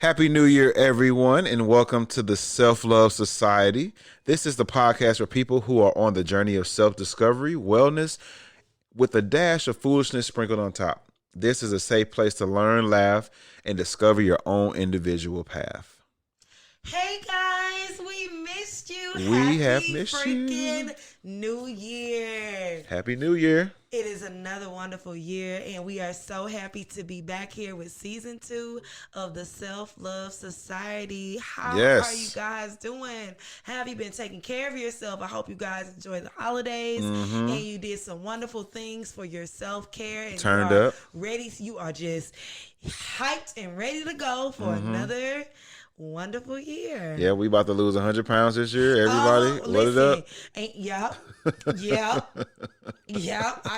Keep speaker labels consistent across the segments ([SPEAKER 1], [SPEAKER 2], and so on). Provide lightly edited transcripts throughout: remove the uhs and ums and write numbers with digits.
[SPEAKER 1] Happy New Year, everyone, and welcome to the Self-Love Society. This is the podcast for people who are on the journey of self-discovery, wellness, with a dash of foolishness sprinkled on top. This is a safe place to learn, laugh, and discover your own individual path.
[SPEAKER 2] Hey guys, we missed you.
[SPEAKER 1] We have missed you.
[SPEAKER 2] Freaking New Year.
[SPEAKER 1] Happy New Year.
[SPEAKER 2] It is another wonderful year, and we are so happy to be back here with season 2 of the Self-Love Society. How are you guys doing? Have you been taking care of yourself? I hope you guys enjoyed the holidays and you did some wonderful things for your self-care. And
[SPEAKER 1] Turned up.
[SPEAKER 2] Ready. You are just hyped and ready to go for another wonderful year.
[SPEAKER 1] Yeah, we about to lose 100 pounds this year. Everybody, load it up.
[SPEAKER 2] Yep.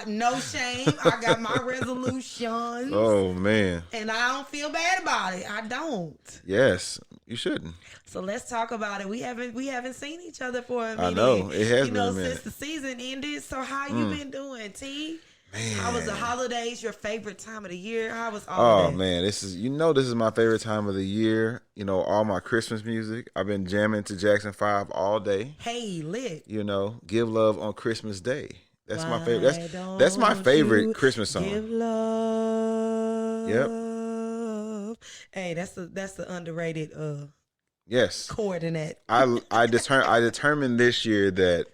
[SPEAKER 2] No shame. I got my resolutions.
[SPEAKER 1] Oh, man.
[SPEAKER 2] And I don't feel bad about it. I don't.
[SPEAKER 1] Yes, you shouldn't.
[SPEAKER 2] So let's talk about it. We haven't seen each other for a minute.
[SPEAKER 1] I know. It has been a minute.
[SPEAKER 2] Since the season ended. So how you been doing, T? Man. How was the holidays? Your favorite time of the year? How was all that?
[SPEAKER 1] Oh man, this is my favorite time of the year. You know, all my Christmas music. I've been jamming to Jackson 5 all day.
[SPEAKER 2] Hey, lit.
[SPEAKER 1] You know, give love on Christmas Day. That's my favorite. That's my favorite Christmas song.
[SPEAKER 2] Give love.
[SPEAKER 1] Yep.
[SPEAKER 2] Hey, that's the underrated
[SPEAKER 1] yes
[SPEAKER 2] chord in that.
[SPEAKER 1] I determined this year that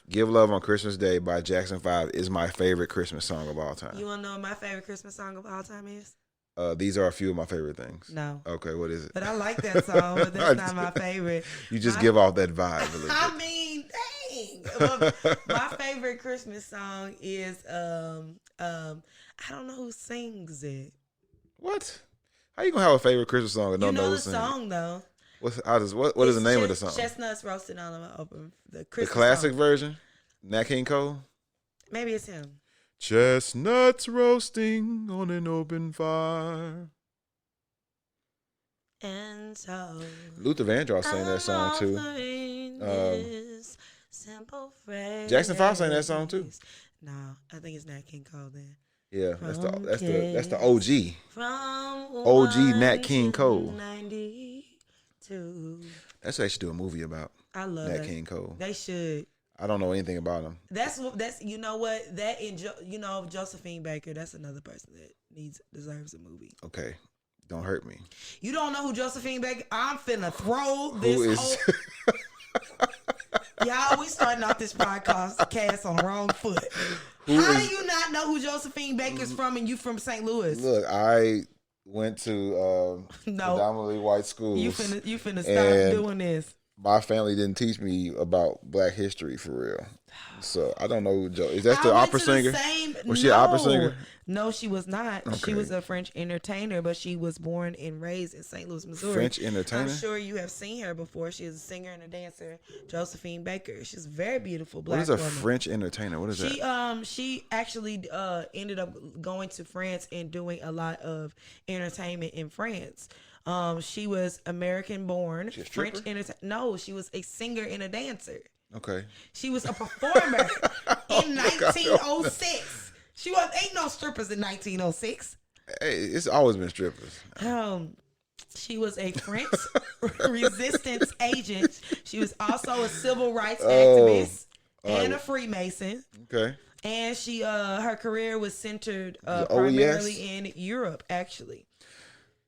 [SPEAKER 1] Give Love on Christmas Day by Jackson 5 is my favorite Christmas song of all time.
[SPEAKER 2] You want to know what my favorite Christmas song of all time is?
[SPEAKER 1] These are a few of my favorite things.
[SPEAKER 2] No.
[SPEAKER 1] Okay, what is it?
[SPEAKER 2] But I like that song, but that's not my favorite.
[SPEAKER 1] You just give off that vibe a little bit.
[SPEAKER 2] I mean, dang. Well, my favorite Christmas song is I don't know who sings it.
[SPEAKER 1] What? How you gonna have a favorite Christmas song and don't know who
[SPEAKER 2] the
[SPEAKER 1] sings
[SPEAKER 2] song though?
[SPEAKER 1] What is the name of the song?
[SPEAKER 2] Chestnuts Roasted on an Open. The
[SPEAKER 1] classic
[SPEAKER 2] song.
[SPEAKER 1] version? Nat King Cole?
[SPEAKER 2] Maybe it's him.
[SPEAKER 1] Chestnuts roasting on an open fire.
[SPEAKER 2] And so
[SPEAKER 1] Luther Vandross sang that song too. Jackson 5 sang that song too.
[SPEAKER 2] No, I think it's Nat King Cole then.
[SPEAKER 1] Yeah, that's the OG. OG Nat King Cole.
[SPEAKER 2] 92.
[SPEAKER 1] That's what they should do a movie about.
[SPEAKER 2] I love
[SPEAKER 1] Nat King Cole.
[SPEAKER 2] They should.
[SPEAKER 1] I don't know anything about him.
[SPEAKER 2] That's you know what, that and Josephine Baker. That's another person that deserves a movie.
[SPEAKER 1] Okay, don't hurt me.
[SPEAKER 2] You don't know who Josephine Baker? I'm finna throw this whole. Y'all, we starting off this podcast on the wrong foot. How do you not know who Josephine Baker's from and you from St. Louis?
[SPEAKER 1] Look, I went to predominantly white schools.
[SPEAKER 2] You finna stop doing this.
[SPEAKER 1] My family didn't teach me about Black history for real. So I don't know who is that the opera singer? Was she an opera singer?
[SPEAKER 2] No, she was not.
[SPEAKER 1] Okay.
[SPEAKER 2] She was a French entertainer, but she was born and raised in St. Louis, Missouri.
[SPEAKER 1] French entertainer?
[SPEAKER 2] I'm sure you have seen her before. She is a singer and a dancer, Josephine Baker. She's a very beautiful Black woman.
[SPEAKER 1] What is a French entertainer? What is that?
[SPEAKER 2] She actually ended up going to France and doing a lot of entertainment in France. She was American born, French entertainer. No, she was a singer and a dancer.
[SPEAKER 1] Okay.
[SPEAKER 2] She was a performer in 1906. Ain't no strippers in 1906.
[SPEAKER 1] Hey, it's always been strippers.
[SPEAKER 2] She was a French resistance agent. She was also a civil rights activist and a Freemason.
[SPEAKER 1] Okay.
[SPEAKER 2] And she her career was centered primarily in Europe, actually.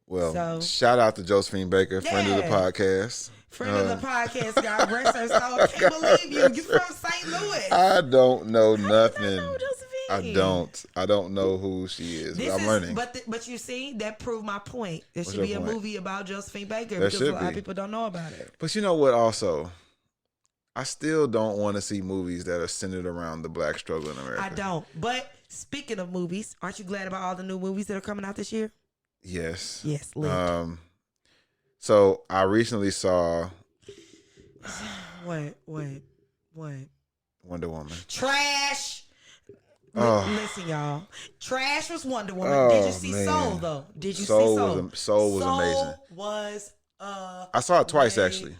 [SPEAKER 1] Well, shout out to Josephine Baker, friend of the podcast.
[SPEAKER 2] Friend of the podcast, God rest her soul. I can't believe you. You from St. Louis.
[SPEAKER 1] I don't know nothing.
[SPEAKER 2] You know Josephine?
[SPEAKER 1] I don't know who she is. But I'm learning.
[SPEAKER 2] But you see, that proved my point. There should be a movie about Josephine Baker
[SPEAKER 1] there
[SPEAKER 2] because a lot of people don't know about it.
[SPEAKER 1] But you know what? Also, I still don't want to see movies that are centered around the Black struggle in America.
[SPEAKER 2] I don't. But speaking of movies, aren't you glad about all the new movies that are coming out this year?
[SPEAKER 1] Yes.
[SPEAKER 2] Yes.
[SPEAKER 1] So I recently saw.
[SPEAKER 2] What?
[SPEAKER 1] Wonder Woman.
[SPEAKER 2] Trash. Listen, y'all. Trash was Wonder Woman. Did you see Soul though? Did you see Soul?
[SPEAKER 1] Soul was amazing.
[SPEAKER 2] Was
[SPEAKER 1] I saw it twice actually.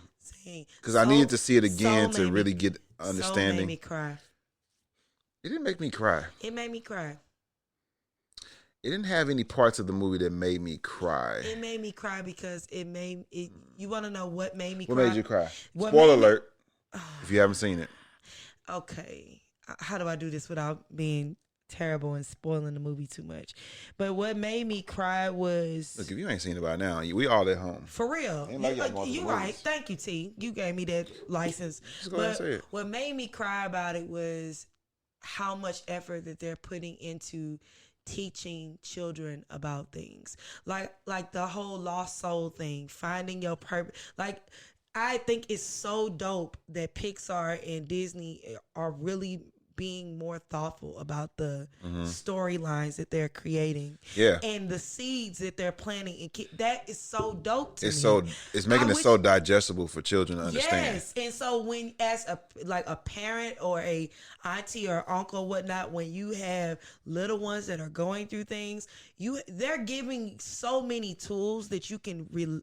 [SPEAKER 1] Because I needed to see it again to really get understanding.
[SPEAKER 2] Soul made me cry.
[SPEAKER 1] It didn't make me cry.
[SPEAKER 2] It made me cry.
[SPEAKER 1] It didn't have any parts of the movie that made me cry.
[SPEAKER 2] It made me cry because it made it. You want to know what made me
[SPEAKER 1] cry?
[SPEAKER 2] What
[SPEAKER 1] made you cry? Spoiler alert, if you haven't seen it.
[SPEAKER 2] Okay. How do I do this without being terrible and spoiling the movie too much? But what made me cry was...
[SPEAKER 1] Look, if you ain't seen it by now, we all at home.
[SPEAKER 2] For real. You're right. Thank you, T. You gave me that license.
[SPEAKER 1] Just go ahead and say it.
[SPEAKER 2] What made me cry about it was how much effort that they're putting into teaching children about things. Like the whole lost soul thing, finding your purpose. Like, I think it's so dope that Pixar and Disney are really being more thoughtful about the storylines that they're creating, and the seeds that they're planting. And that is so dope to me.
[SPEAKER 1] It's making it so digestible for children to understand.
[SPEAKER 2] Yes, and so when, as a parent or a auntie or uncle or whatnot, when you have little ones that are going through things, they're giving so many tools that you can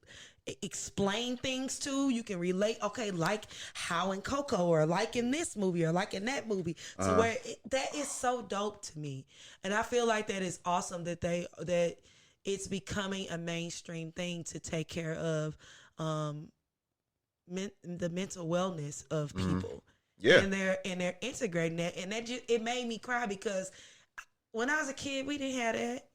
[SPEAKER 2] explain things to. You can relate, okay, like how in Coco, or like in this movie, or like in that movie, to where that is so dope to me. And I feel like that is awesome that it's becoming a mainstream thing to take care of the mental wellness of people. And they're integrating that, and it made me cry because when I was a kid, we didn't have that.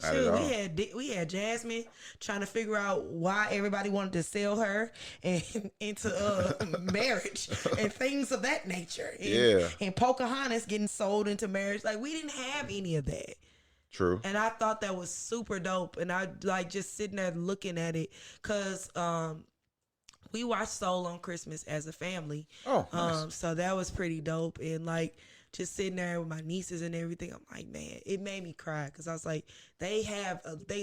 [SPEAKER 2] Shoot, we had Jasmine trying to figure out why everybody wanted to sell her into marriage and things of that nature. And Pocahontas getting sold into marriage. Like, we didn't have any of that.
[SPEAKER 1] True.
[SPEAKER 2] And I thought that was super dope. And I like just sitting there looking at it because we watched Soul on Christmas as a family. Oh, nice. So that was pretty dope. And like, just sitting there with my nieces and everything, I'm like, man, it made me cry because I was like, they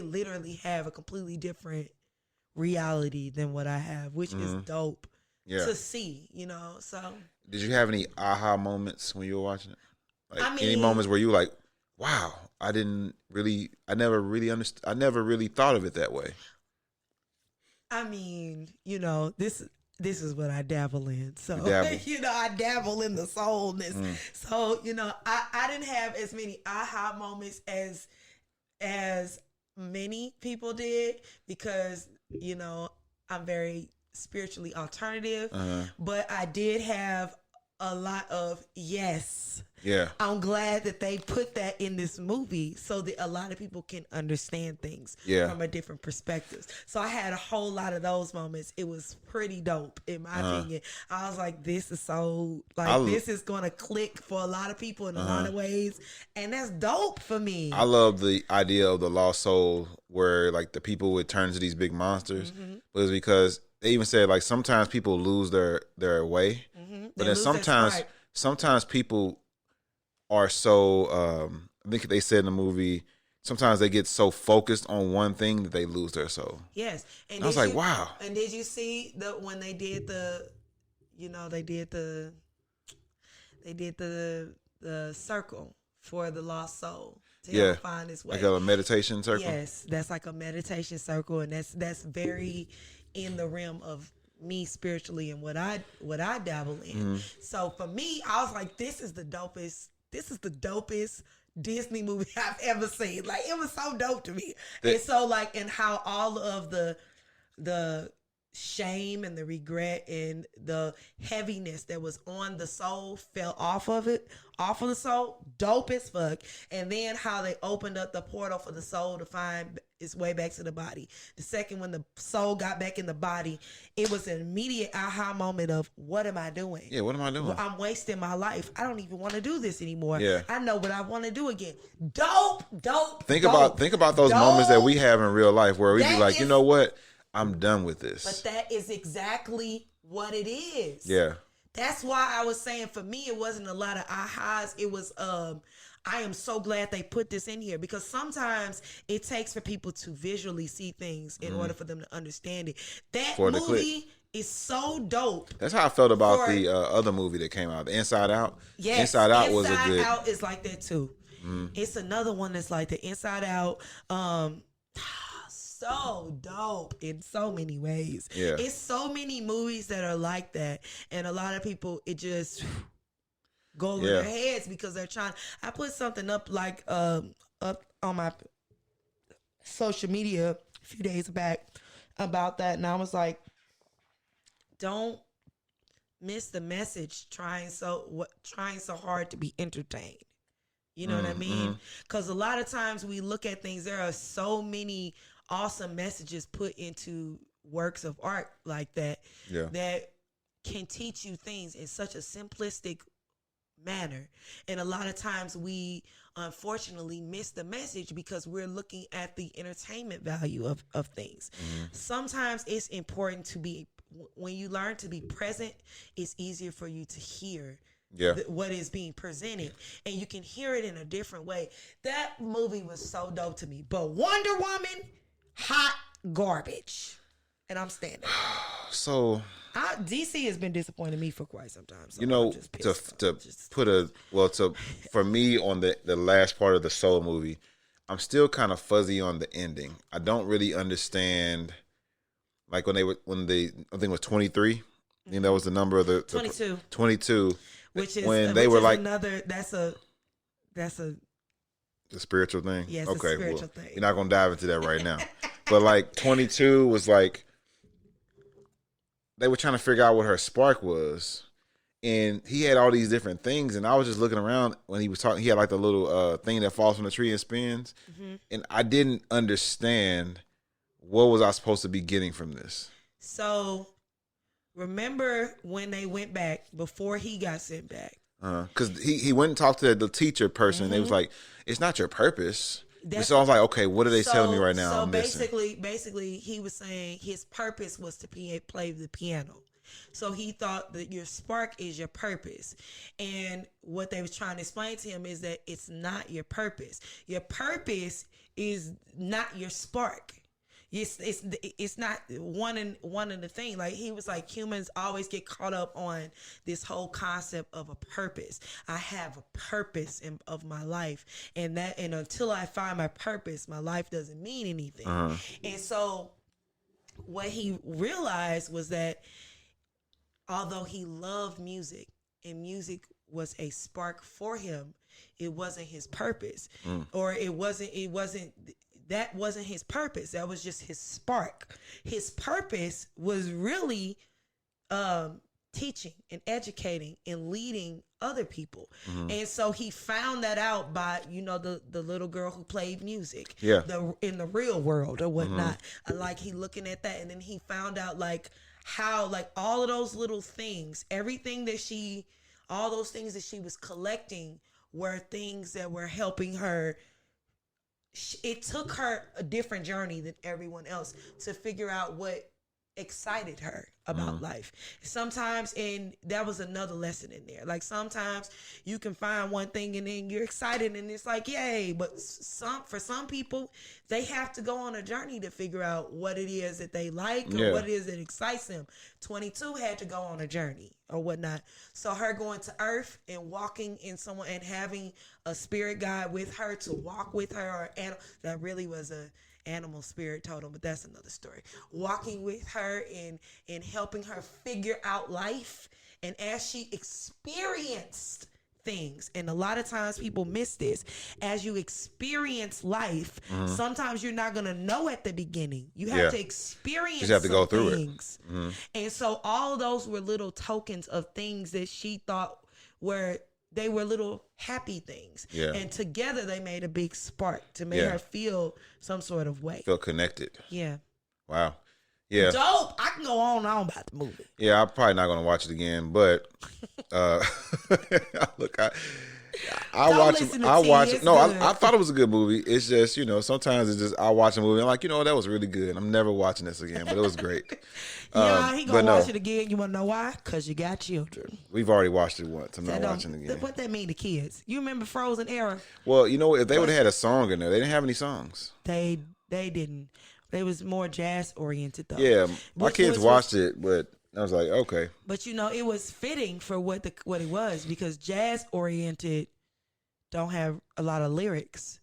[SPEAKER 2] literally have a completely different reality than what I have, which is dope to see, So,
[SPEAKER 1] did you have any aha moments when you were watching it? Like, any moments where you were like, wow, I never really thought of it that way.
[SPEAKER 2] I mean, this is what I dabble in. So, I dabble in the soulness. So, I didn't have as many aha moments as many people did because, I'm very spiritually alternative. But I did have a lot of yes. Yeah. I'm glad that they put that in this movie so that a lot of people can understand things from a different perspective. So I had a whole lot of those moments. It was pretty dope in my opinion. I was like, this is so this is going to click for a lot of people in a lot of ways. And that's dope for me.
[SPEAKER 1] I love the idea of the lost soul where like the people would turn into these big monsters. But it's because they even said like sometimes people lose their way. But then sometimes people are so I think they said in the movie, sometimes they get so focused on one thing that they lose their soul.
[SPEAKER 2] Yes.
[SPEAKER 1] And I was like, wow.
[SPEAKER 2] And did you see when they did the circle for the lost soul to help find its way?
[SPEAKER 1] Like a meditation circle?
[SPEAKER 2] Yes, that's like a meditation circle, and that's very in the realm of me spiritually and what I dabble in. So for me, I was like, this is the dopest Disney movie I've ever seen. Like, it was so dope to me. And so like, and how all of the shame and the regret and the heaviness that was on the soul fell off of the soul, dope as fuck. And then how they opened up the portal for the soul to find its way back to the body. The second, when the soul got back in the body, it was an immediate aha moment of, what am I doing?
[SPEAKER 1] Yeah, what am I doing?
[SPEAKER 2] Well, I'm wasting my life. I don't even want to do this anymore. Yeah. I know what I want to do again. Dope. Think
[SPEAKER 1] about those moments that we have in real life where we be like, you know what? I'm done with this.
[SPEAKER 2] But that is exactly what it is.
[SPEAKER 1] Yeah.
[SPEAKER 2] That's why I was saying, for me, it wasn't a lot of ahas. It was, I am so glad they put this in here, because sometimes it takes for people to visually see things in order for them to understand it. That movie is so dope.
[SPEAKER 1] That's how I felt about the other movie that came out, the Inside Out.
[SPEAKER 2] Yes,
[SPEAKER 1] Inside Out was a good.
[SPEAKER 2] Inside Out is like that too. It's another one that's like the Inside Out. So dope in so many ways. Yeah. It's so many movies that are like that, and a lot of people, it just go over their heads because they're trying. I put something up like up on my social media a few days back about that, and I was like, don't miss the message trying so hard to be entertained. You know what I mean? Because a lot of times we look at things, there are so many awesome messages put into works of art like that that can teach you things in such a simplistic manner. And a lot of times we unfortunately miss the message because we're looking at the entertainment value of things. Sometimes it's important to be, when you learn to be present, it's easier for you to hear what is being presented, and you can hear it in a different way. That movie was so dope to me. But Wonder Woman, hot garbage. And I'm standing.
[SPEAKER 1] So
[SPEAKER 2] DC has been disappointing me for quite some time. So
[SPEAKER 1] you know, for me on the last part of the Soul movie, I'm still kind of fuzzy on the ending. I don't really understand, like when I think it was 23. I think that was the number of the
[SPEAKER 2] 22.
[SPEAKER 1] 22.
[SPEAKER 2] Which is
[SPEAKER 1] when they were like
[SPEAKER 2] another. That's a
[SPEAKER 1] the spiritual thing.
[SPEAKER 2] Yes,
[SPEAKER 1] okay,
[SPEAKER 2] a spiritual thing.
[SPEAKER 1] You're not gonna dive into that right now. But like 22 was like they were trying to figure out what her spark was, and he had all these different things, and I was just looking around when he was talking. He had like the little thing that falls from the tree and spins, and I didn't understand what was I supposed to be getting from this.
[SPEAKER 2] So. Remember when they went back before he got sent back?
[SPEAKER 1] Because he went and talked to the teacher person. And they was like, "It's not your purpose." So I was like, "Okay, what are they telling me right now?"
[SPEAKER 2] So basically, he was saying his purpose was to play the piano. So he thought that your spark is your purpose, and what they was trying to explain to him is that it's not your purpose. Your purpose is not your spark. It's not one and the thing. Like he was like, humans always get caught up on this whole concept of a purpose. I have a purpose of my life, and until I find my purpose, my life doesn't mean anything. And so what he realized was that although he loved music and music was a spark for him, it wasn't his purpose, or it wasn't. That wasn't his purpose. That was just his spark. His purpose was really teaching and educating and leading other people. And so he found that out by, the little girl who played music in the real world or whatnot. Like he looking at that, and then he found out like how like all of those little things, all those things that she was collecting were things that were helping her. It took her a different journey than everyone else to figure out what excited her about life. Sometimes, and that was another lesson in there. Like sometimes you can find one thing and then you're excited and it's like, yay. But for some people, they have to go on a journey to figure out what it is that they like or what it is that excites them. 22 had to go on a journey or whatnot. So her going to Earth and walking in someone and having a spirit guide with her to walk with her, that really was a animal spirit totem, but that's another story. Walking with her and helping her figure out life, and as she experienced things, and a lot of times people miss this, as you experience life, sometimes you're not going to know at the beginning. You have to experience, you have to go through things. And so all those were little tokens of things that she thought they were little happy things. And together they made a big spark to make her feel some sort of way.
[SPEAKER 1] Feel connected.
[SPEAKER 2] Yeah.
[SPEAKER 1] Wow. Yeah.
[SPEAKER 2] Dope. I can go on and on about the movie.
[SPEAKER 1] Yeah, I'm probably not going to watch it again, but look, I watch it. No, I thought it was a good movie. It's just, sometimes it's just I watch a movie and I'm like, that was really good. I'm never watching this again, but it was great.
[SPEAKER 2] He gonna watch it again. You wanna know why? Because you got children.
[SPEAKER 1] We've already watched it once. I'm not watching it again.
[SPEAKER 2] What that mean to kids? You remember Frozen era?
[SPEAKER 1] Well, if they would have had a song in there, they didn't have any songs.
[SPEAKER 2] They didn't. They was more jazz oriented though.
[SPEAKER 1] Yeah, my kids watched it, but I was like, okay. But
[SPEAKER 2] it was fitting for what it was, because jazz oriented don't have a lot of lyrics.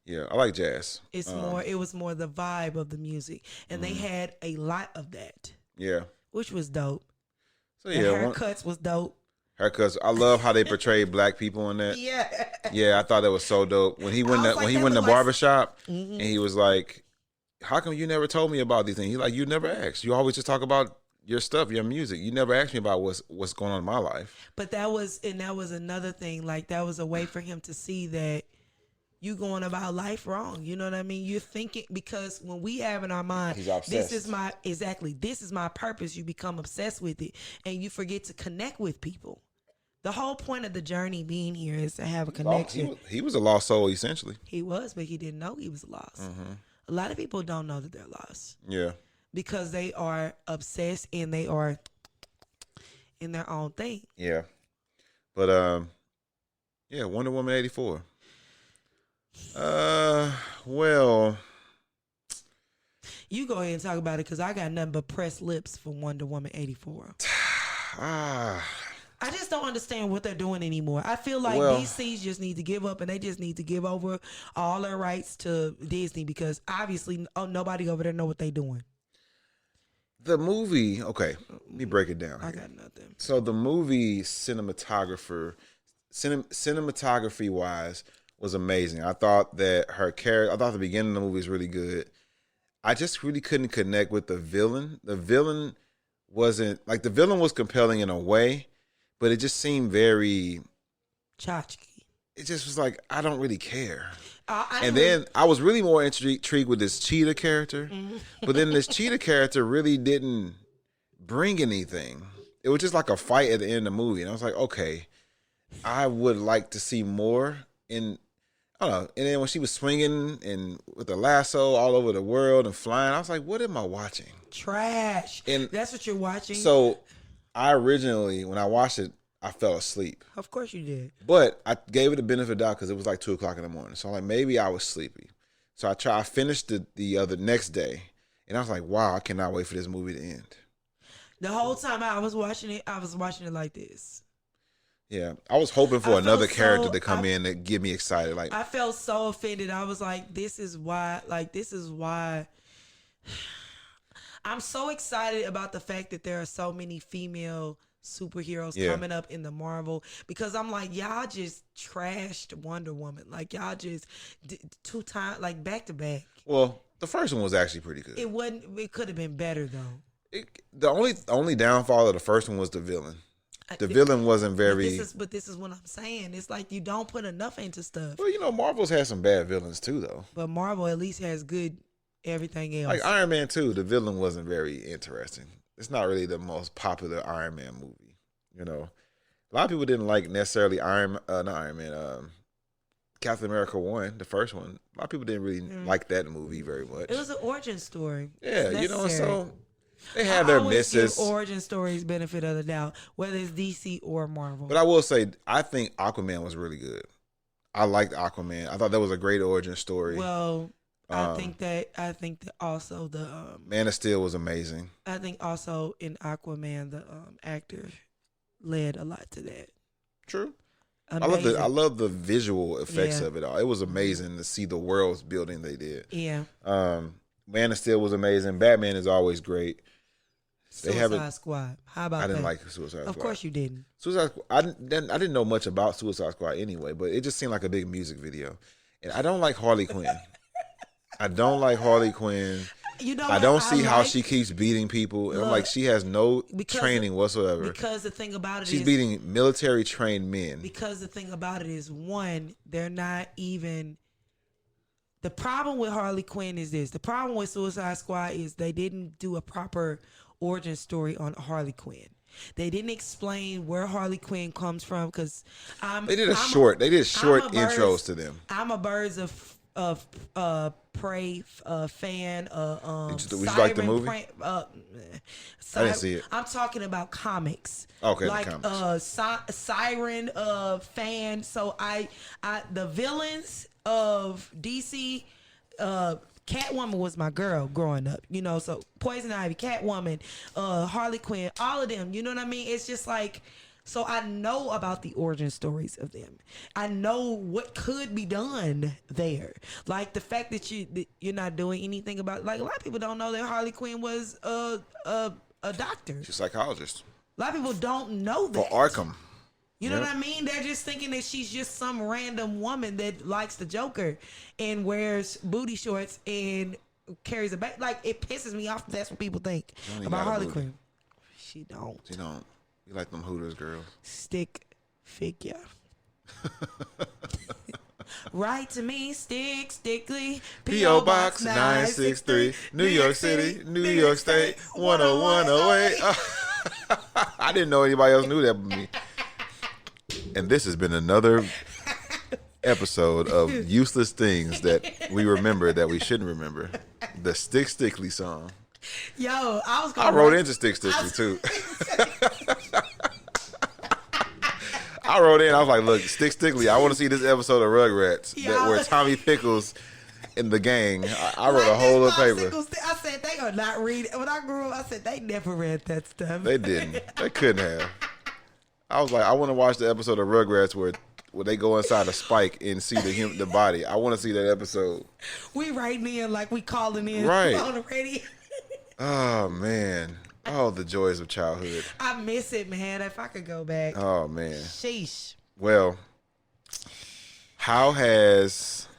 [SPEAKER 1] Yeah, I like jazz.
[SPEAKER 2] It was more the vibe of the music, and they had a lot of that.
[SPEAKER 1] Yeah,
[SPEAKER 2] which was dope.
[SPEAKER 1] So
[SPEAKER 2] the haircuts was dope.
[SPEAKER 1] Haircuts. I love how they portrayed black people in that. Yeah, I thought that was so dope. When he went to the barbershop and he was like, how come you never told me about these things? He's like, you never asked. You always just talk about your stuff, your music. You never asked me about what's going on in my life.
[SPEAKER 2] But that was another thing. Like, that was a way for him to see that you going about life wrong. You know what I mean? You're thinking, because when we have in our mind, this is my purpose, you become obsessed with it and you forget to connect with people. The whole point of the journey being here is to have a connection.
[SPEAKER 1] He was a lost soul, essentially.
[SPEAKER 2] He was, but he didn't know he was lost. A lot of people don't know that they're lost.
[SPEAKER 1] Yeah.
[SPEAKER 2] Because they are obsessed and they are in their own thing.
[SPEAKER 1] Yeah. But yeah, Wonder Woman 84. Well,
[SPEAKER 2] you go ahead and talk about it, because I got nothing but pressed lips for Wonder Woman 84. I just don't understand what they're doing anymore. I feel like DC just need to give up, and they just need to give over all their rights to Disney, because obviously nobody over there know what they're doing.
[SPEAKER 1] The movie, okay, let me break it down.
[SPEAKER 2] I got nothing.
[SPEAKER 1] So the movie cinematography wise was amazing. I thought that her character, I thought the beginning of the movie was really good. I just really couldn't connect with the villain. The villain was compelling in a way, but it just seemed very
[SPEAKER 2] tchotchke.
[SPEAKER 1] It just was like, I don't really care. Then I was really more intrigued with this cheetah character. But then this cheetah character really didn't bring anything. It was just like a fight at the end of the movie. And I was like, okay, I would like to see more. I don't know. And then when she was swinging and with the lasso all over the world and flying, I was like, what am I watching?
[SPEAKER 2] Trash. And that's what you're watching?
[SPEAKER 1] So I originally, when I watched it, I fell asleep.
[SPEAKER 2] Of course you did.
[SPEAKER 1] But I gave it a benefit of the doubt because it was like 2:00 in the morning. So I'm like, maybe I was sleepy. So I finished the other next day, and I was like, wow, I cannot wait for this movie to end.
[SPEAKER 2] The whole time I was watching it like this.
[SPEAKER 1] Yeah, I was hoping for another character to come in and get me excited. Like,
[SPEAKER 2] I felt so offended. I was like, this is why. I'm so excited about the fact that there are so many female superheroes coming up in the Marvel, because I'm like, y'all just trashed Wonder Woman. Like, y'all just did 2 times, like back to back.
[SPEAKER 1] Well, the first one was actually pretty good.
[SPEAKER 2] It could have been better though.
[SPEAKER 1] The only downfall of the first one was the villain. The villain wasn't very.
[SPEAKER 2] But this is what I'm saying. It's like you don't put enough into stuff.
[SPEAKER 1] Well, Marvel's had some bad villains too, though.
[SPEAKER 2] But Marvel at least has good everything else.
[SPEAKER 1] Like Iron Man 2, the villain wasn't very interesting. It's not really the most popular Iron Man movie. A lot of people didn't like necessarily Captain America 1, the first one. A lot of people didn't really like that movie very much.
[SPEAKER 2] It was an origin story.
[SPEAKER 1] Yeah, so they have their misses.
[SPEAKER 2] Give origin stories benefit of the doubt, whether it's DC or Marvel.
[SPEAKER 1] But I will say, I think Aquaman was really good. I liked Aquaman. I thought that was a great origin story.
[SPEAKER 2] Well, I think that also the
[SPEAKER 1] Man of Steel was amazing.
[SPEAKER 2] I think also in Aquaman the actor led a lot to that.
[SPEAKER 1] True. Amazing. I love the visual effects of it all. It was amazing to see the worlds building they did.
[SPEAKER 2] Yeah.
[SPEAKER 1] Man of Steel was amazing. Batman is always great.
[SPEAKER 2] Suicide Squad. How about that?
[SPEAKER 1] I didn't like Suicide Squad.
[SPEAKER 2] Of course you didn't.
[SPEAKER 1] Suicide Squad. I didn't know much about Suicide Squad anyway, but it just seemed like a big music video. And I don't like Harley Quinn. I don't like Harley Quinn. I don't see how she keeps beating people. And I'm like, she has no training whatsoever.
[SPEAKER 2] Because the thing about it
[SPEAKER 1] she's beating military trained men.
[SPEAKER 2] Because the thing about it is, one, they're not even. The problem with Harley Quinn is this. The problem with Suicide Squad is they didn't do a proper origin story on Harley Quinn. They didn't explain where Harley Quinn comes from, because
[SPEAKER 1] they did short intros to them.
[SPEAKER 2] I'm a Birds of Prey fan.
[SPEAKER 1] Did you like the movie?
[SPEAKER 2] I
[SPEAKER 1] didn't see it.
[SPEAKER 2] I'm talking about comics.
[SPEAKER 1] Okay,
[SPEAKER 2] like
[SPEAKER 1] the comics.
[SPEAKER 2] Siren fan. So I the villains of DC. Catwoman was my girl growing up, so Poison Ivy, Catwoman, Harley Quinn, all of them, you know what I mean? It's just like, so I know about the origin stories of them. I know what could be done there. Like the fact that you're not doing anything about, like a lot of people don't know that Harley Quinn was a doctor.
[SPEAKER 1] She's a psychologist.
[SPEAKER 2] A lot of people don't know that.
[SPEAKER 1] For Arkham.
[SPEAKER 2] You know what I mean? They're just thinking that she's just some random woman that likes the Joker and wears booty shorts and carries a back. Like, it pisses me off. That's what people think about Harley Quinn. She don't.
[SPEAKER 1] You like them Hooters girls.
[SPEAKER 2] Stick figure. Write to me, stickly.
[SPEAKER 1] P.O. Box 963, New York City, New York State, 10108. I didn't know anybody else knew that but me. And this has been another episode of useless things that we remember that we shouldn't remember. The Stickly song.
[SPEAKER 2] Yo,
[SPEAKER 1] I wrote into Stickly too. I wrote in. I was like, "Look, Stickly. I want to see this episode of Rugrats where Tommy Pickles and the gang." I wrote a whole little paper.
[SPEAKER 2] I said they are not reading. When I grew up, I said they never read that stuff.
[SPEAKER 1] They didn't. They couldn't have. I was like, I want to watch the episode of Rugrats where they go inside a spike and see the body. I want to see that episode.
[SPEAKER 2] We writing in like we calling in on the radio.
[SPEAKER 1] Oh man. Oh, the joys of childhood.
[SPEAKER 2] I miss it, man. If I could go back.
[SPEAKER 1] Oh, man.
[SPEAKER 2] Sheesh.
[SPEAKER 1] Well, how was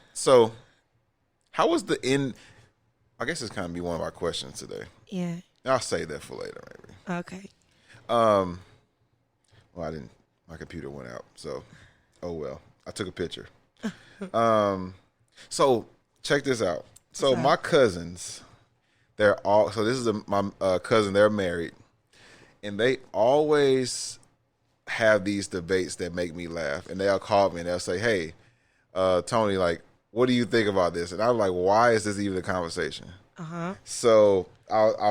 [SPEAKER 1] the end? I guess it's kind of be one of our questions today.
[SPEAKER 2] Yeah.
[SPEAKER 1] I'll save that for later, maybe.
[SPEAKER 2] Okay.
[SPEAKER 1] Well, my computer went out, so, oh well. I took a picture. So, check this out. So, my cousins... so this is my cousin, they're married, and they always have these debates that make me laugh, and they'll call me and they'll say, "Hey, Tony, like, what do you think about this?" And I'm like, why is this even a conversation? So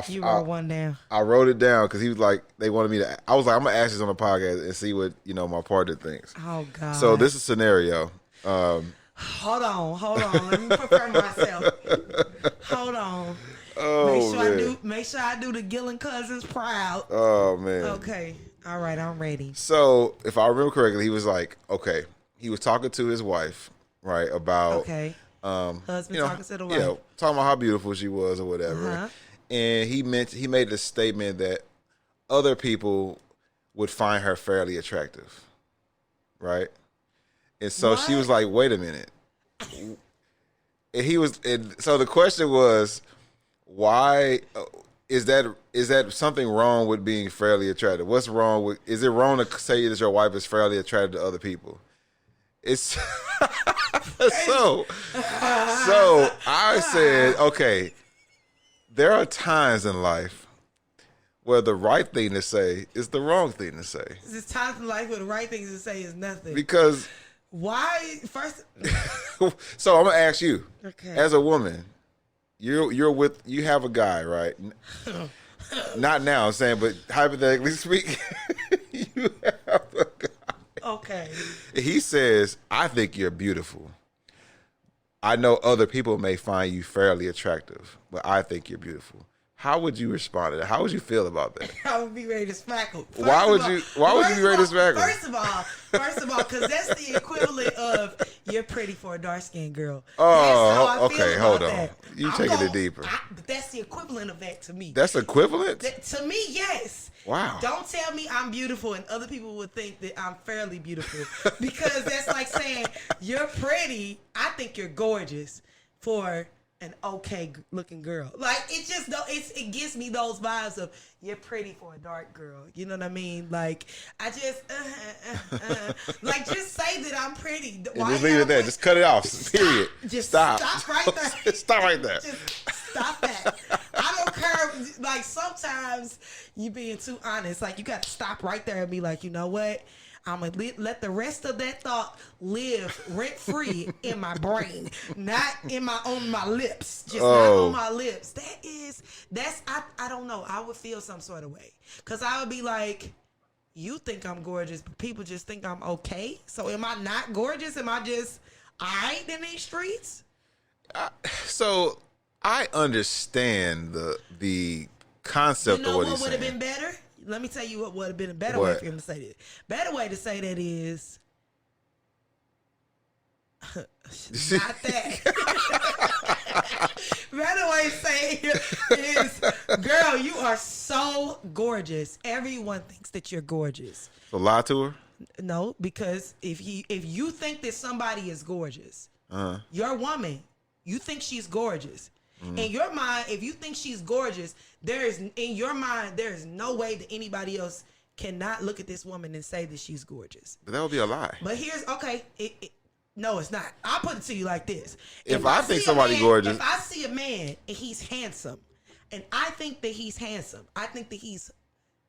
[SPEAKER 2] you wrote one down.
[SPEAKER 1] I wrote it down because he was like, they wanted me to. I was like, I'm gonna ask this on the podcast and see what my partner thinks.
[SPEAKER 2] Oh God.
[SPEAKER 1] So this is a scenario.
[SPEAKER 2] Hold on. Let me prepare myself. Hold on.
[SPEAKER 1] Oh,
[SPEAKER 2] make sure I do the Gillen cousins proud.
[SPEAKER 1] Oh man.
[SPEAKER 2] Okay. All right, I'm ready.
[SPEAKER 1] So if I remember correctly, he was like, okay, he was talking to his wife, right, about
[SPEAKER 2] husband talking to the wife.
[SPEAKER 1] Yeah, talking about how beautiful she was or whatever. And he made the statement that other people would find her fairly attractive. Right? And so she was like, wait a minute. So the question was, why is that something wrong with being fairly attractive? What's wrong with? Is it wrong to say that your wife is fairly attractive to other people? It's so I said, okay, there are times in life where the right thing to say is the wrong thing to say.
[SPEAKER 2] There's times in life where the right thing to say is nothing.
[SPEAKER 1] Because
[SPEAKER 2] why first?
[SPEAKER 1] So I'm gonna ask you,
[SPEAKER 2] okay, as
[SPEAKER 1] a woman. You have a guy, right? Not now, I'm saying, but hypothetically speaking, you have a guy.
[SPEAKER 2] Okay.
[SPEAKER 1] He says, I think you're beautiful. I know other people may find you fairly attractive, but I think you're beautiful. How would you respond to that? How would you feel about that?
[SPEAKER 2] I would be ready to smackle.
[SPEAKER 1] Why would you be ready to smackle?
[SPEAKER 2] First of all, because that's the equivalent of you're pretty for a dark skinned girl.
[SPEAKER 1] Oh, okay, hold on. You taking it deeper.
[SPEAKER 2] But that's the equivalent of that to me.
[SPEAKER 1] That's equivalent?
[SPEAKER 2] To me, yes.
[SPEAKER 1] Wow.
[SPEAKER 2] Don't tell me I'm beautiful and other people would think that I'm fairly beautiful. Because that's like saying, you're pretty, I think you're gorgeous for an okay looking girl. Like, it gives me those vibes of you're pretty for a dark girl. You know what I mean? Like, I just like, just say that I'm pretty.
[SPEAKER 1] Why just leave it there. Just cut it off. Period.
[SPEAKER 2] Just
[SPEAKER 1] stop
[SPEAKER 2] right there.
[SPEAKER 1] Stop right there.
[SPEAKER 2] Just stop that. I don't care. Like, sometimes you being too honest. Like, you got to stop right there and be like, you know what? I'm going to let the rest of that thought live rent-free in my brain, not on my lips, just not on my lips. I don't know. I would feel some sort of way because I would be like, you think I'm gorgeous, but people just think I'm okay. So am I not gorgeous? Am I just all right in these streets?
[SPEAKER 1] So I understand the concept of what he's saying.
[SPEAKER 2] What would have been better? Let me tell you what would have been a better way for him to say that. Better way to say that is not that. Better way to say it is, girl, you are so gorgeous. Everyone thinks that you're gorgeous.
[SPEAKER 1] So lie to her?
[SPEAKER 2] No, because if you think that somebody is gorgeous, your woman, you think she's gorgeous, In your mind, if you think she's gorgeous, in your mind, there is no way that anybody else cannot look at this woman and say that she's gorgeous.
[SPEAKER 1] But that would be a lie.
[SPEAKER 2] But no, it's not. I'll put it to you like this.
[SPEAKER 1] If I think somebody gorgeous.
[SPEAKER 2] If I see a man and he's handsome, and I think that he's handsome, I think that he's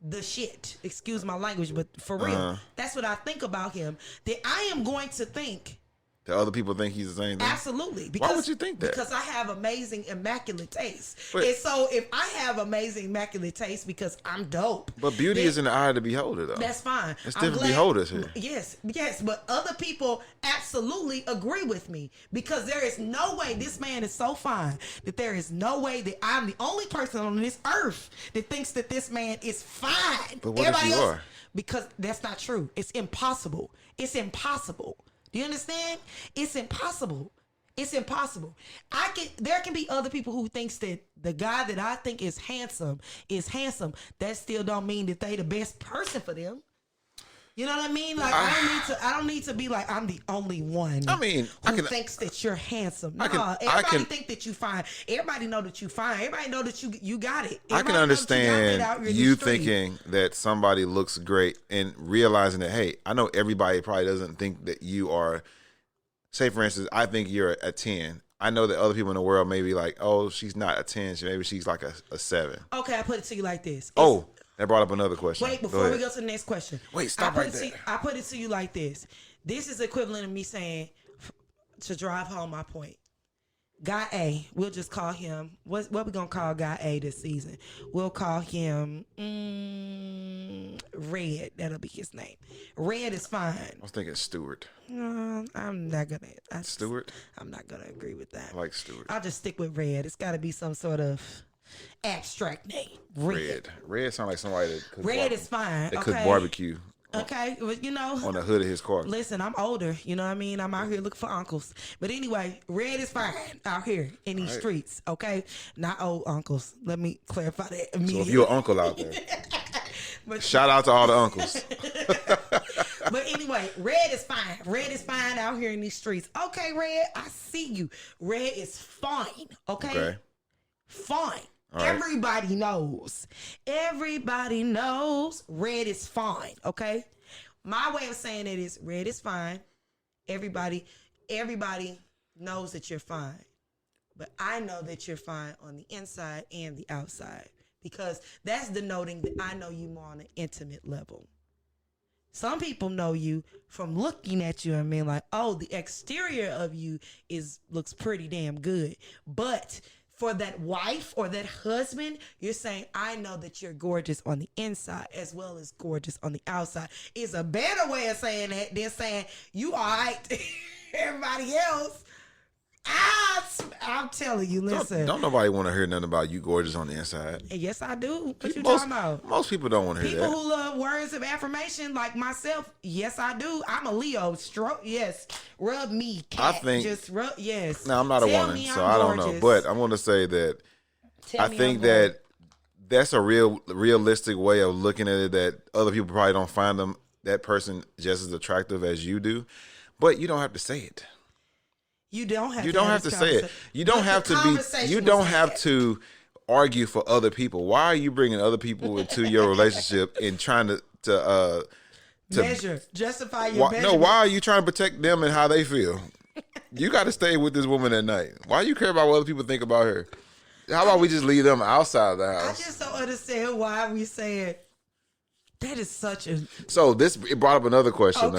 [SPEAKER 2] the shit. Excuse my language, but for real, that's what I think about him. That I am going to think
[SPEAKER 1] that other people think he's the same thing.
[SPEAKER 2] Absolutely.
[SPEAKER 1] Why would you think that?
[SPEAKER 2] Because I have amazing, immaculate taste. And so if I have amazing, immaculate taste because I'm dope.
[SPEAKER 1] But beauty is in the eye of the beholder, though.
[SPEAKER 2] That's fine.
[SPEAKER 1] It's different beholders here.
[SPEAKER 2] Yes. But other people absolutely agree with me because there is no way this man is so fine that there is no way that I'm the only person on this earth that thinks that this man is fine.
[SPEAKER 1] But what if you are?
[SPEAKER 2] Because that's not true. It's impossible. It's impossible. Do you understand? It's impossible. It's impossible. There can be other people who thinks that the guy that I think is handsome. That still don't mean that they the best person for them. You know what I mean? Like I don't need to be like I'm the only one.
[SPEAKER 1] I mean,
[SPEAKER 2] who thinks that you're handsome. Everybody think that you fine. Everybody know that you fine. Everybody know that you got it. Everybody
[SPEAKER 1] I can understand you thinking that somebody looks great and realizing that, hey, I know everybody probably doesn't think that you are. Say for instance, I think you're a 10. I know that other people in the world may be like, oh, she's not a 10. Maybe she's like a 7.
[SPEAKER 2] Okay, I put it to you like this.
[SPEAKER 1] That brought up another question.
[SPEAKER 2] Wait, before we go to the next question.
[SPEAKER 1] Wait, stop right there.
[SPEAKER 2] I put it to you like this. This is equivalent of me saying, to drive home my point. Guy A, we'll just call him, what we going to call Guy A this season? We'll call him Red. That'll be his name. Red is fine.
[SPEAKER 1] I was thinking Stewart.
[SPEAKER 2] No, I'm not going to.
[SPEAKER 1] Stewart?
[SPEAKER 2] I'm not going to agree with that.
[SPEAKER 1] I like Stewart.
[SPEAKER 2] I'll just stick with Red. It's got to be some sort of abstract name.
[SPEAKER 1] Red sounds like somebody that could
[SPEAKER 2] Red is fine.
[SPEAKER 1] That could barbecue.
[SPEAKER 2] Okay, well,
[SPEAKER 1] on the hood of his car.
[SPEAKER 2] Listen, I'm older. You know what I mean? I'm out here looking for uncles. But anyway, Red is fine out here in these streets. Okay, not old uncles. Let me clarify that immediately.
[SPEAKER 1] So if you're an uncle out there, shout out to all the uncles.
[SPEAKER 2] But anyway, Red is fine. Red is fine out here in these streets. Okay, Red, I see you. Red is fine. Okay. Fine. Right. Everybody knows. Everybody knows Red is fine. Okay. My way of saying it is Red is fine. Everybody knows that you're fine. But I know that you're fine on the inside and the outside because that's denoting that I know you more on an intimate level. Some people know you from looking at you and being like, oh, the exterior of you looks pretty damn good. But for that wife or that husband, you're saying, I know that you're gorgeous on the inside as well as gorgeous on the outside. It's a better way of saying that than saying you all right. Everybody else, I'm telling you, listen.
[SPEAKER 1] Don't nobody want to hear nothing about you gorgeous on the inside.
[SPEAKER 2] Yes, I do. What you talking about?
[SPEAKER 1] Most people don't want to hear that.
[SPEAKER 2] People who love words of affirmation like myself, yes, I do. I'm a Leo. Yes. Rub me, cat.
[SPEAKER 1] I think.
[SPEAKER 2] Just rub, yes.
[SPEAKER 1] No, I'm not a woman, so I don't know. But I'm going to say that I think that that's a realistic way of looking at it, that other people probably don't find that person just as attractive as you do. But you don't have to say it.
[SPEAKER 2] You don't have
[SPEAKER 1] to say it. You don't have to be. You don't have to argue for other people. Why are you bringing other people into your relationship and trying to
[SPEAKER 2] measure, justify your measurement?
[SPEAKER 1] No, why are you trying to protect them and how they feel? You got to stay with this woman at night. Why you care about what other people think about her? How about we just leave them outside of the house?
[SPEAKER 2] I just don't understand why we saying that is such a.
[SPEAKER 1] So it brought up another question.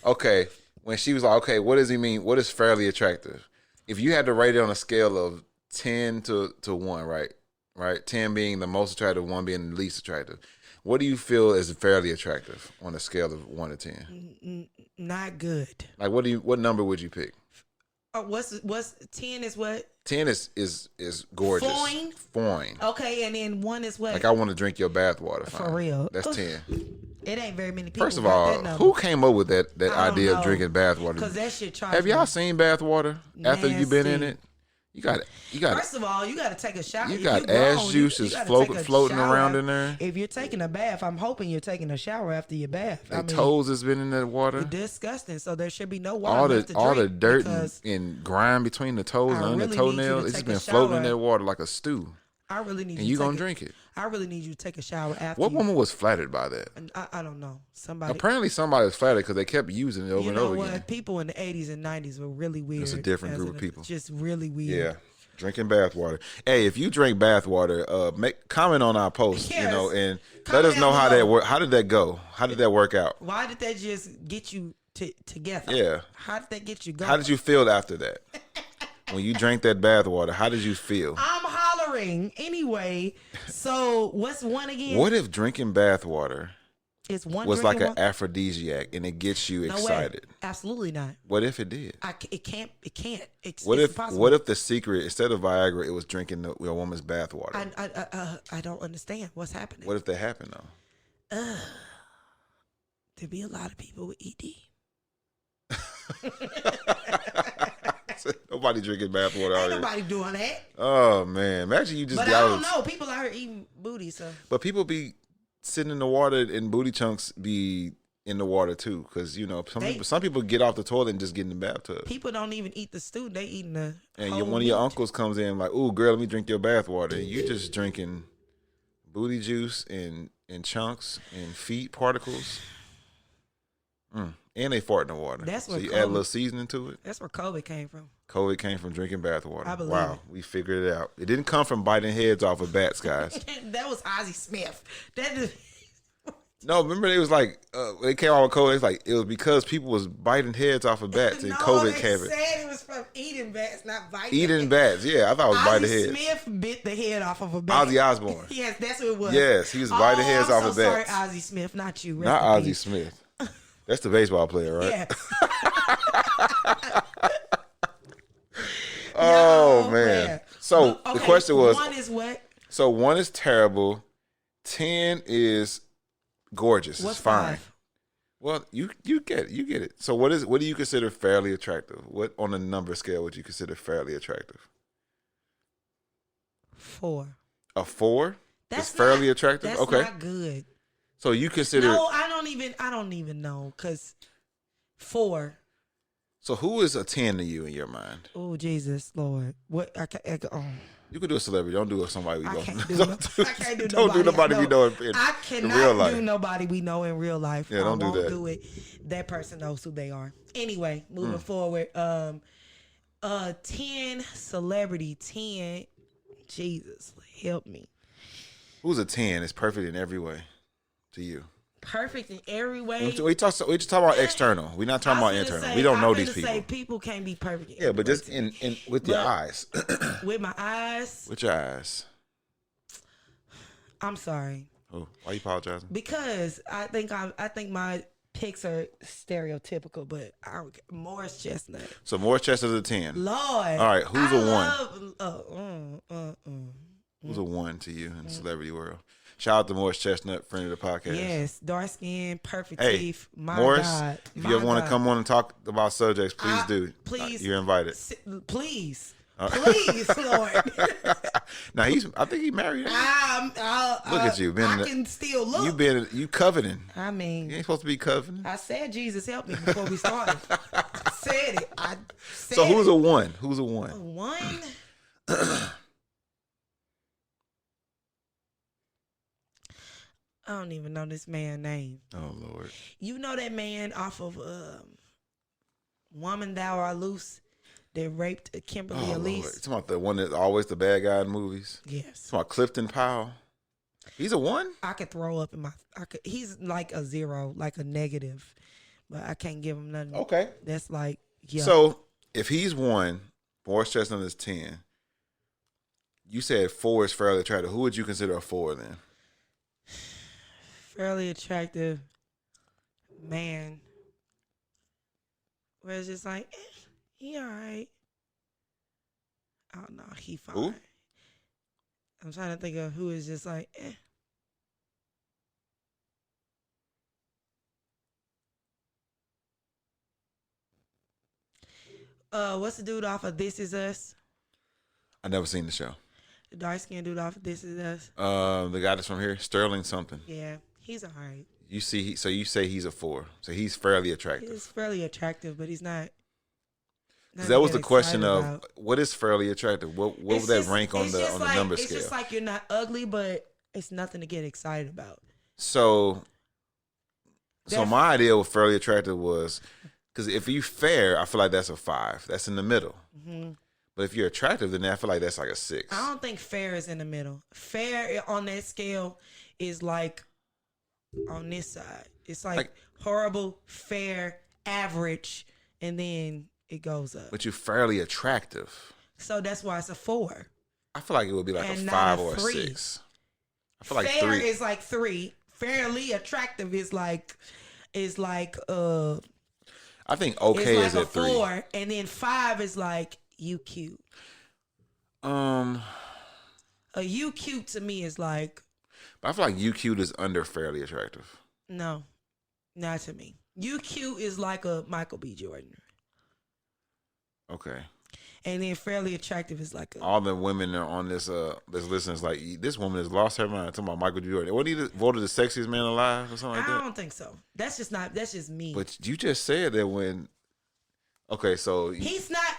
[SPEAKER 2] Okay.
[SPEAKER 1] When she was like, okay, what does he mean? What is fairly attractive? If you had to rate it on a scale of 10 to 1, right? 10 being the most attractive, 1 being the least attractive. What do you feel is fairly attractive on a scale of 1 to 10?
[SPEAKER 2] Not good.
[SPEAKER 1] Like, what number would you pick?
[SPEAKER 2] What's 10 is what?
[SPEAKER 1] 10 is gorgeous. Fine.
[SPEAKER 2] Okay, and then 1 is what?
[SPEAKER 1] Like, I want to drink your bathwater.
[SPEAKER 2] For real.
[SPEAKER 1] That's 10.
[SPEAKER 2] It ain't very many people.
[SPEAKER 1] First of all, who came up with that idea of drinking bathwater?
[SPEAKER 2] Because that shit charges.
[SPEAKER 1] Have y'all seen bathwater after you've been in it? You got
[SPEAKER 2] First of all, you got to take a shower.
[SPEAKER 1] You
[SPEAKER 2] If
[SPEAKER 1] got
[SPEAKER 2] you grown,
[SPEAKER 1] ass juices floating around in there.
[SPEAKER 2] If you're taking a bath, I'm hoping you're taking a shower after your bath.
[SPEAKER 1] Their toes has been in that water.
[SPEAKER 2] Disgusting. So there should be no water left to drink.
[SPEAKER 1] All the dirt and grime between the toes and under the toenails, it's been floating in that water like a stew.
[SPEAKER 2] I really need
[SPEAKER 1] and you gonna drink it.
[SPEAKER 2] I really need you to take a shower after.
[SPEAKER 1] What woman was flattered by that?
[SPEAKER 2] I don't know.
[SPEAKER 1] Apparently somebody was flattered because they kept using it over and over again.
[SPEAKER 2] People in the 80s and 90s were really weird.
[SPEAKER 1] It's a different group of people.
[SPEAKER 2] Just really weird.
[SPEAKER 1] Yeah. Drinking bath water. Hey, if you drink bath water, comment on our post,
[SPEAKER 2] yes.
[SPEAKER 1] And let us know how that worked. How did that go? How did that work out?
[SPEAKER 2] Why did that just get you together?
[SPEAKER 1] Yeah.
[SPEAKER 2] How did that get you going?
[SPEAKER 1] How did you feel after that? When you drank that bath water, how did you feel?
[SPEAKER 2] I'm hollering anyway. So what's one again?
[SPEAKER 1] What if drinking bath water was like an
[SPEAKER 2] water?
[SPEAKER 1] Aphrodisiac and it gets you excited?
[SPEAKER 2] Way. Absolutely not.
[SPEAKER 1] What if it did?
[SPEAKER 2] It can't. It's
[SPEAKER 1] impossible. What if the secret, instead of Viagra, it was drinking a woman's bath water?
[SPEAKER 2] I don't understand what's happening.
[SPEAKER 1] What if that happened though?
[SPEAKER 2] There'd be a lot of people with ED.
[SPEAKER 1] Nobody drinking bath water out here.
[SPEAKER 2] Nobody doing that.
[SPEAKER 1] Oh man, imagine you just.
[SPEAKER 2] But I don't know. People out here eating booty, so.
[SPEAKER 1] But people be sitting in the water and booty chunks be in the water too, because some people get off the toilet and just get in the bathtub.
[SPEAKER 2] People don't even eat the stew; they eating the.
[SPEAKER 1] And one of your uncles comes in like, "Ooh, girl, let me drink your bath water." And you just drinking booty juice and chunks and feet particles. And they fart in the water. So you add a little seasoning to it.
[SPEAKER 2] That's where COVID came from.
[SPEAKER 1] COVID came from drinking bath water.
[SPEAKER 2] I believe
[SPEAKER 1] wow, we figured it out. It didn't come from biting heads off of bats, guys.
[SPEAKER 2] That was Ozzie Smith.
[SPEAKER 1] No, remember they was like they came out with COVID. It's like it was because people was biting heads off of bats and COVID came.
[SPEAKER 2] They said it was from eating bats, not biting.
[SPEAKER 1] Eating bats, yeah. I thought it was biting heads.
[SPEAKER 2] Ozzie Smith bit the head off of a bat.
[SPEAKER 1] Ozzy Osbourne.
[SPEAKER 2] Yes, that's what it was.
[SPEAKER 1] Yes, he was biting heads off of bats.
[SPEAKER 2] Sorry, Ozzie Smith, not you.
[SPEAKER 1] Not Ozzie Smith. That's the baseball player, right?
[SPEAKER 2] Yes.
[SPEAKER 1] Oh man. So the question was:
[SPEAKER 2] 1 is what?
[SPEAKER 1] So 1 is terrible. 10 is gorgeous.
[SPEAKER 2] What's
[SPEAKER 1] it's fine.
[SPEAKER 2] 5?
[SPEAKER 1] Well, you get it. So what do you consider fairly attractive? What on a number scale would you consider fairly attractive?
[SPEAKER 2] 4.
[SPEAKER 1] A 4? That's fairly attractive.
[SPEAKER 2] That's
[SPEAKER 1] okay.
[SPEAKER 2] Not good.
[SPEAKER 1] So you consider?
[SPEAKER 2] No, I don't even know, cause 4.
[SPEAKER 1] So who is a 10 to you in your mind?
[SPEAKER 2] Oh Jesus, Lord! What
[SPEAKER 1] You could do a celebrity. Don't do somebody we know.
[SPEAKER 2] I can't do
[SPEAKER 1] Don't do nobody we know in real life.
[SPEAKER 2] I cannot do nobody we know in real life.
[SPEAKER 1] Yeah, don't do that.
[SPEAKER 2] Do it. That person knows who they are. Anyway, moving forward. 10 celebrity. 10. Jesus, help me.
[SPEAKER 1] Who's a 10? Is perfect in every way to you.
[SPEAKER 2] Perfect in every way.
[SPEAKER 1] We just talk about external. We're not talking about internal. We don't know these people.
[SPEAKER 2] Say people can't be perfect.
[SPEAKER 1] Yeah, but just in with your eyes.
[SPEAKER 2] With my eyes.
[SPEAKER 1] With your eyes.
[SPEAKER 2] I'm sorry.
[SPEAKER 1] Oh, why you apologizing?
[SPEAKER 2] Because I think my picks are stereotypical, but Morris Chestnut.
[SPEAKER 1] So Morris Chestnut's a 10.
[SPEAKER 2] Lord.
[SPEAKER 1] All right, who's a 1? Who's a 1 to you in the celebrity world? Shout out to Morris Chestnut, friend of the podcast.
[SPEAKER 2] Yes, dark skin, perfect teeth. My
[SPEAKER 1] Morris,
[SPEAKER 2] God.
[SPEAKER 1] if you ever want to come on and talk about subjects, please do.
[SPEAKER 2] Please.
[SPEAKER 1] You're invited.
[SPEAKER 2] Please. Please, Lord.
[SPEAKER 1] Now I think he married. Look at you.
[SPEAKER 2] I can still look.
[SPEAKER 1] You coveting.
[SPEAKER 2] I mean.
[SPEAKER 1] You ain't supposed to be coveting.
[SPEAKER 2] I said Jesus help me before we started. I said it.
[SPEAKER 1] So who's a 1? Who's a 1?
[SPEAKER 2] A 1? I don't even know this man's name.
[SPEAKER 1] Oh Lord!
[SPEAKER 2] You know that man off of "Woman Thou Art Loose" that raped Kimberly Elise?
[SPEAKER 1] Lord. It's about the one that's always the bad guy in movies.
[SPEAKER 2] Yes.
[SPEAKER 1] It's about Clifton Powell. He's a 1.
[SPEAKER 2] I could throw up in my. He's like a 0, like a negative, but I can't give him nothing.
[SPEAKER 1] Okay.
[SPEAKER 2] That's like yeah.
[SPEAKER 1] So if he's 1, Morris Chestnut is 10. You said 4 is fairly attractive. Who would you consider a 4 then?
[SPEAKER 2] Fairly attractive man. Where it's just like, he all right. Oh no, he fine.
[SPEAKER 1] Who?
[SPEAKER 2] I'm trying to think of who is just like, What's the dude off of This Is Us?
[SPEAKER 1] I never seen the show.
[SPEAKER 2] The dark skinned dude off of This Is Us.
[SPEAKER 1] The guy that's from here, Sterling something.
[SPEAKER 2] Yeah, he's alright.
[SPEAKER 1] You see, so you say he's a 4. So he's fairly attractive.
[SPEAKER 2] He's fairly attractive, but he's not.
[SPEAKER 1] Because that was the question of what is fairly attractive. What would that rank on the number scale?
[SPEAKER 2] It's just like you're not ugly, but it's nothing to get excited about.
[SPEAKER 1] So my idea of fairly attractive was, because if you fair, I feel like that's a 5. That's in the middle. Mm-hmm. But if you're attractive, then I feel like that's like a 6.
[SPEAKER 2] I don't think fair is in the middle. Fair on that scale is like on this side. It's like horrible, fair, average, and then it goes up.
[SPEAKER 1] But you're fairly attractive.
[SPEAKER 2] So that's why it's a 4.
[SPEAKER 1] I feel like it would be like a 5 or a 6. I feel like
[SPEAKER 2] fair
[SPEAKER 1] 3
[SPEAKER 2] is like 3. Fairly attractive is like
[SPEAKER 1] I think okay
[SPEAKER 2] like
[SPEAKER 1] is at 3.
[SPEAKER 2] 4, and then 5 is like you cute. A you cute to me is like.
[SPEAKER 1] I feel like you cute is under fairly attractive.
[SPEAKER 2] No, not to me. You cute is like a Michael B. Jordan.
[SPEAKER 1] Okay.
[SPEAKER 2] And then fairly attractive is like a.
[SPEAKER 1] All the women are on this listening is like, this woman has lost her mind. Talking about Michael B. Jordan. Wasn't he voted the sexiest man alive or something like that?
[SPEAKER 2] I don't think so. That's just me.
[SPEAKER 1] But you just said that when. Okay, so
[SPEAKER 2] he's not.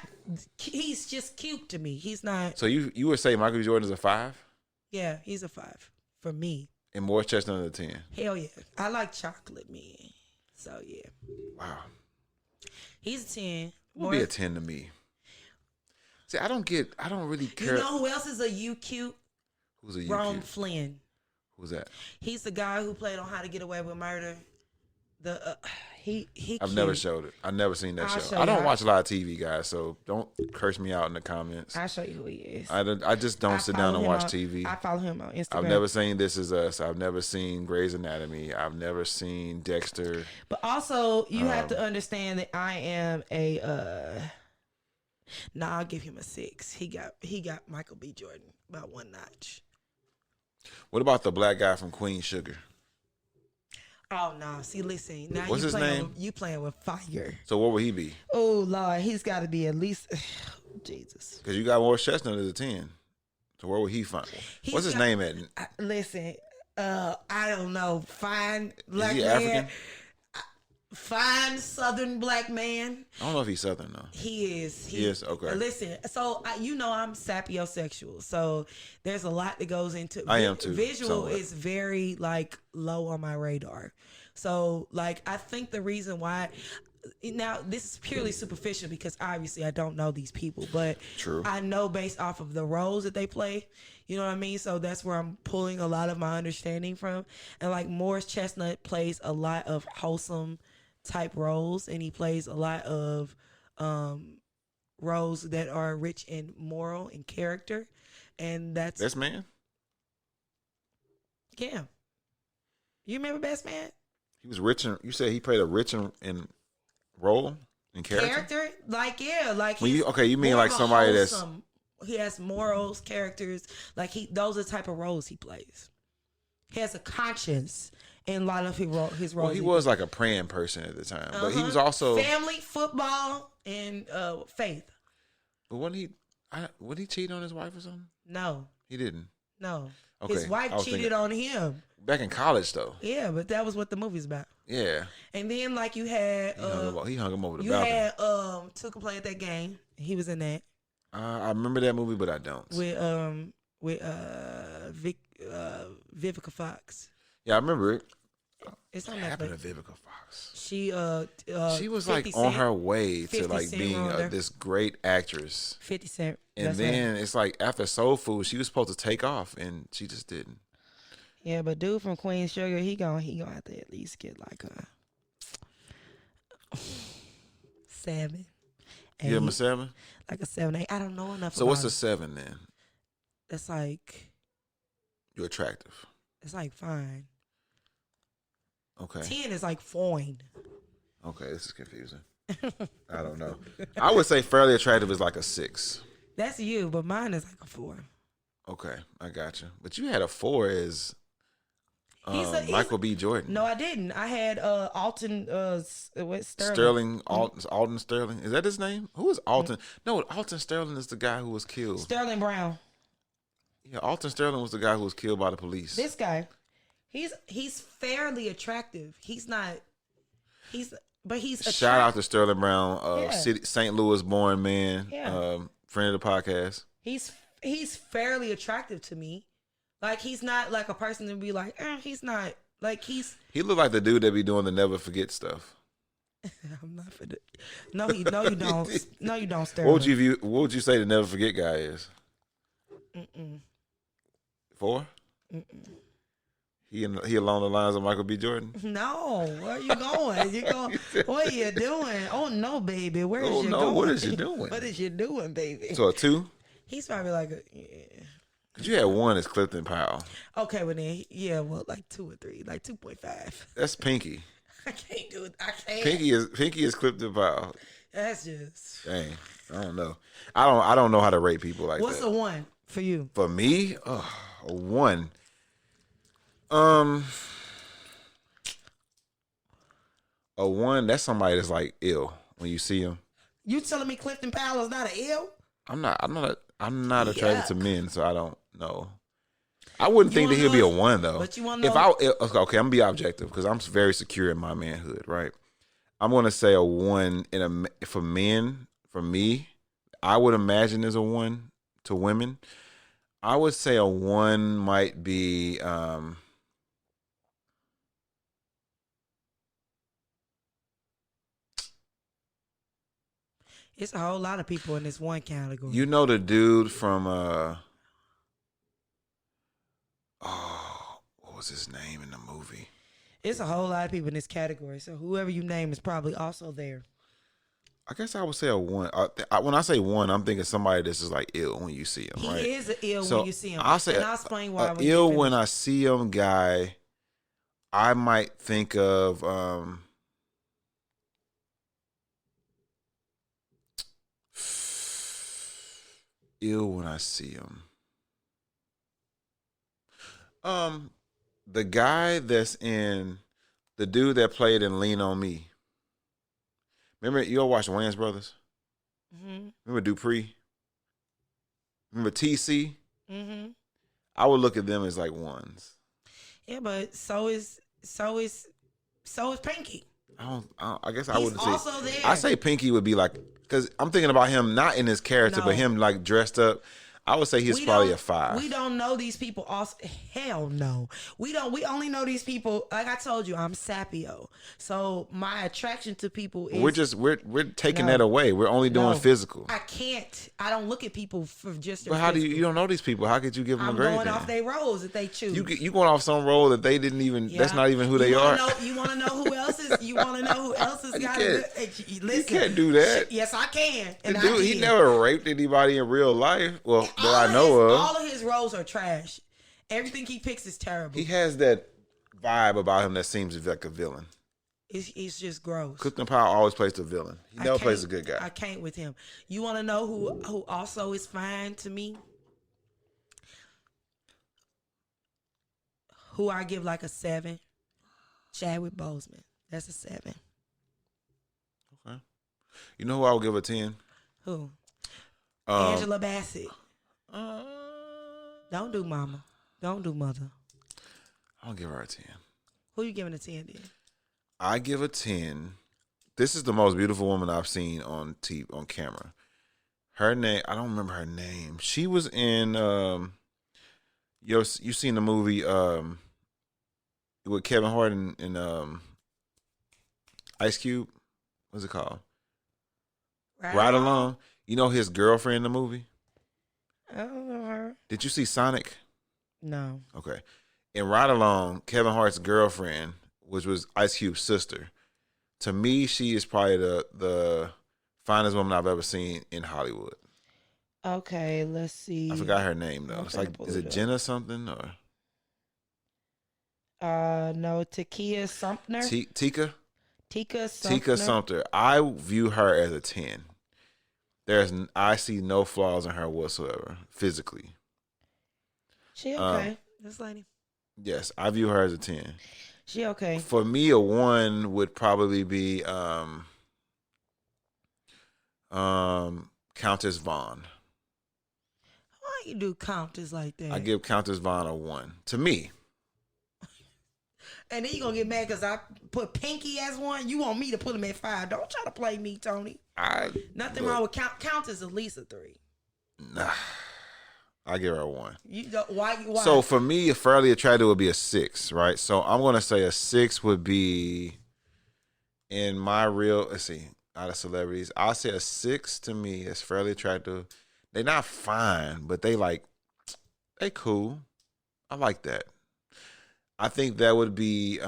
[SPEAKER 2] He's just cute to me. He's not.
[SPEAKER 1] So you would say Michael B. Jordan is a 5?
[SPEAKER 2] Yeah, he's a 5 for me.
[SPEAKER 1] And Morris Chestnut is a 10.
[SPEAKER 2] Hell yeah, I like chocolate men. So yeah.
[SPEAKER 1] Wow.
[SPEAKER 2] He's a 10.
[SPEAKER 1] Would be a 10 to me. See, I don't really care.
[SPEAKER 2] You know who else is a you cute?
[SPEAKER 1] Who's a you
[SPEAKER 2] Rome
[SPEAKER 1] cute?
[SPEAKER 2] Flynn.
[SPEAKER 1] Who's that?
[SPEAKER 2] He's the guy who played on How to Get Away with Murder. He
[SPEAKER 1] I've never showed it. I've never seen that show. I don't watch a lot of TV, guys, so don't curse me out in the comments.
[SPEAKER 2] I'll show you who he is.
[SPEAKER 1] I just don't sit down and watch TV.
[SPEAKER 2] I follow him on Instagram.
[SPEAKER 1] I've never seen This Is Us. I've never seen Grey's Anatomy. I've never seen Dexter.
[SPEAKER 2] But also, you have to understand that I am a. I'll give him a 6. He got Michael B. Jordan about one notch.
[SPEAKER 1] What about the black guy from Queen Sugar?
[SPEAKER 2] Oh no! See, listen. Now
[SPEAKER 1] what's his name?
[SPEAKER 2] You playing with fire.
[SPEAKER 1] So what would he be?
[SPEAKER 2] Oh Lord, he's got to be at least Jesus.
[SPEAKER 1] Because you got Morris Chestnut as a 10. So where would he find? What's his name at?
[SPEAKER 2] Listen, I don't know. Fine black
[SPEAKER 1] Is he
[SPEAKER 2] man.
[SPEAKER 1] African?
[SPEAKER 2] Fine Southern black man.
[SPEAKER 1] I don't know if he's Southern though.
[SPEAKER 2] He is.
[SPEAKER 1] He is, okay.
[SPEAKER 2] Listen, so I'm sapiosexual, so there's a lot that goes into.
[SPEAKER 1] I am too.
[SPEAKER 2] Visual
[SPEAKER 1] somewhat.
[SPEAKER 2] is very like low on my radar. So like I think the reason why. Now this is purely superficial because obviously I don't know these people, but
[SPEAKER 1] True.
[SPEAKER 2] I know based off of the roles that they play. You know what I mean? So that's where I'm pulling a lot of my understanding from. And like Morris Chestnut plays a lot of wholesome type roles, and he plays a lot of roles that are rich in moral and character, and that's
[SPEAKER 1] Best Man.
[SPEAKER 2] Yeah, you remember Best Man?
[SPEAKER 1] He was rich, and you said he played a rich in role and character.
[SPEAKER 2] Like like
[SPEAKER 1] when you mean like somebody
[SPEAKER 2] wholesome. He has morals, characters, like those are the type of roles he plays. He has a conscience in a lot of his roles.
[SPEAKER 1] Well, he was like a praying person at the time, but he was also
[SPEAKER 2] family, football, and faith.
[SPEAKER 1] But would he cheat on his wife or something?
[SPEAKER 2] No,
[SPEAKER 1] he didn't.
[SPEAKER 2] No,
[SPEAKER 1] okay.
[SPEAKER 2] His wife cheated on him.
[SPEAKER 1] Back in college, though.
[SPEAKER 2] Yeah, but that was what the movie's about.
[SPEAKER 1] Yeah.
[SPEAKER 2] And then like you had
[SPEAKER 1] he hung him over the balcony.
[SPEAKER 2] You had Tuka play at that game. He was in that.
[SPEAKER 1] I remember that movie, but I don't.
[SPEAKER 2] With Vivica Fox.
[SPEAKER 1] Yeah, I remember it.
[SPEAKER 2] It's on
[SPEAKER 1] what
[SPEAKER 2] Netflix.
[SPEAKER 1] happened to Vivica Fox?
[SPEAKER 2] She
[SPEAKER 1] was like on her way to like being
[SPEAKER 2] Cent
[SPEAKER 1] this great actress.
[SPEAKER 2] 50 Cent.
[SPEAKER 1] And then it's like after Soul Food, she was supposed to take off, and she just didn't.
[SPEAKER 2] Yeah, but dude from Queen Sugar, he gonna have to at least get like a 7.
[SPEAKER 1] Give him a 7.
[SPEAKER 2] Like a 7, 8. I don't know enough.
[SPEAKER 1] So what's a 7 then?
[SPEAKER 2] That's like
[SPEAKER 1] you're attractive.
[SPEAKER 2] It's like fine.
[SPEAKER 1] Okay.
[SPEAKER 2] 10 is like fine.
[SPEAKER 1] Okay, this is confusing. I don't know. I would say fairly attractive is like a 6.
[SPEAKER 2] That's you, but mine is like a 4.
[SPEAKER 1] Okay, I got you. But you had a 4 as Michael B. Jordan.
[SPEAKER 2] No, I didn't. I had Alton what
[SPEAKER 1] Sterling. Alton Sterling. Is that his name? Who is Alton? No, Alton Sterling is the guy who was killed.
[SPEAKER 2] Sterling Brown.
[SPEAKER 1] Yeah, Alton Sterling was the guy who was killed by the police.
[SPEAKER 2] This guy, he's fairly attractive. He's not. But he's attractive.
[SPEAKER 1] Shout out to Sterling Brown, St. Louis born man, friend of the podcast.
[SPEAKER 2] He's fairly attractive to me. Like, he's not like a person to be like, he's not like He
[SPEAKER 1] look like the dude that be doing the never forget stuff.
[SPEAKER 2] I'm not for that. No, you don't. No, you don't, Sterling.
[SPEAKER 1] What would you say the never forget guy is? 4? He along the lines of Michael B. Jordan?
[SPEAKER 2] No. Where are you going? What are you doing? Oh no, baby. Where is you going?
[SPEAKER 1] What is you doing?
[SPEAKER 2] What is you doing, baby?
[SPEAKER 1] So a 2?
[SPEAKER 2] He's probably like
[SPEAKER 1] Cause you had 1 as Clifton Powell.
[SPEAKER 2] Okay, well then, like 2 or 3, like 2.5.
[SPEAKER 1] That's Pinky.
[SPEAKER 2] I can't do it. I can't.
[SPEAKER 1] Pinky is Clifton Powell.
[SPEAKER 2] That's just.
[SPEAKER 1] Dang, I don't know. I don't know how to rate people like
[SPEAKER 2] What's
[SPEAKER 1] that.
[SPEAKER 2] What's a 1 for you?
[SPEAKER 1] For me, a 1. A 1. That's somebody that's like ill when you see him.
[SPEAKER 2] You telling me Clifton Powell is not an ill?
[SPEAKER 1] I'm not attracted to men, so I don't know. I wouldn't think that he'll be a 1 though.
[SPEAKER 2] But you want to know?
[SPEAKER 1] Okay, I'm gonna be objective because I'm very secure in my manhood, right? I'm gonna say a 1 for men. For me, I would imagine is a 1 to women. I would say a 1 might be.
[SPEAKER 2] It's a whole lot of people in this 1 category.
[SPEAKER 1] You know the dude from what was his name in the movie?
[SPEAKER 2] It's a whole lot of people in this category. So whoever you name is probably also there.
[SPEAKER 1] I guess I would say a 1. When I say 1, I'm thinking somebody that's just like ill when you see him. Right?
[SPEAKER 2] He is ill when you see him.
[SPEAKER 1] I'll explain why. Ill when I see him guy, I might think of ill when I see him. The guy that's in the dude that played in Lean on Me. Remember, you all watched Wayans Brothers? Mm-hmm. Remember Dupree? Remember TC? Mm-hmm. I would look at them as like 1s.
[SPEAKER 2] Yeah, but so is Pinky.
[SPEAKER 1] I guess I wouldn't say.
[SPEAKER 2] Also there.
[SPEAKER 1] I say Pinky would be like, because I'm thinking about him not in his character, but him like dressed up. I would say he's probably a 5.
[SPEAKER 2] We don't know these people. Also, hell no. We only know these people. Like I told you, I'm Sapio. So my attraction to people is
[SPEAKER 1] we're taking that away. We're only doing physical.
[SPEAKER 2] I can't. I don't look at people for just.
[SPEAKER 1] But how do you don't know these people? How could you give them a grade?
[SPEAKER 2] I'm going off their roles that they choose.
[SPEAKER 1] You going off some role that they didn't even. Yeah. That's not even who they are.
[SPEAKER 2] You want to know who else is? You want to know who else has got it? Listen,
[SPEAKER 1] you can't do that.
[SPEAKER 2] Yes, I can. And
[SPEAKER 1] dude, he never raped anybody in real life. Well, that I know of.
[SPEAKER 2] All of his roles are trash. Everything he picks is terrible.
[SPEAKER 1] He has that vibe about him that seems like a villain.
[SPEAKER 2] He's just gross.
[SPEAKER 1] Clifton Powell always plays the villain. He never plays a good guy.
[SPEAKER 2] I can't with him. You want to know who also is fine to me? Who I give like a 7? Chadwick Boseman. That's a 7.
[SPEAKER 1] Okay. You know who I would give a 10?
[SPEAKER 2] Who? Angela Bassett. Don't do mama. Don't do mother.
[SPEAKER 1] I'll give her a 10.
[SPEAKER 2] Who you giving a 10 then?
[SPEAKER 1] I give a 10. This is the most beautiful woman I've seen on camera. Her name, I don't remember her name. She was in you seen the movie with Kevin Hart and Ice Cube? What's it called? Ride Along. You know his girlfriend in the movie?
[SPEAKER 2] I don't know her.
[SPEAKER 1] Did you see Sonic?
[SPEAKER 2] No.
[SPEAKER 1] Okay. In Ride Along, Kevin Hart's girlfriend, which was Ice Cube's sister, to me, she is probably the finest woman I've ever seen in Hollywood.
[SPEAKER 2] Okay, let's see.
[SPEAKER 1] I forgot her name though. It's like, is it Jenna something or?
[SPEAKER 2] No, Tika Sumpter.
[SPEAKER 1] Tika
[SPEAKER 2] Sumpter.
[SPEAKER 1] Tika Sumpter. I view her as a 10. I see no flaws in her whatsoever physically.
[SPEAKER 2] She okay. This lady.
[SPEAKER 1] Yes, I view her as a 10.
[SPEAKER 2] She okay.
[SPEAKER 1] For me, a 1 would probably be Countess Vaughn.
[SPEAKER 2] Why you do Countess like that?
[SPEAKER 1] I give Countess Vaughn a 1. To me.
[SPEAKER 2] And then you gonna get mad because I put Pinky as 1. You want me to put him at 5? Don't try to play me, Tony. Nothing wrong with Countess at least a 3.
[SPEAKER 1] Nah, I give her a 1.
[SPEAKER 2] Why?
[SPEAKER 1] So for me, a fairly attractive would be a 6, right? So I'm gonna say a 6 would be in my real. Let's see, out of celebrities, I'll say a 6 to me is fairly attractive. They're not fine, but they cool. I like that. I think that would be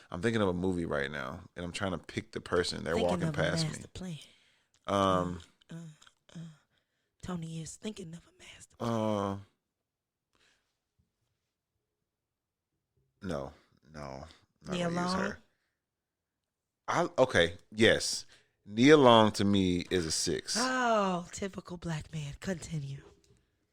[SPEAKER 1] I'm thinking of a movie right now, and I'm trying to pick the person. They're walking past me. Plan.
[SPEAKER 2] Tony is thinking of a master plan.
[SPEAKER 1] No.
[SPEAKER 2] Nia Long?
[SPEAKER 1] Okay, yes. Nia Long to me is a 6.
[SPEAKER 2] Oh, typical black man. Continue.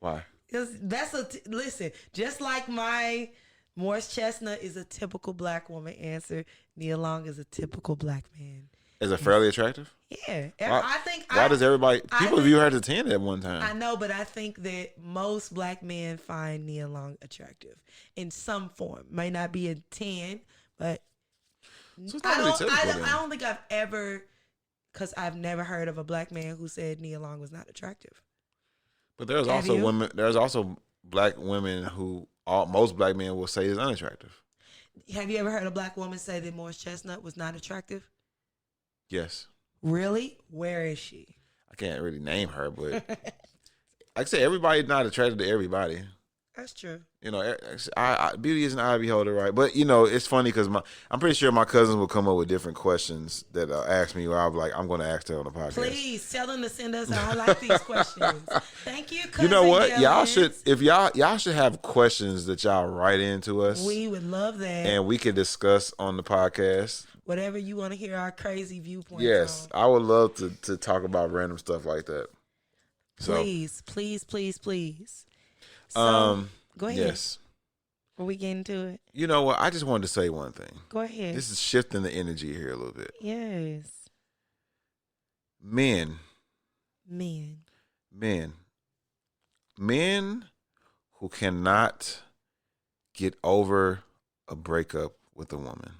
[SPEAKER 1] Why?
[SPEAKER 2] Listen, just like my Morris Chestnut is a typical black woman answer, Nia Long is a typical black man.
[SPEAKER 1] Is it fairly attractive?
[SPEAKER 2] Yeah.
[SPEAKER 1] Why does everybody... People view her as a 10 at one time.
[SPEAKER 2] I know, but I think that most black men find Nia Long attractive in some form. May not be a 10, but...
[SPEAKER 1] So I
[SPEAKER 2] don't think I've ever... Because I've never heard of a black man who said Nia Long was not attractive.
[SPEAKER 1] But there's also women... There's also black women who... most black men will say is unattractive.
[SPEAKER 2] Have you ever heard a black woman say that Morris Chestnut was not attractive?
[SPEAKER 1] Yes.
[SPEAKER 2] Really? Where is she?
[SPEAKER 1] I can't really name her, but like I say, everybody's not attracted to everybody.
[SPEAKER 2] That's true.
[SPEAKER 1] You know, beauty is an eye beholder, right? But you know, it's funny because I'm pretty sure my cousins will come up with different questions that ask me. Where I'm like, I'm going to ask her on the podcast.
[SPEAKER 2] Please tell them to send us. I like these questions. Thank you, cousin.
[SPEAKER 1] You know what?
[SPEAKER 2] Gellins.
[SPEAKER 1] Y'all should, if y'all should have questions that y'all write into us.
[SPEAKER 2] We would love that,
[SPEAKER 1] and we can discuss on the podcast.
[SPEAKER 2] Whatever you want to hear our crazy viewpoints.
[SPEAKER 1] Yes, on. I would love to talk about random stuff like that. So,
[SPEAKER 2] please. So, go ahead.
[SPEAKER 1] Yes.
[SPEAKER 2] Are we getting to it?
[SPEAKER 1] You know what? I just wanted to say one thing.
[SPEAKER 2] Go ahead.
[SPEAKER 1] This is shifting the energy here a little bit.
[SPEAKER 2] Yes.
[SPEAKER 1] Men who cannot get over a breakup with a woman.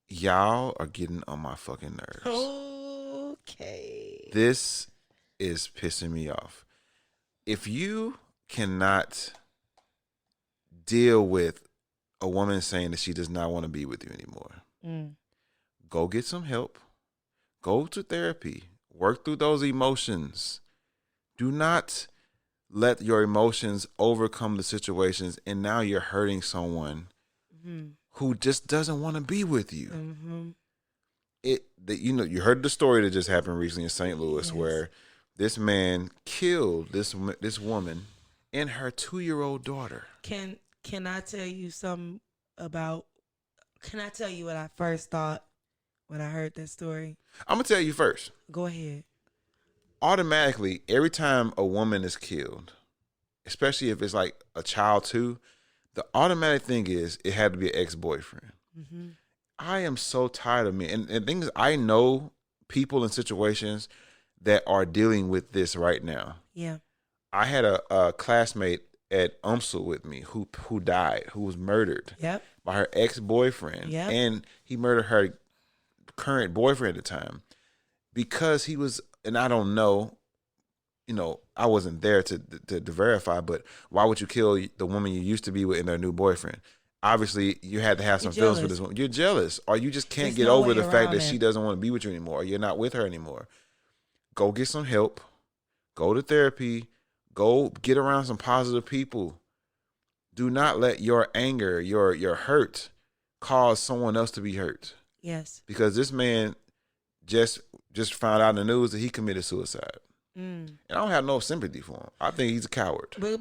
[SPEAKER 1] Y'all are getting on my fucking nerves.
[SPEAKER 2] Okay.
[SPEAKER 1] This is pissing me off. If you cannot deal with a woman saying that she does not want to be with you anymore, go get some help. Go to therapy. Work through those emotions. Do not let your emotions overcome the situations, and now you're hurting someone who just doesn't want to be with you. You heard the story that just happened recently in St. Louis, where this man killed this woman and her 2-year-old daughter.
[SPEAKER 2] Can I tell you something about? Can I tell you what I first thought when I heard that story?
[SPEAKER 1] I'm gonna tell you first.
[SPEAKER 2] Go ahead.
[SPEAKER 1] Automatically, every time a woman is killed, especially if it's like a child too, the automatic thing is it had to be an ex-boyfriend. I am so tired of me. And things, I know people in situations that are dealing with this right now.
[SPEAKER 2] Yeah.
[SPEAKER 1] I had a classmate at UMSL with me who died, who was murdered by her ex-boyfriend. And he murdered her current boyfriend at the time because he was, and I don't know, I wasn't there to verify, but why would you kill the woman you used to be with and their new boyfriend? Obviously, you had to have some feelings for this woman. You're jealous, or you just can't get over the fact that she doesn't want to be with you anymore, or you're not with her anymore. Go get some help. Go to therapy. Go get around some positive people. Do not let your anger, your hurt, cause someone else to be hurt.
[SPEAKER 2] Yes.
[SPEAKER 1] Because this man just found out in the news that he committed suicide. And I don't have no sympathy for him. I think he's a coward.
[SPEAKER 2] But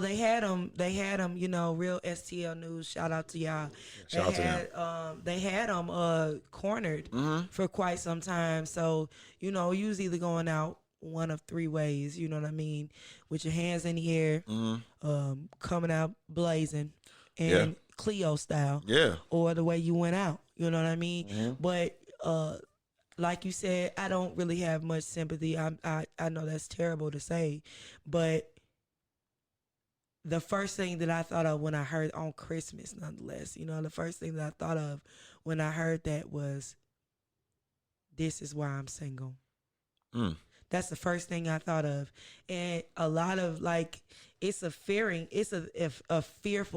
[SPEAKER 2] they had him, real STL news. Shout out to y'all.
[SPEAKER 1] Shout out to them.
[SPEAKER 2] They had him cornered for quite some time. So, you was either going out one of three ways, you know what I mean? With your hands in the air, coming out blazing, and Cleo style.
[SPEAKER 1] Yeah.
[SPEAKER 2] Or the way you went out, you know what I mean? But like you said, I don't really have much sympathy. I know that's terrible to say, but the first thing that I thought of when I heard on Christmas, nonetheless, the first thing that I thought of when I heard that was, this is why I'm single. That's the first thing I thought of. And a lot of it's a fearful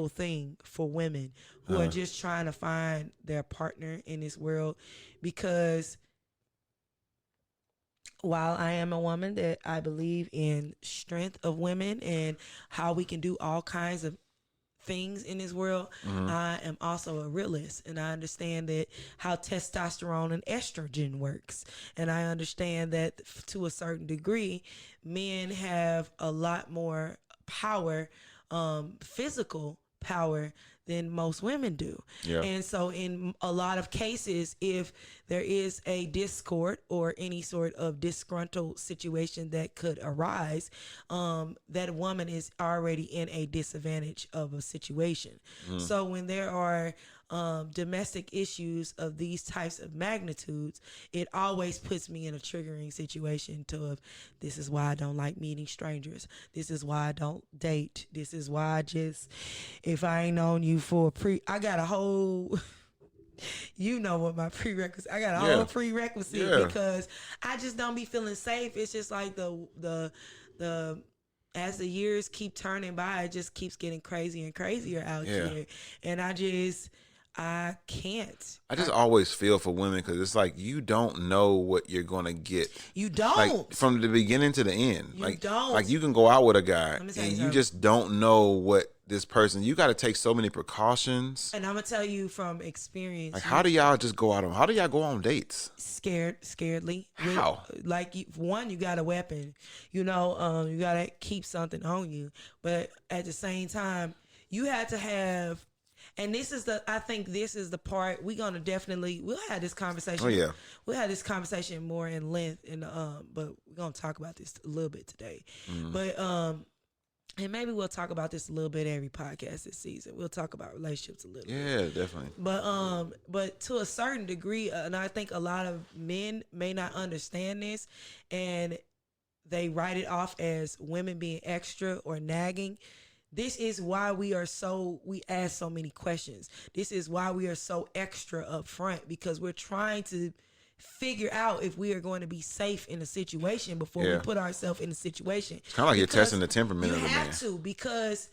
[SPEAKER 2] thing for women who are just trying to find their partner in this world, because while I am a woman that I believe in strength of women and how we can do all kinds of things in this world, I am also a realist, and I understand that how testosterone and estrogen works, and I understand that to a certain degree men have a lot more power, physical power, than most women do. Yeah. And so in a lot of cases, if there is a discord or any sort of disgruntled situation that could arise, that woman is already in a disadvantage of a situation. So when there are domestic issues of these types of magnitudes, it always puts me in a triggering situation this is why I don't like meeting strangers. This is why I don't date. This is why if I ain't known you for I got a whole, what my prerequisite, I got a whole prerequisite because I just don't be feeling safe. It's just like the as the years keep turning by, it just keeps getting crazier and crazier out here. And I can't.
[SPEAKER 1] I just always feel for women because it's like you don't know what you're going to get.
[SPEAKER 2] You don't.
[SPEAKER 1] Like, from the beginning to the end.
[SPEAKER 2] You don't.
[SPEAKER 1] Like you can go out with a guy and you just don't know what this person, you got to take so many precautions.
[SPEAKER 2] And I'm going to tell you from experience.
[SPEAKER 1] Like, how do y'all just go out how do y'all go on dates?
[SPEAKER 2] Scaredly.
[SPEAKER 1] How?
[SPEAKER 2] You got a weapon. You got to keep something on you. But at the same time, you have to have, and I think this is the part we'll have this conversation.
[SPEAKER 1] Oh yeah.
[SPEAKER 2] We'll have this conversation more in length but we're going to talk about this a little bit today. But and maybe we'll talk about this a little bit every podcast this season. We'll talk about relationships a little bit.
[SPEAKER 1] Yeah, definitely.
[SPEAKER 2] But to a certain degree, and I think a lot of men may not understand this, and they write it off as women being extra or nagging. This is why we ask so many questions. This is why we are so extra up front, because we're trying to figure out if we are going to be safe in a situation before we put ourselves in a situation.
[SPEAKER 1] It's kind of like you're testing the temperament of the man.
[SPEAKER 2] You have to, because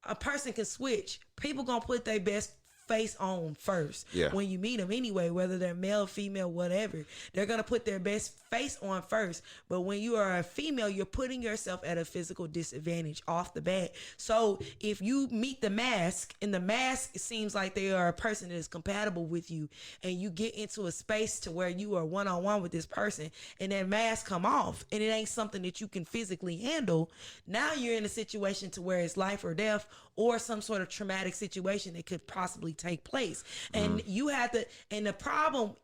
[SPEAKER 2] a person can switch. People going to put their best face on first when you meet them anyway, whether they're male, female, whatever. They're going to put their best face on first. But when you are a female, you're putting yourself at a physical disadvantage off the bat. So if you meet the mask, and the mask, it seems like they are a person that is compatible with you, and you get into a space to where you are one-on-one with this person, and that mask come off, and it ain't something that you can physically handle, now you're in a situation to where it's life or death, or some sort of traumatic situation that could possibly take place. And you have to, and the problem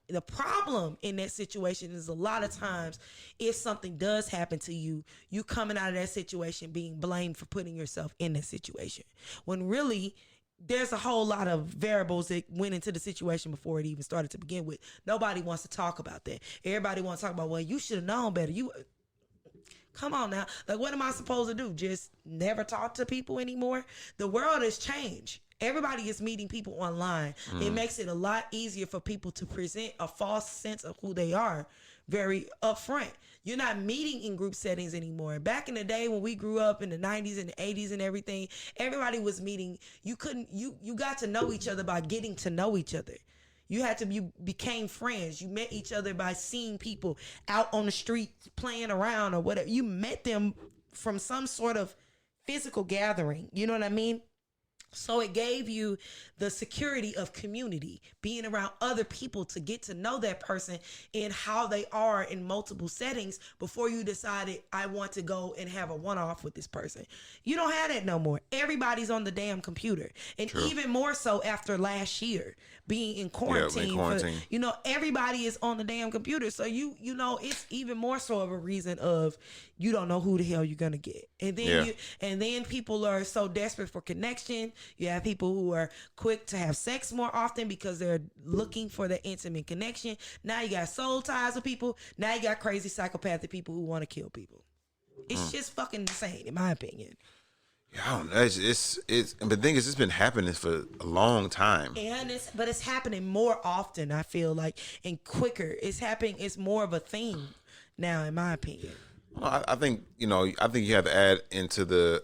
[SPEAKER 2] in that situation is a lot of times, if something does happen to you, you coming out of that situation being blamed for putting yourself in that situation, when really there's a whole lot of variables that went into the situation before it even started to begin with. Nobody wants to talk about that. Everybody wants to talk about, well, you should have known better. Come on now. Like, what am I supposed to do? Just never talk to people anymore? The world has changed. Everybody is meeting people online. It makes it a lot easier for people to present a false sense of who they are very upfront. You're not meeting in group settings anymore. Back in the day when we grew up in the 90s and the 80s and everything, everybody was meeting. You got to know each other by getting to know each other. You became friends. You met each other by seeing people out on the street playing around or whatever. You met them from some sort of physical gathering. You know what I mean? So it gave you the security of community, being around other people to get to know that person and how they are in multiple settings before you decided, I want to go and have a one-off with this person. You don't have that no more. Everybody's on the damn computer. And
[SPEAKER 1] True.
[SPEAKER 2] even more so after last year, being in quarantine. Everybody is on the damn computer. So you know, it's even more so of a reason of you don't know who the hell you're gonna get. And then then people are so desperate for connection. You have people who are quick to have sex more often because they're looking for the intimate connection. Now you got soul ties with people. Now you got crazy psychopathic people who want to kill people. It's just fucking insane, in my opinion.
[SPEAKER 1] Yeah, I don't know. It's but the thing is, it's been happening for a long time.
[SPEAKER 2] And it's happening more often, I feel like, and quicker. It's happening. It's more of a thing now, in my opinion.
[SPEAKER 1] Well, I think you have to add into the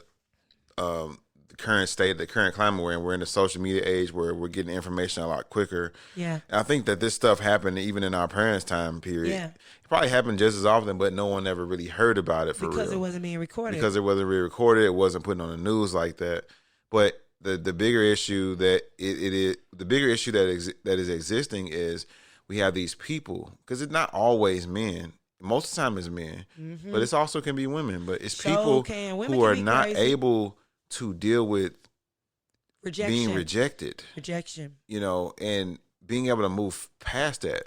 [SPEAKER 1] current state, the current climate we're in the social media age where we're getting information a lot quicker.
[SPEAKER 2] Yeah.
[SPEAKER 1] And I think that this stuff happened even in our parents' time period.
[SPEAKER 2] Yeah.
[SPEAKER 1] It probably happened just as often, but no one ever really heard about it for
[SPEAKER 2] because
[SPEAKER 1] real.
[SPEAKER 2] It wasn't being recorded.
[SPEAKER 1] Because it wasn't being recorded. It wasn't put on the news like that. But the bigger issue that that is existing is we have these people, because it's not always men. Most of the time it's men, but it also can be women. But it's people who are not able to deal with being rejected.
[SPEAKER 2] Rejection.
[SPEAKER 1] And being able to move past that.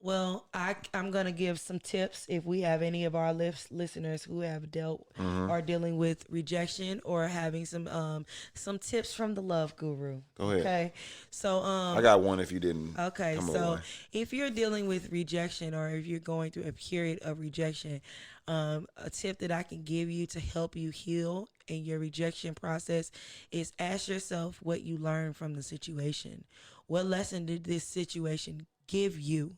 [SPEAKER 2] Well, I'm going to give some tips if we have any of our listeners who have dealt or dealing with rejection or having some tips from the love guru.
[SPEAKER 1] Go ahead.
[SPEAKER 2] Okay. So
[SPEAKER 1] I got one if you didn't.
[SPEAKER 2] Okay. So if you're dealing with rejection or if you're going through a period of rejection, a tip that I can give you to help you heal in your rejection process is ask yourself what you learned from the situation. What lesson did this situation give you?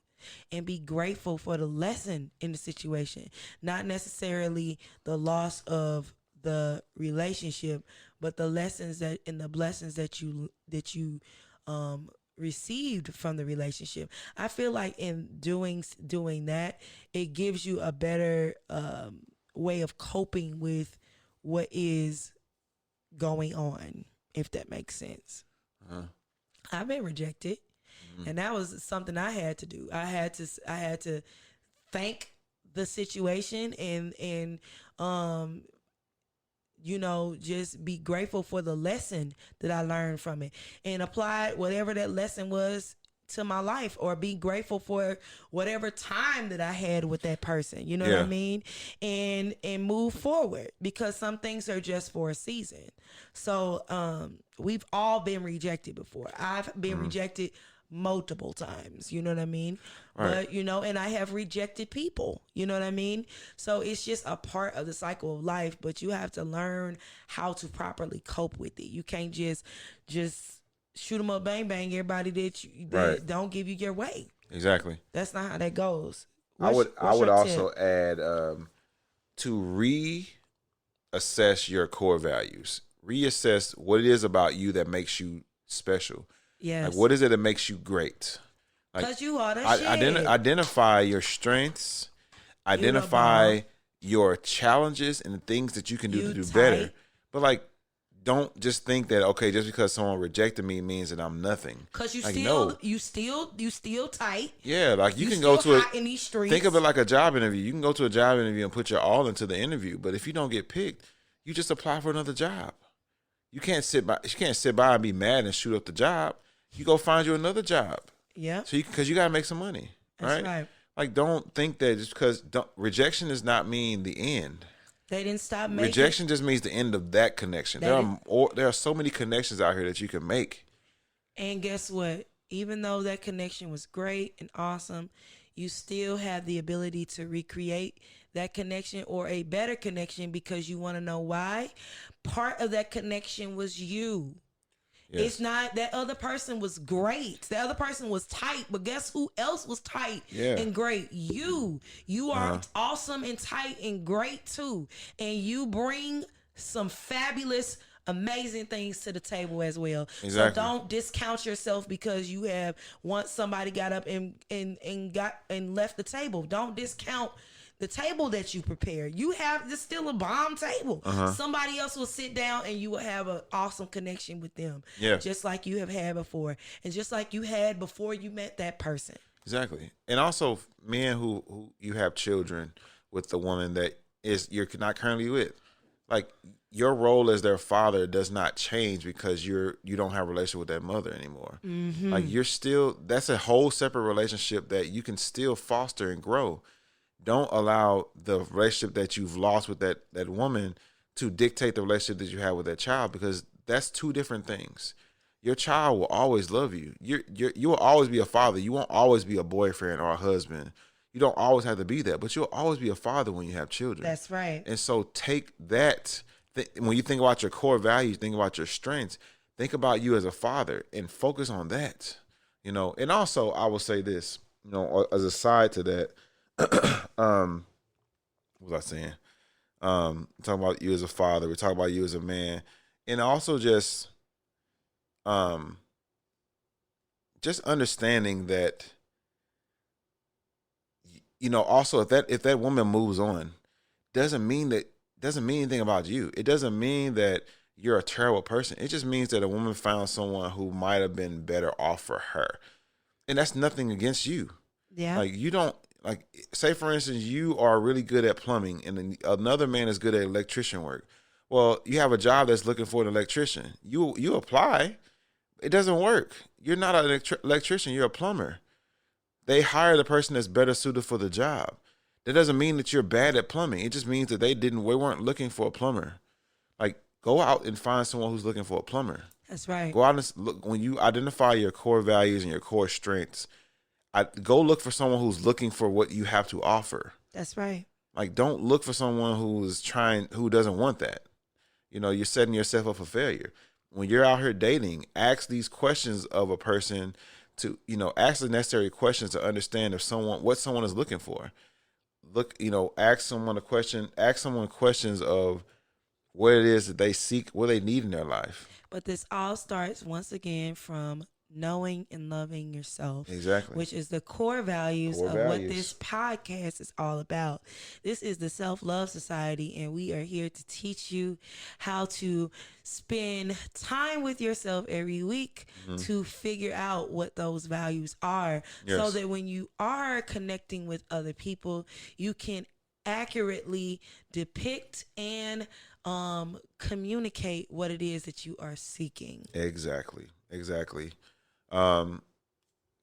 [SPEAKER 2] And be grateful for the lesson in the situation, not necessarily the loss of the relationship, but the lessons and the blessings that you received from the relationship. I feel like in doing that, it gives you a better way of coping with what is going on, if that makes sense. I've been rejected. And that was something I had to do. I had to thank the situation and just be grateful for the lesson that I learned from it and apply whatever that lesson was to my life, or be grateful for whatever time that I had with that person. You know what I mean? And move forward, because some things are just for a season. So we've all been rejected before. I've been rejected multiple times, you know what I mean? Right. But and I have rejected people, you know what I mean? So it's just a part of the cycle of life, but you have to learn how to properly cope with it. You can't just shoot them up, bang bang everybody that don't give you your way.
[SPEAKER 1] Exactly.
[SPEAKER 2] That's not how that goes.
[SPEAKER 1] I would also add to reassess your core values. Reassess what it is about you that makes you special.
[SPEAKER 2] Yes.
[SPEAKER 1] What is it that makes you great?
[SPEAKER 2] Because you are the shit.
[SPEAKER 1] Identify your strengths. Identify your challenges and the things that you can do to do better. But don't just think that just because someone rejected me means that I'm nothing.
[SPEAKER 2] Because you still tight.
[SPEAKER 1] Yeah, you can go to
[SPEAKER 2] in these streets.
[SPEAKER 1] Think of it like a job interview. You can go to a job interview and put your all into the interview, but if you don't get picked, you just apply for another job. You can't sit by and be mad and shoot up the job. You go find you another job.
[SPEAKER 2] Yeah.
[SPEAKER 1] So because you gotta make some money, right?
[SPEAKER 2] That's right.
[SPEAKER 1] Don't think that just because rejection does not mean the end.
[SPEAKER 2] They didn't stop making.
[SPEAKER 1] Rejection just means the end of that connection. There are so many connections out here that you can make.
[SPEAKER 2] And guess what? Even though that connection was great and awesome, you still have the ability to recreate that connection or a better connection, because you want to know why. Part of that connection was you. Yes. It's not that other person was great. The other person was tight, but guess who else was tight and great? You are awesome and tight and great too. And you bring some fabulous, amazing things to the table as well. Exactly. So don't discount yourself because you have once somebody got up and left the table. Don't discount the table that you prepare. You have this still a bomb table. Somebody else will sit down and you will have an awesome connection with them.
[SPEAKER 1] Yeah.
[SPEAKER 2] Just like you have had before. And just like you had before you met that person.
[SPEAKER 1] Exactly. And also men who you have children with the woman that you're not currently with. Like, your role as their father does not change because you don't have a relationship with that mother anymore. Like, that's a whole separate relationship that you can still foster and grow. Don't allow the relationship that you've lost with that woman to dictate the relationship that you have with that child, because that's two different things. Your child will always love you. You will always be a father. You won't always be a boyfriend or a husband. You don't always have to be that, but you'll always be a father when you have children.
[SPEAKER 2] That's right.
[SPEAKER 1] And so take that. When you think about your core values, think about your strengths, think about you as a father and focus on that. And also I will say this, as a side to that, what was I saying? Talking about you as a father, we're talking about you as a man, and also just understanding that, also if that woman moves on, doesn't mean anything about you. It doesn't mean that you're a terrible person. It just means that a woman found someone who might have been better off for her. And that's nothing against you.
[SPEAKER 2] Yeah.
[SPEAKER 1] Like, you don't, like, say for instance, you are really good at plumbing and another man is good at electrician work. Well, you have a job that's looking for an electrician. You apply. It doesn't work. You're not an electrician. You're a plumber. They hire the person that's better suited for the job. That doesn't mean that you're bad at plumbing. It just means that they weren't looking for a plumber. Like, go out and find someone who's looking for a plumber.
[SPEAKER 2] That's right.
[SPEAKER 1] Go out and look. When you identify your core values and your core strengths, go look for someone who's looking for what you have to offer.
[SPEAKER 2] That's right.
[SPEAKER 1] Like, don't look for someone who doesn't want that. You're setting yourself up for failure. When you're out here dating, ask these questions of a person to, ask the necessary questions to understand what someone is looking for. Ask someone questions of what it is that they seek, what they need in their life.
[SPEAKER 2] But this all starts once again from knowing and loving yourself.
[SPEAKER 1] Exactly.
[SPEAKER 2] Which is the core values of what this podcast is all about. This is the Self-Love Society, and we are here to teach you how to spend time with yourself every week to figure out what those values are, so that when you are connecting with other people, you can accurately depict and communicate what it is that you are seeking.
[SPEAKER 1] Exactly.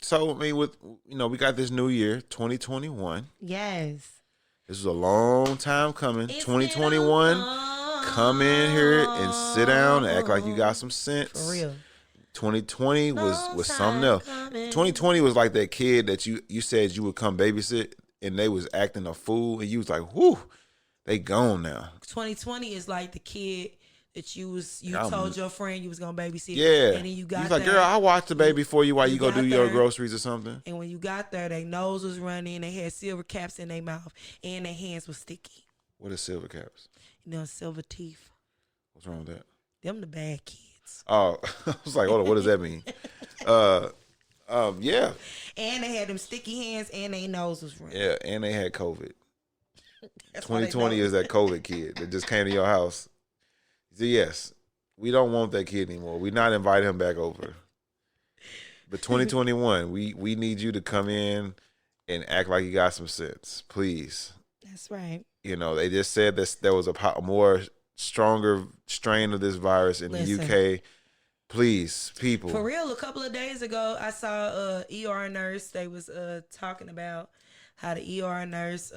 [SPEAKER 1] So I mean, we got this new year, 2021.
[SPEAKER 2] Yes.
[SPEAKER 1] This was a long time coming. 2021, come in here and sit down and act like you got some sense.
[SPEAKER 2] For real.
[SPEAKER 1] 2020 was something else. 2020 was like that kid that you said you would come babysit and they was acting a fool and you was like, whoo, they gone now.
[SPEAKER 2] 2020 is like the kid that you told your friend you was gonna babysit.
[SPEAKER 1] Yeah.
[SPEAKER 2] And then you got
[SPEAKER 1] like, girl, I watched the baby for you while you go do your groceries or something.
[SPEAKER 2] And when you got there, their nose was running, they had silver caps in their mouth, and their hands was sticky.
[SPEAKER 1] What is silver caps?
[SPEAKER 2] Silver teeth.
[SPEAKER 1] What's wrong with that?
[SPEAKER 2] Them the bad kids.
[SPEAKER 1] Oh, I was like, hold on, what does that mean? Yeah.
[SPEAKER 2] And they had them sticky hands, and their nose was running.
[SPEAKER 1] Yeah, and they had COVID. 2020 is that COVID kid that just came to your house. So yes, we don't want that kid anymore. We're not inviting him back over. But 2021, we need you to come in and act like you got some sense, please.
[SPEAKER 2] That's right.
[SPEAKER 1] They just said that there was a more stronger strain of this virus in the UK. Please, people.
[SPEAKER 2] For real, a couple of days ago, I saw a ER nurse. They was talking about how the ER nurse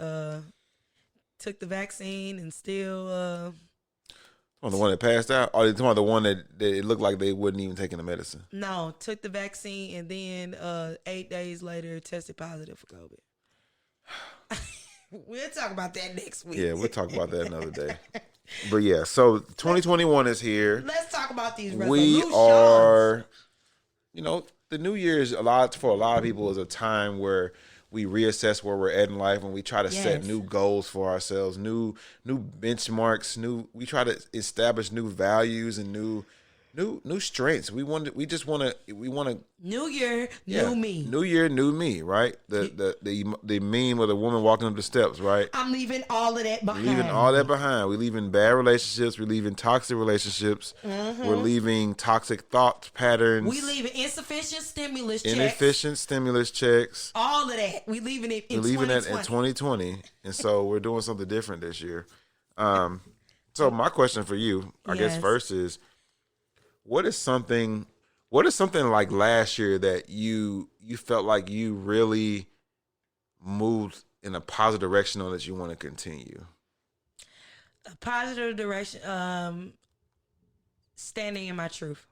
[SPEAKER 2] took the vaccine and still...
[SPEAKER 1] Oh, the one that passed out? Or the one that it looked like they wasn't even taking the medicine?
[SPEAKER 2] No, took the vaccine and then 8 days later tested positive for COVID. We'll talk about that next week.
[SPEAKER 1] Yeah, we'll talk about that another day. But yeah, so 2021 is here.
[SPEAKER 2] Let's talk about these resolutions.
[SPEAKER 1] We are, the New Year is for a lot of people is a time where we reassess where we're at in life and we try to set new goals for ourselves, new benchmarks, we try to establish new values and new new strengths. We want to
[SPEAKER 2] new year, new me.
[SPEAKER 1] New year, new me, right? The meme of the woman walking up the steps, right?
[SPEAKER 2] I'm leaving all of that behind.
[SPEAKER 1] We're leaving bad relationships. We're leaving toxic relationships. Mm-hmm. We're leaving toxic thought patterns.
[SPEAKER 2] We leaving insufficient stimulus
[SPEAKER 1] checks.
[SPEAKER 2] All of that. We leaving it in 2020.
[SPEAKER 1] We're leaving that in 2020. And so we're doing something different this year. So my question for you, I guess first is, what is something like last year that you felt like you really moved in a positive direction on that you want to continue?
[SPEAKER 2] A positive direction, standing in my truth.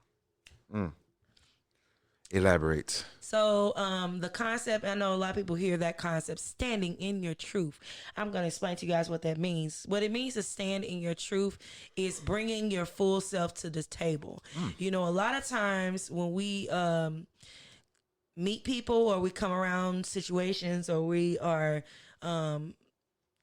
[SPEAKER 1] Elaborate.
[SPEAKER 2] So the concept, I know a lot of people hear that concept, standing in your truth. I'm going to explain to you guys what that means. What it means to stand in your truth is bringing your full self to the table. You know, a lot of times when we meet people or we come around situations or we are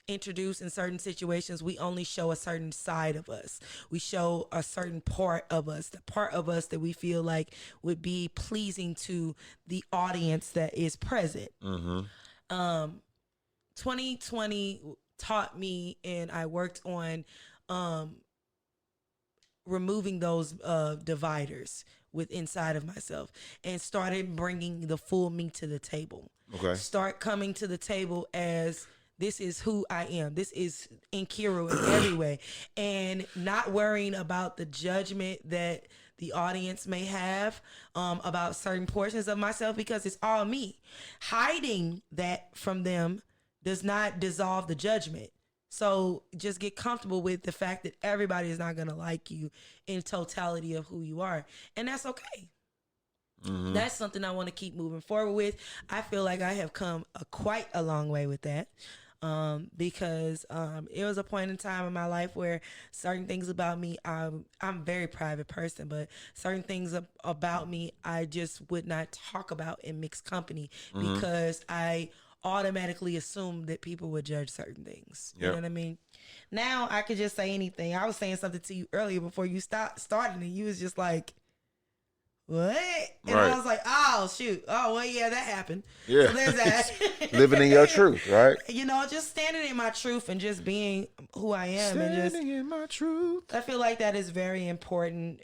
[SPEAKER 2] introduced in certain situations, we only show a certain side of us. We show a certain part of us, the part of us that we feel like would be pleasing to the audience that is present. 2020 taught me, and I worked on removing those dividers with inside of myself and started bringing the full me to the table.
[SPEAKER 1] Okay.
[SPEAKER 2] Start coming to the table as, this is who I am. This is Nkiru in every way. And not worrying about the judgment that the audience may have about certain portions of myself, because it's all me. Hiding that from them does not dissolve the judgment. So just get comfortable with the fact that everybody is not going to like you in totality of who you are. And that's okay. That's something I want to keep moving forward with. I feel like I have come quite a long way with that. Because it was a point in time in my life where certain things about me, I'm a very private person, but certain things about me I just would not talk about in mixed company because I automatically assumed that people would judge certain things. You know what I mean? Now I could just say anything. I was saying something to you earlier before you started, and you was just like, what? And I was like, oh, shoot. Oh, well, yeah, that happened.
[SPEAKER 1] Yeah.
[SPEAKER 2] So there's that.
[SPEAKER 1] Living in your truth, right?
[SPEAKER 2] You know, just standing in my truth and just being who I am.
[SPEAKER 1] Standing in my truth.
[SPEAKER 2] I feel like that is very important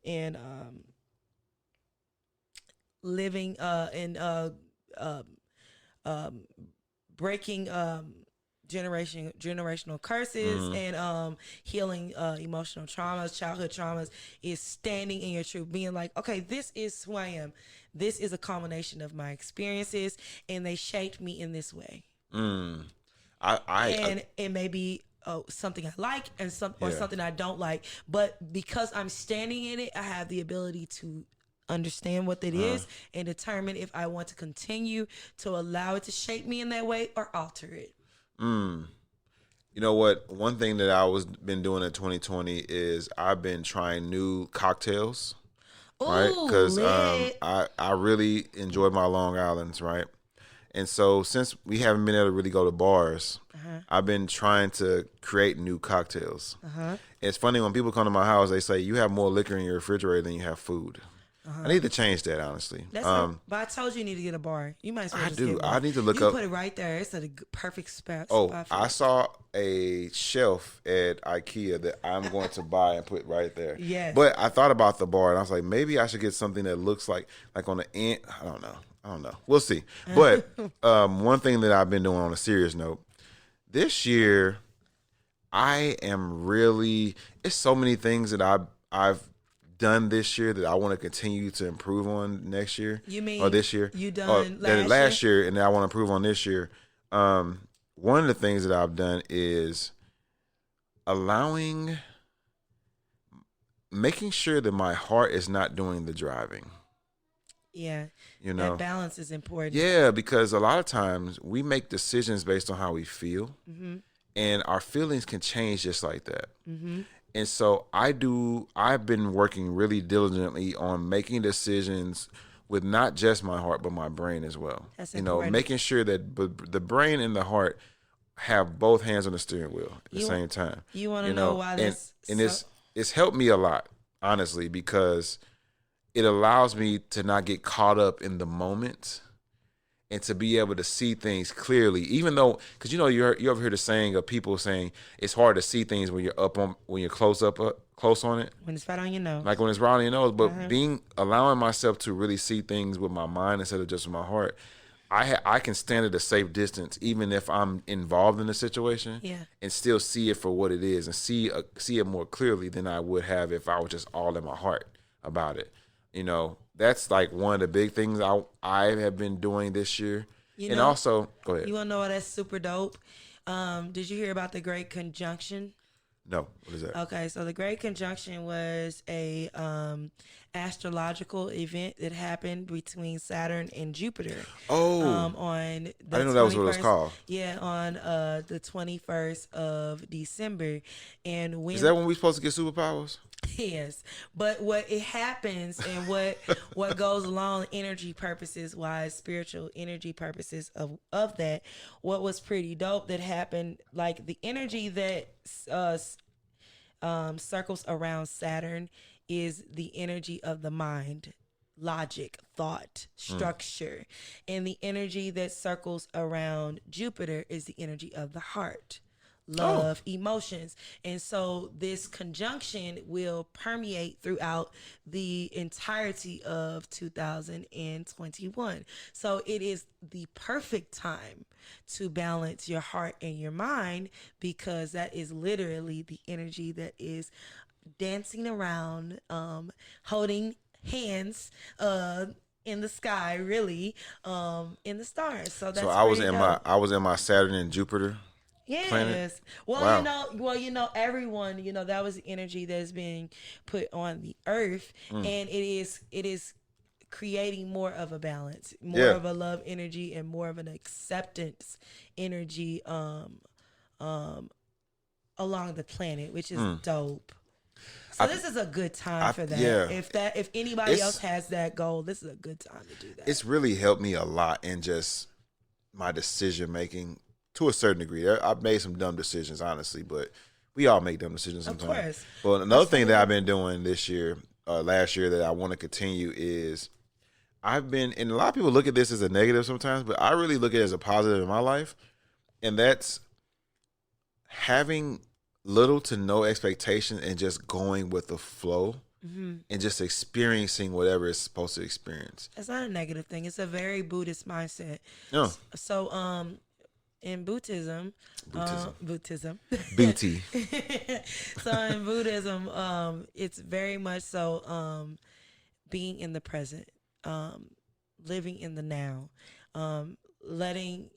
[SPEAKER 2] in living and breaking generational curses and healing emotional traumas, childhood traumas, is standing in your truth, being like, okay, this is who I am. This is a culmination of my experiences, and they shaped me in this way. And it may be something I like and something I don't like, but because I'm standing in it, I have the ability to understand what it is and determine if I want to continue to allow it to shape me in that way or alter it.
[SPEAKER 1] You know what? One thing that been doing in 2020 is I've been trying new cocktails, right? Because I really enjoy my Long Island's, right? And so since we haven't been able to really go to bars, I've been trying to create new cocktails. It's funny when people come to my house, they say, you have more liquor in your refrigerator than you have food. I need to change that, honestly.
[SPEAKER 2] But I told you need to get a bar. You might as well
[SPEAKER 1] get one. I need to look up.
[SPEAKER 2] You put it right there. It's a perfect spot.
[SPEAKER 1] I saw a shelf at IKEA that I'm going to buy and put right there.
[SPEAKER 2] Yes.
[SPEAKER 1] But I thought about the bar, and I was like, maybe I should get something that looks like on the end. I don't know. We'll see. But one thing that I've been doing on a serious note, this year, I am really. It's so many things that I've done this year that I want to continue to improve on next year.
[SPEAKER 2] You mean
[SPEAKER 1] or this year?
[SPEAKER 2] You done
[SPEAKER 1] last year, and that I want to improve on this year. One of the things that I've done is making sure that my heart is not doing the driving.
[SPEAKER 2] Yeah,
[SPEAKER 1] you know,
[SPEAKER 2] that balance is important.
[SPEAKER 1] Yeah, because a lot of times we make decisions based on how we feel, and our feelings can change just like that. And so I've been working really diligently on making decisions with not just my heart, but my brain as well.
[SPEAKER 2] That's important.
[SPEAKER 1] Making sure that the brain and the heart have both hands on the steering wheel at the same time.
[SPEAKER 2] You want to know why this?
[SPEAKER 1] And it's helped me a lot. honestly, because it allows me to not get caught up in the moment and to be able to see things clearly, even though, because you ever hear the saying of people saying it's hard to see things when you're close on it,
[SPEAKER 2] when it's right on your nose,
[SPEAKER 1] like when it's right on your nose. But allowing myself to really see things with my mind instead of just with my heart, I can stand at a safe distance even if I'm involved in the situation, and still see it for what it is and see it more clearly than I would have if I was just all in my heart about it. That's like one of the big things I have been doing this year. Also, go ahead.
[SPEAKER 2] You want to know what that's super dope? Did you hear about the Great Conjunction?
[SPEAKER 1] No. What is that?
[SPEAKER 2] Okay, so the Great Conjunction was a astrological event that happened between Saturn and Jupiter. On the
[SPEAKER 1] I didn't know that was what it was called.
[SPEAKER 2] Yeah, on the 21st of December. And when
[SPEAKER 1] is that when we're supposed to get superpowers?
[SPEAKER 2] Yes, but what it happens and what goes along energy purposes wise, spiritual energy purposes of that, what was pretty dope that happened, like the energy that circles around Saturn is the energy of the mind, logic, thought, structure, and the energy that circles around Jupiter is the energy of the heart, love, emotions. And so this conjunction will permeate throughout the entirety of 2021. So it is the perfect time to balance your heart and your mind, because that is literally the energy that is dancing around, holding hands in the sky, really, in the stars. So that's
[SPEAKER 1] I was in my Saturn and Jupiter.
[SPEAKER 2] Yes.
[SPEAKER 1] Planet?
[SPEAKER 2] Well, wow. Everyone, that was the energy that's being put on the earth, and it is creating more of a balance, more of a love energy, and more of an acceptance energy along the planet, which is dope. So this is a good time for that. Yeah. If anybody else has that goal, this is a good time to do that.
[SPEAKER 1] It's really helped me a lot in just my decision making. To a certain degree, I've made some dumb decisions, honestly, but we all make dumb decisions sometimes. Of course. But another thing that I've been doing this year, last year, that I want to continue is and a lot of people look at this as a negative sometimes, but I really look at it as a positive in my life, and that's having little to no expectation and just going with the flow. And just experiencing whatever it's supposed to experience.
[SPEAKER 2] It's not a negative thing. It's a very Buddhist mindset.
[SPEAKER 1] No.
[SPEAKER 2] So, in Buddhism.
[SPEAKER 1] Booty.
[SPEAKER 2] So in Buddhism, it's very much so being in the present, living in the now, letting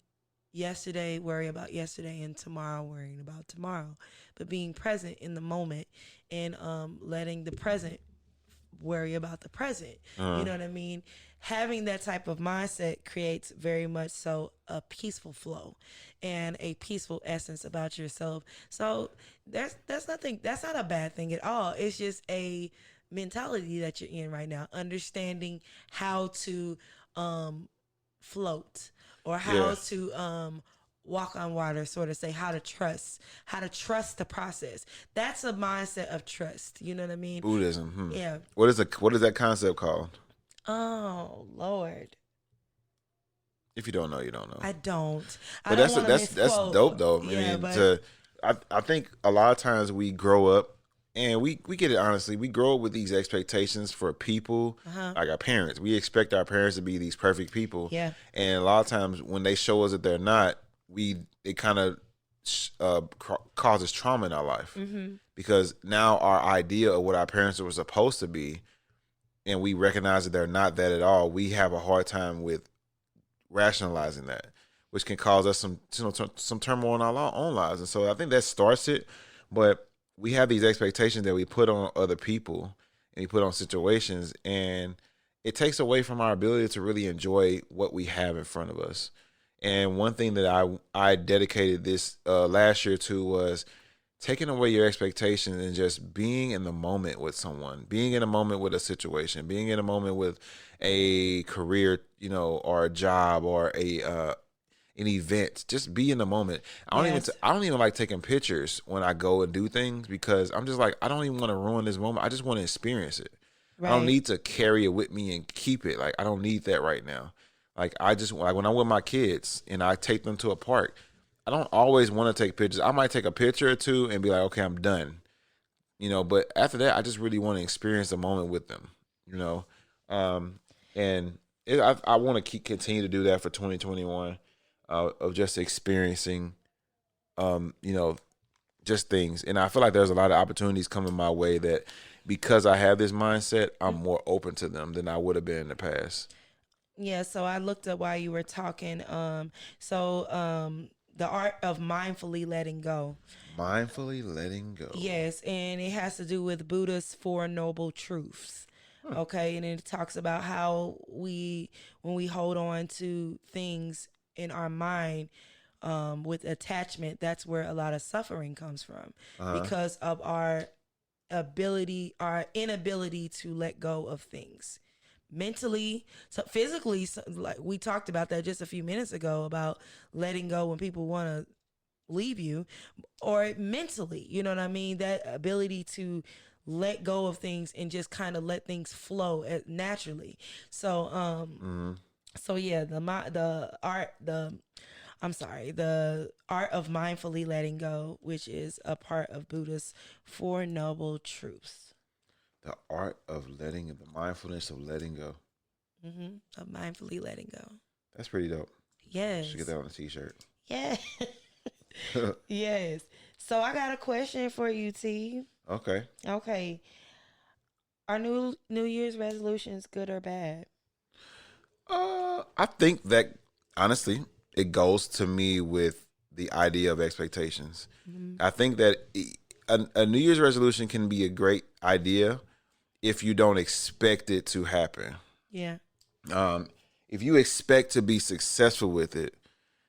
[SPEAKER 2] yesterday worry about yesterday and tomorrow worrying about tomorrow, but being present in the moment and letting the present worry about the present. You know what I mean? Having that type of mindset creates very much so a peaceful flow and a peaceful essence about yourself. So that's not a bad thing at all. It's just a mentality that you're in right now, understanding how to float or how to walk on water, sort of say how to trust the process. That's a mindset of trust. You know what I mean?
[SPEAKER 1] Buddhism.
[SPEAKER 2] Yeah.
[SPEAKER 1] What is that concept called?
[SPEAKER 2] Oh, Lord.
[SPEAKER 1] If you don't know, you don't know.
[SPEAKER 2] I don't.
[SPEAKER 1] But that's dope though. I think a lot of times we grow up and we get it honestly. We grow up with these expectations for people, like our parents. We expect our parents to be these perfect people.
[SPEAKER 2] Yeah.
[SPEAKER 1] And a lot of times when they show us that they're not, it kind of causes trauma in our life, because now our idea of what our parents were supposed to be, and we recognize that they're not that at all, we have a hard time with rationalizing that, which can cause us some turmoil in our own lives. And so I think that starts it. But we have these expectations that we put on other people and we put on situations, and it takes away from our ability to really enjoy what we have in front of us. And one thing that I dedicated this last year to was taking away your expectations and just being in the moment with someone, being in a moment with a situation, being in a moment with a career, or a job or in events. Just be in the moment.
[SPEAKER 2] Yes.
[SPEAKER 1] I don't even like taking pictures when I go and do things because I'm just like I don't even want to ruin this moment. I just want to experience it. I don't
[SPEAKER 2] Right.
[SPEAKER 1] need to carry it with me and keep it. Like I don't need that right now. Like I just like when I'm with my kids and I take them to a park. I don't always want to take pictures. I might take a picture or two and be like, okay, I'm done. But after that, I just really want to experience the moment with them. You know, um, and I want to continue to do that for 2021, of just experiencing, you know, just things. And I feel like there's a lot of opportunities coming my way that because I have this mindset, I'm more open to them than I would have been in the past.
[SPEAKER 2] Yeah, so I looked up while you were talking. The art of mindfully letting go.
[SPEAKER 1] Mindfully letting go.
[SPEAKER 2] Yes, and it has to do with Buddha's Four Noble Truths.
[SPEAKER 1] Huh.
[SPEAKER 2] Okay, and it talks about how when we hold on to things in our mind with attachment, that's where a lot of suffering comes from
[SPEAKER 1] Uh-huh.
[SPEAKER 2] because of our inability to let go of things mentally, so physically. So like we talked about that just a few minutes ago about letting go when people want to leave you, or mentally, you know what I mean, that ability to let go of things and just kind of let things flow naturally.
[SPEAKER 1] Mm-hmm.
[SPEAKER 2] So yeah, the art of mindfully letting go, which is a part of Buddha's Four Noble Truths.
[SPEAKER 1] The art of the mindfulness of letting go.
[SPEAKER 2] Of mindfully letting go.
[SPEAKER 1] That's pretty dope. Should get
[SPEAKER 2] Yes.
[SPEAKER 1] that on a t-shirt.
[SPEAKER 2] Yeah. Yes. So I got a question for you, T.
[SPEAKER 1] Okay.
[SPEAKER 2] Okay. Are New Year's resolutions good or bad?
[SPEAKER 1] I think that honestly, it goes to me with the idea of expectations.
[SPEAKER 2] Mm-hmm.
[SPEAKER 1] I think that a New Year's resolution can be a great idea if you don't expect it to happen.
[SPEAKER 2] Yeah.
[SPEAKER 1] Um, if you expect to be successful with it,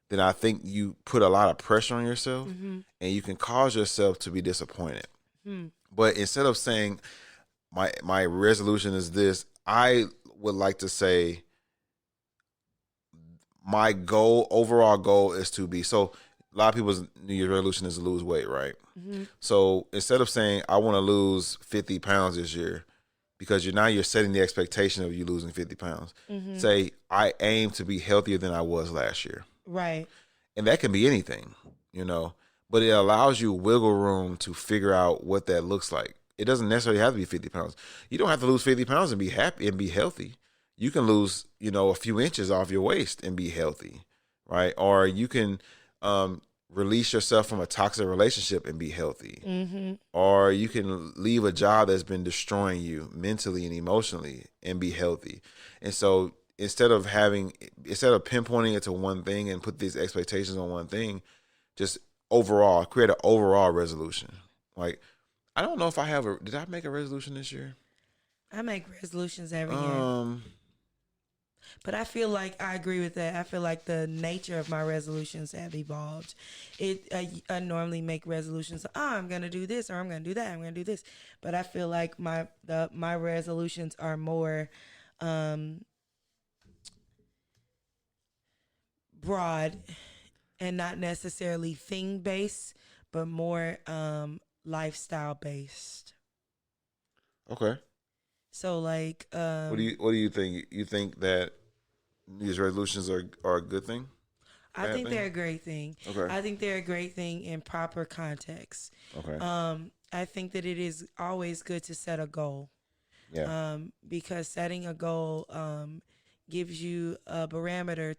[SPEAKER 1] then I think you put a lot of pressure on yourself
[SPEAKER 2] Mm-hmm.
[SPEAKER 1] and you can cause yourself to be disappointed.
[SPEAKER 2] Hmm.
[SPEAKER 1] But instead of saying my resolution is this, I would like to say my overall goal is to be so a lot of people's New Year's resolution is to lose weight, right?
[SPEAKER 2] Mm-hmm.
[SPEAKER 1] So instead of saying I want to lose 50 pounds this year, because you're setting the expectation of you losing 50 pounds.
[SPEAKER 2] Mm-hmm.
[SPEAKER 1] Say I aim to be healthier than I was last year.
[SPEAKER 2] Right.
[SPEAKER 1] And that can be anything. But it allows you wiggle room to figure out what that looks like. It doesn't necessarily have to be 50 pounds. You don't have to lose 50 pounds and be happy and be healthy. You can lose, a few inches off your waist and be healthy, right? Or you can release yourself from a toxic relationship and be healthy.
[SPEAKER 2] Mm-hmm.
[SPEAKER 1] Or you can leave a job that's been destroying you mentally and emotionally and be healthy. And so instead of pinpointing it to one thing and put these expectations on one thing, just overall create an overall resolution. Like I don't know if did I make a resolution this year?
[SPEAKER 2] I make resolutions every year.
[SPEAKER 1] Um
[SPEAKER 2] But I feel like I agree with that. I feel like the nature of my resolutions have evolved. I normally make resolutions. Oh, I'm gonna do this, or I'm gonna do that. I'm gonna do this. But I feel like my resolutions are more um, broad and not necessarily thing based, but more lifestyle based.
[SPEAKER 1] okay.
[SPEAKER 2] So like
[SPEAKER 1] What do you think? You think that these resolutions are a good thing?
[SPEAKER 2] I
[SPEAKER 1] Bad
[SPEAKER 2] think
[SPEAKER 1] thing?
[SPEAKER 2] they're a great thing.
[SPEAKER 1] Okay.
[SPEAKER 2] I think they're a great thing in proper context.
[SPEAKER 1] Okay.
[SPEAKER 2] I think that it is always good to set a goal
[SPEAKER 1] Yeah.
[SPEAKER 2] because setting a goal gives you a barometer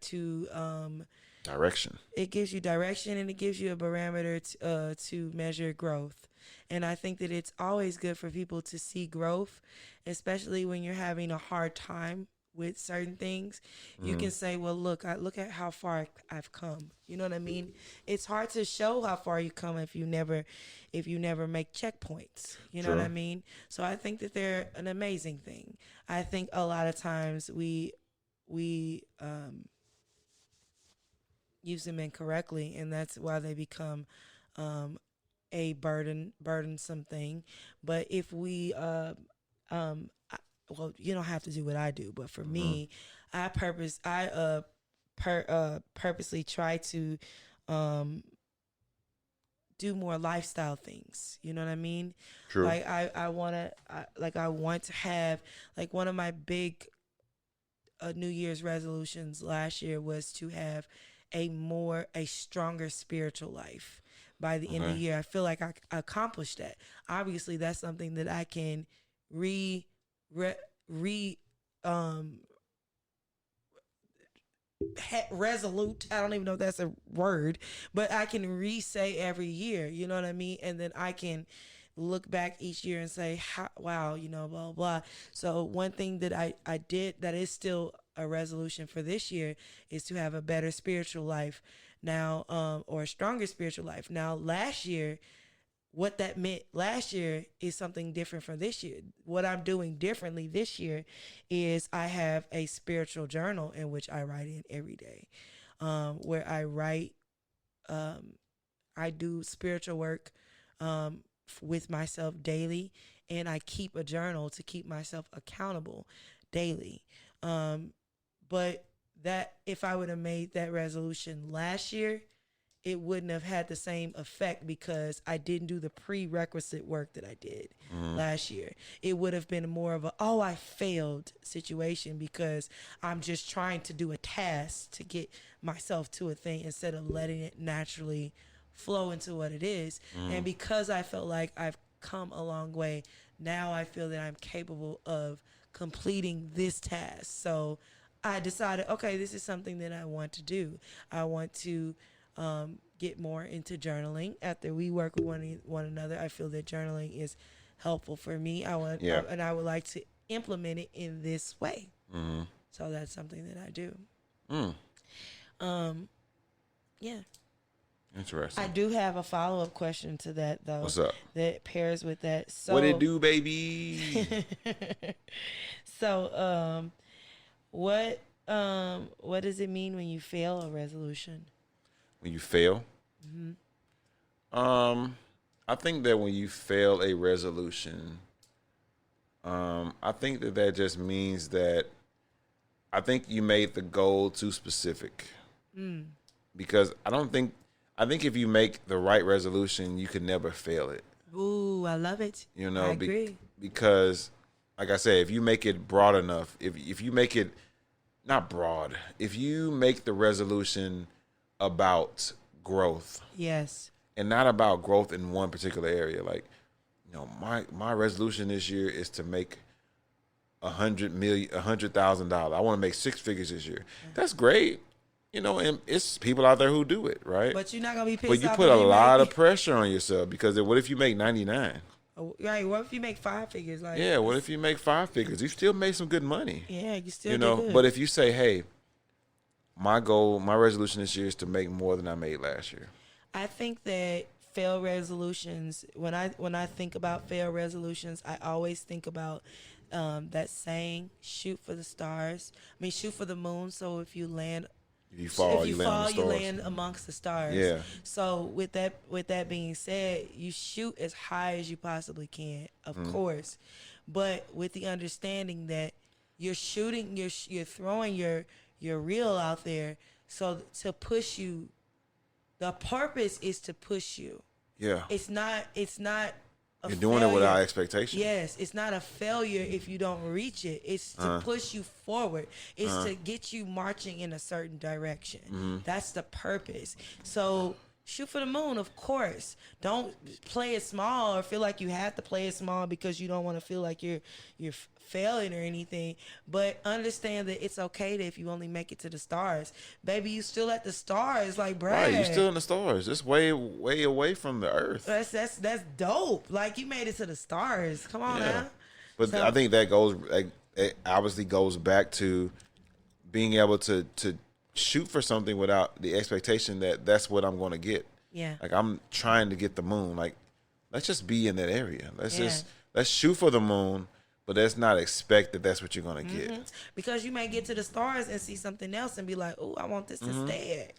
[SPEAKER 1] Direction.
[SPEAKER 2] it gives you direction and it gives you a barometer to measure growth. And I think that it's always good for people to see growth, especially when you're having a hard time with certain things. You
[SPEAKER 1] Mm-hmm.
[SPEAKER 2] can say, well, look at how far I've come. You know what I mean? It's hard to show how far you come if you never make checkpoints. You know what I
[SPEAKER 1] True.
[SPEAKER 2] mean? So I think that they're an amazing thing. I think a lot of times we use them incorrectly, and that's why they become um, a burdensome thing. But if we, well, you don't have to do what I do, but for
[SPEAKER 1] Mm-hmm.
[SPEAKER 2] me, I purposely try to do more lifestyle things. You know what I mean?
[SPEAKER 1] True.
[SPEAKER 2] Like I want to have, like, one of my big New Year's resolutions last year was to have a stronger spiritual life by the end of the year. I feel like I accomplished that. Obviously, that's something that I can resolute. I don't even know if that's a word, but I can re-say every year. You know what I mean? And then I can look back each year and say, wow, you know, blah, blah. So one thing that I did that is still a resolution for this year is to have a better spiritual life now, or a stronger spiritual life. Now, last year, what that meant last year is something different from this year. What I'm doing differently this year is I have a spiritual journal in which I write in every day, where I write, I do spiritual work with myself daily, and I keep a journal to keep myself accountable daily. But that if I would have made that resolution last year, it wouldn't have had the same effect because I didn't do the prerequisite work that I did last year. It would have been more of I failed situation because I'm just trying to do a task to get myself to a thing instead of letting it naturally flow into what it is. And because I felt like I've come a long way, now I feel that I'm capable of completing this task. So I decided, okay, this is something that I want to do. I want to get more into journaling. After we work with one another, I feel that journaling is helpful for me. And I would like to implement it in this way. So that's something that I do. Yeah.
[SPEAKER 1] Interesting.
[SPEAKER 2] I do have a follow-up question to that, though.
[SPEAKER 1] What's up?
[SPEAKER 2] That pairs with that. So,
[SPEAKER 1] what it do, baby?
[SPEAKER 2] So, what does it mean when you fail a resolution?
[SPEAKER 1] When you fail? I think that when you fail a resolution, I think that just means that I think you made the goal too specific. Because I think if you make the right resolution, you can never fail it.
[SPEAKER 2] Ooh, I love it.
[SPEAKER 1] You know,
[SPEAKER 2] I agree.
[SPEAKER 1] Because, like I said, if you make it broad enough, if you make it not broad, if you make the resolution about growth,
[SPEAKER 2] yes,
[SPEAKER 1] and not about growth in one particular area, like, you know, my resolution this year is to make $100,000. I want to make 6 figures this year. That's great. You know, and it's people out there who do it, right?
[SPEAKER 2] But you're not gonna be pissed
[SPEAKER 1] off. But you
[SPEAKER 2] off
[SPEAKER 1] put a lot of pressure on yourself because what if you make 99?
[SPEAKER 2] Right. What if you make 5 figures? Like,
[SPEAKER 1] yeah. What if you make 5 figures? You still made some good money.
[SPEAKER 2] Yeah, you still.
[SPEAKER 1] You know, but if you say, hey, my resolution this year is to make more than I made last year. I
[SPEAKER 2] think that failed resolutions. When I think about failed resolutions, I always think about that saying, "Shoot for the stars." I mean, shoot for the moon. So if you land.
[SPEAKER 1] If you fall, you
[SPEAKER 2] land amongst the stars.
[SPEAKER 1] Yeah.
[SPEAKER 2] So with that being said, you shoot as high as you possibly can, of course, but with the understanding that you're shooting, you're throwing your reel out there, so to push you. The purpose is to push you.
[SPEAKER 1] Yeah.
[SPEAKER 2] It's not.
[SPEAKER 1] You're doing it without expectation.
[SPEAKER 2] Yes, it's not a failure if you don't reach it. It's to push you forward. It's to get you marching in a certain direction. That's the purpose. So shoot for the moon, of course. Don't play it small or feel like you have to play it small because you don't want to feel like you're failing or anything. But understand that it's okay that if you only make it to the stars, baby, you still at the stars, like Brad.
[SPEAKER 1] Right, you still in the stars. It's way away from the earth.
[SPEAKER 2] That's dope. Like, you made it to the stars. Come on now.
[SPEAKER 1] But I think that goes, like, it obviously goes back to being able to shoot for something without the expectation that that's what I'm going to get.
[SPEAKER 2] Yeah.
[SPEAKER 1] Like, I'm trying to get the moon. Like, let's just be in that area. Let's shoot for the moon. But let's not expect that that's what you're going to get.
[SPEAKER 2] Because you may get to the stars and see something else and be like, oh, I want this to stay at.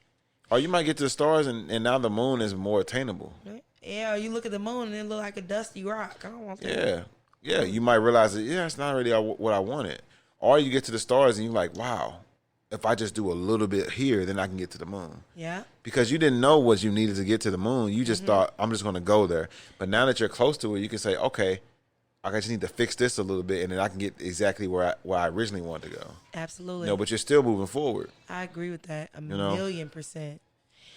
[SPEAKER 1] Or you might get to the stars and now the moon is more attainable.
[SPEAKER 2] Yeah, or you look at the moon and it look like a dusty rock. I don't want that.
[SPEAKER 1] Yeah, you might realize that, it's not really what I wanted. Or you get to the stars and you're like, wow, if I just do a little bit here, then I can get to the moon.
[SPEAKER 2] Yeah.
[SPEAKER 1] Because you didn't know what you needed to get to the moon. You just thought, I'm just going to go there. But now that you're close to it, you can say, okay, I just need to fix this a little bit, and then I can get exactly where I originally wanted to go.
[SPEAKER 2] Absolutely.
[SPEAKER 1] But you're still moving forward.
[SPEAKER 2] I agree with that a million%.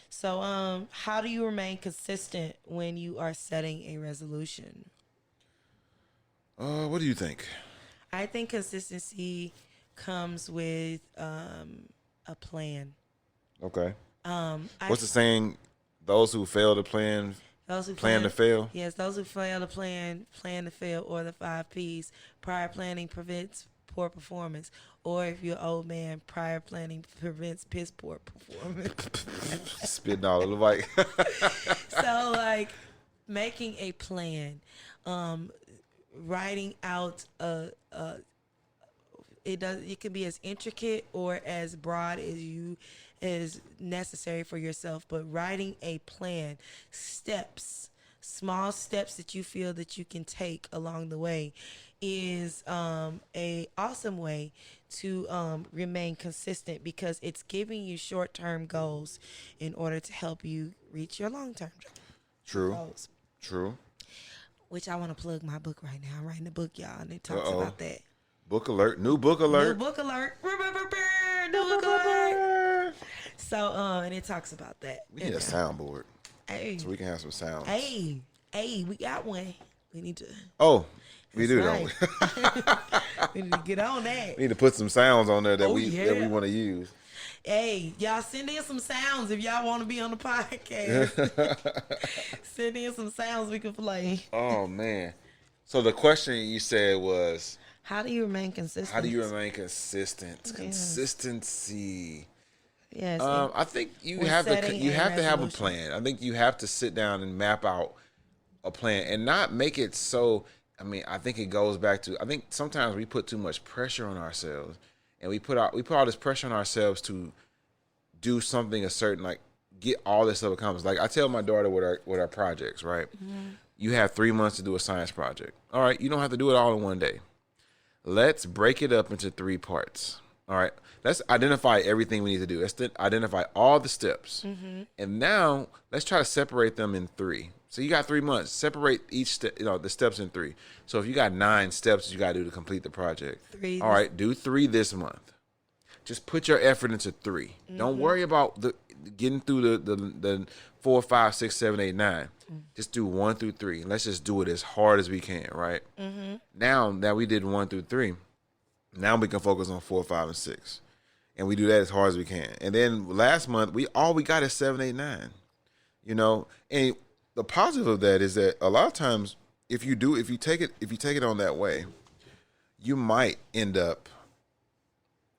[SPEAKER 2] So, how do you remain consistent when you are setting a resolution?
[SPEAKER 1] What do you think?
[SPEAKER 2] I think consistency comes with a plan.
[SPEAKER 1] Okay. What's the saying? Those who fail to plan, plan to fail.
[SPEAKER 2] Yes, those who fail to plan to fail, or the 5 P's. Prior planning prevents poor performance, or if you're an old man, prior planning prevents piss poor performance.
[SPEAKER 1] Spitting all over the mic.
[SPEAKER 2] So, like, making a plan, writing out it can be as intricate or as broad as necessary for yourself, but writing a plan, small steps that you feel that you can take along the way is a awesome way to remain consistent, because it's giving you short-term goals in order to help you reach your long-term goals.
[SPEAKER 1] True.
[SPEAKER 2] Which I want to plug my book right now. I'm writing a book, y'all, and it talks about that.
[SPEAKER 1] Book alert. New book alert.
[SPEAKER 2] New book alert. New book alert. So, and it talks about that.
[SPEAKER 1] We need a soundboard.
[SPEAKER 2] Hey.
[SPEAKER 1] So we can have some sounds.
[SPEAKER 2] Hey, we got one. We need to.
[SPEAKER 1] Oh, we do,
[SPEAKER 2] right.
[SPEAKER 1] don't
[SPEAKER 2] we? We need to get on that.
[SPEAKER 1] We need to put some sounds on there that we want to use.
[SPEAKER 2] Hey, y'all send in some sounds if y'all want to be on the podcast. Send in some sounds we can play.
[SPEAKER 1] Oh, man. So the question you said was,
[SPEAKER 2] how do you remain consistent?
[SPEAKER 1] Yes. Consistency.
[SPEAKER 2] Yes.
[SPEAKER 1] I think you have to have a plan. I think you have to sit down and map out a plan and not make it so. I mean, I think it goes back to, I think sometimes we put too much pressure on ourselves, and we put all this pressure on ourselves to do something a certain, like, get all this stuff accomplished. Like, I tell my daughter with our projects, right? Mm-hmm. You have 3 months to do a science project. All right, you don't have to do it all in one day. Let's break it up into 3 parts. All right, let's identify everything we need to do. Let's identify all the steps. Mm-hmm. And now let's try to separate them in 3. So you got 3 months. Separate each step, the steps in 3. So if you got 9 steps you got to do to complete the project.
[SPEAKER 2] 3.
[SPEAKER 1] All right, do 3 this month. Just put your effort into 3. Mm-hmm. Don't worry about getting through the 4, 5, 6, 7, 8, 9. Just do 1 through 3. Let's just do it as hard as we can, right? Mm-hmm. Now that we did 1 through 3, now we can focus on 4, 5, and 6, and we do that as hard as we can. And then last month we got is 7, 8, 9. And the positive of that is that a lot of times if you take it on that way, you might end up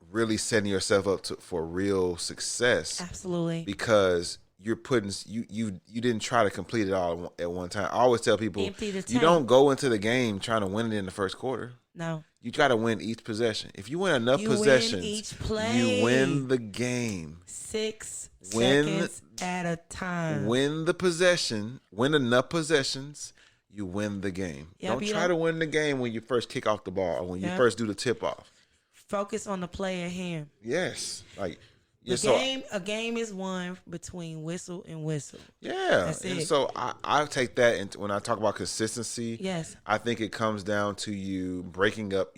[SPEAKER 1] really setting yourself up for real success.
[SPEAKER 2] Absolutely.
[SPEAKER 1] Because you're putting you didn't try to complete it all at one time. I always tell people, you don't go into the game trying to win it in the first quarter.
[SPEAKER 2] No.
[SPEAKER 1] You try to win each possession. If you win enough possessions,
[SPEAKER 2] win each play.
[SPEAKER 1] You win the game.
[SPEAKER 2] 6 seconds at a time.
[SPEAKER 1] Win the possession. Win enough possessions. You win the game.
[SPEAKER 2] Yeah,
[SPEAKER 1] don't try to win the game when you first kick off the ball or when you first do the tip off.
[SPEAKER 2] Focus on the play at hand.
[SPEAKER 1] Yes, like.
[SPEAKER 2] A game is won between whistle and whistle.
[SPEAKER 1] Yeah.
[SPEAKER 2] That's it.
[SPEAKER 1] And so I take that, and when I talk about consistency,
[SPEAKER 2] yes,
[SPEAKER 1] I think it comes down to you breaking up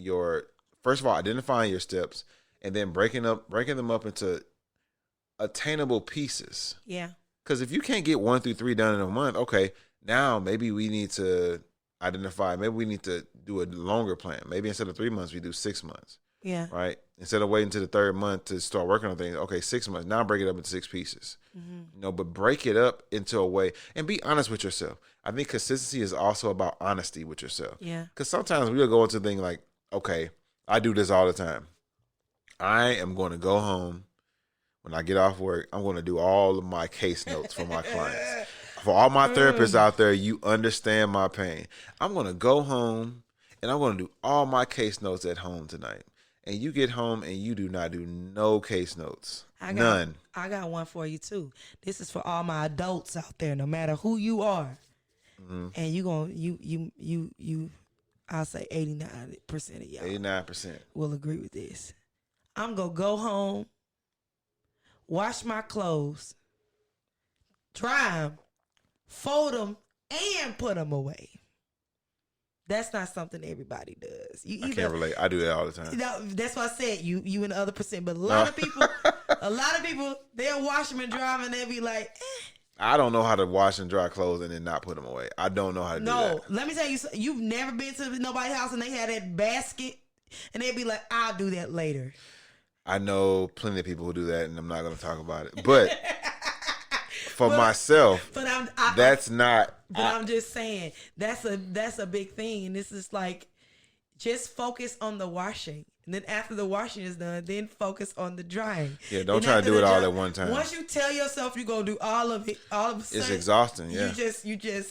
[SPEAKER 1] first of all, identifying your steps, and then breaking them up into attainable pieces.
[SPEAKER 2] Yeah.
[SPEAKER 1] Because if you can't get 1 through 3 done in a month, okay, now maybe we need to maybe we need to do a longer plan. Maybe instead of 3 months, we do 6 months.
[SPEAKER 2] Yeah.
[SPEAKER 1] Right. Instead of waiting to the 3rd month to start working on things, okay, 6 months. Now break it up into 6 pieces. Mm-hmm. But break it up into a way and be honest with yourself. I think consistency is also about honesty with yourself.
[SPEAKER 2] Yeah.
[SPEAKER 1] Because sometimes we'll go into things like, okay, I do this all the time. I am going to go home when I get off work. I'm going to do all of my case notes for my clients. For all my therapists out there, you understand my pain. I'm going to go home and I'm going to do all my case notes at home tonight. And you get home and you do not do no case notes. None.
[SPEAKER 2] I got one for you too. This is for all my adults out there, no matter who you are. Mm-hmm. And I'll say 89% of y'all
[SPEAKER 1] 89%
[SPEAKER 2] will agree with this. I'm gonna go home wash my clothes, dry them, fold them, and put them away. That's not something everybody does.
[SPEAKER 1] I can't relate. I do that all the time.
[SPEAKER 2] That's why I said you and the other percent. But a lot of people, they'll wash them and dry them, and they'll be like, eh.
[SPEAKER 1] I don't know how to wash and dry clothes and then not put them away. I don't know how to do that.
[SPEAKER 2] No, let me tell you, you've never been to nobody's house and they had that basket, and they'd be like, I'll do that later.
[SPEAKER 1] I know plenty of people who do that, and I'm not going to talk about it. But for myself, that's not.
[SPEAKER 2] But I'm just saying that's a big thing, and this is like, just focus on the washing. And then after the washing is done, then focus on the drying.
[SPEAKER 1] Yeah, don't try to do it all at one time.
[SPEAKER 2] Once you tell yourself you're gonna do all of it, all of a sudden,
[SPEAKER 1] it's exhausting. Yeah,
[SPEAKER 2] you gotta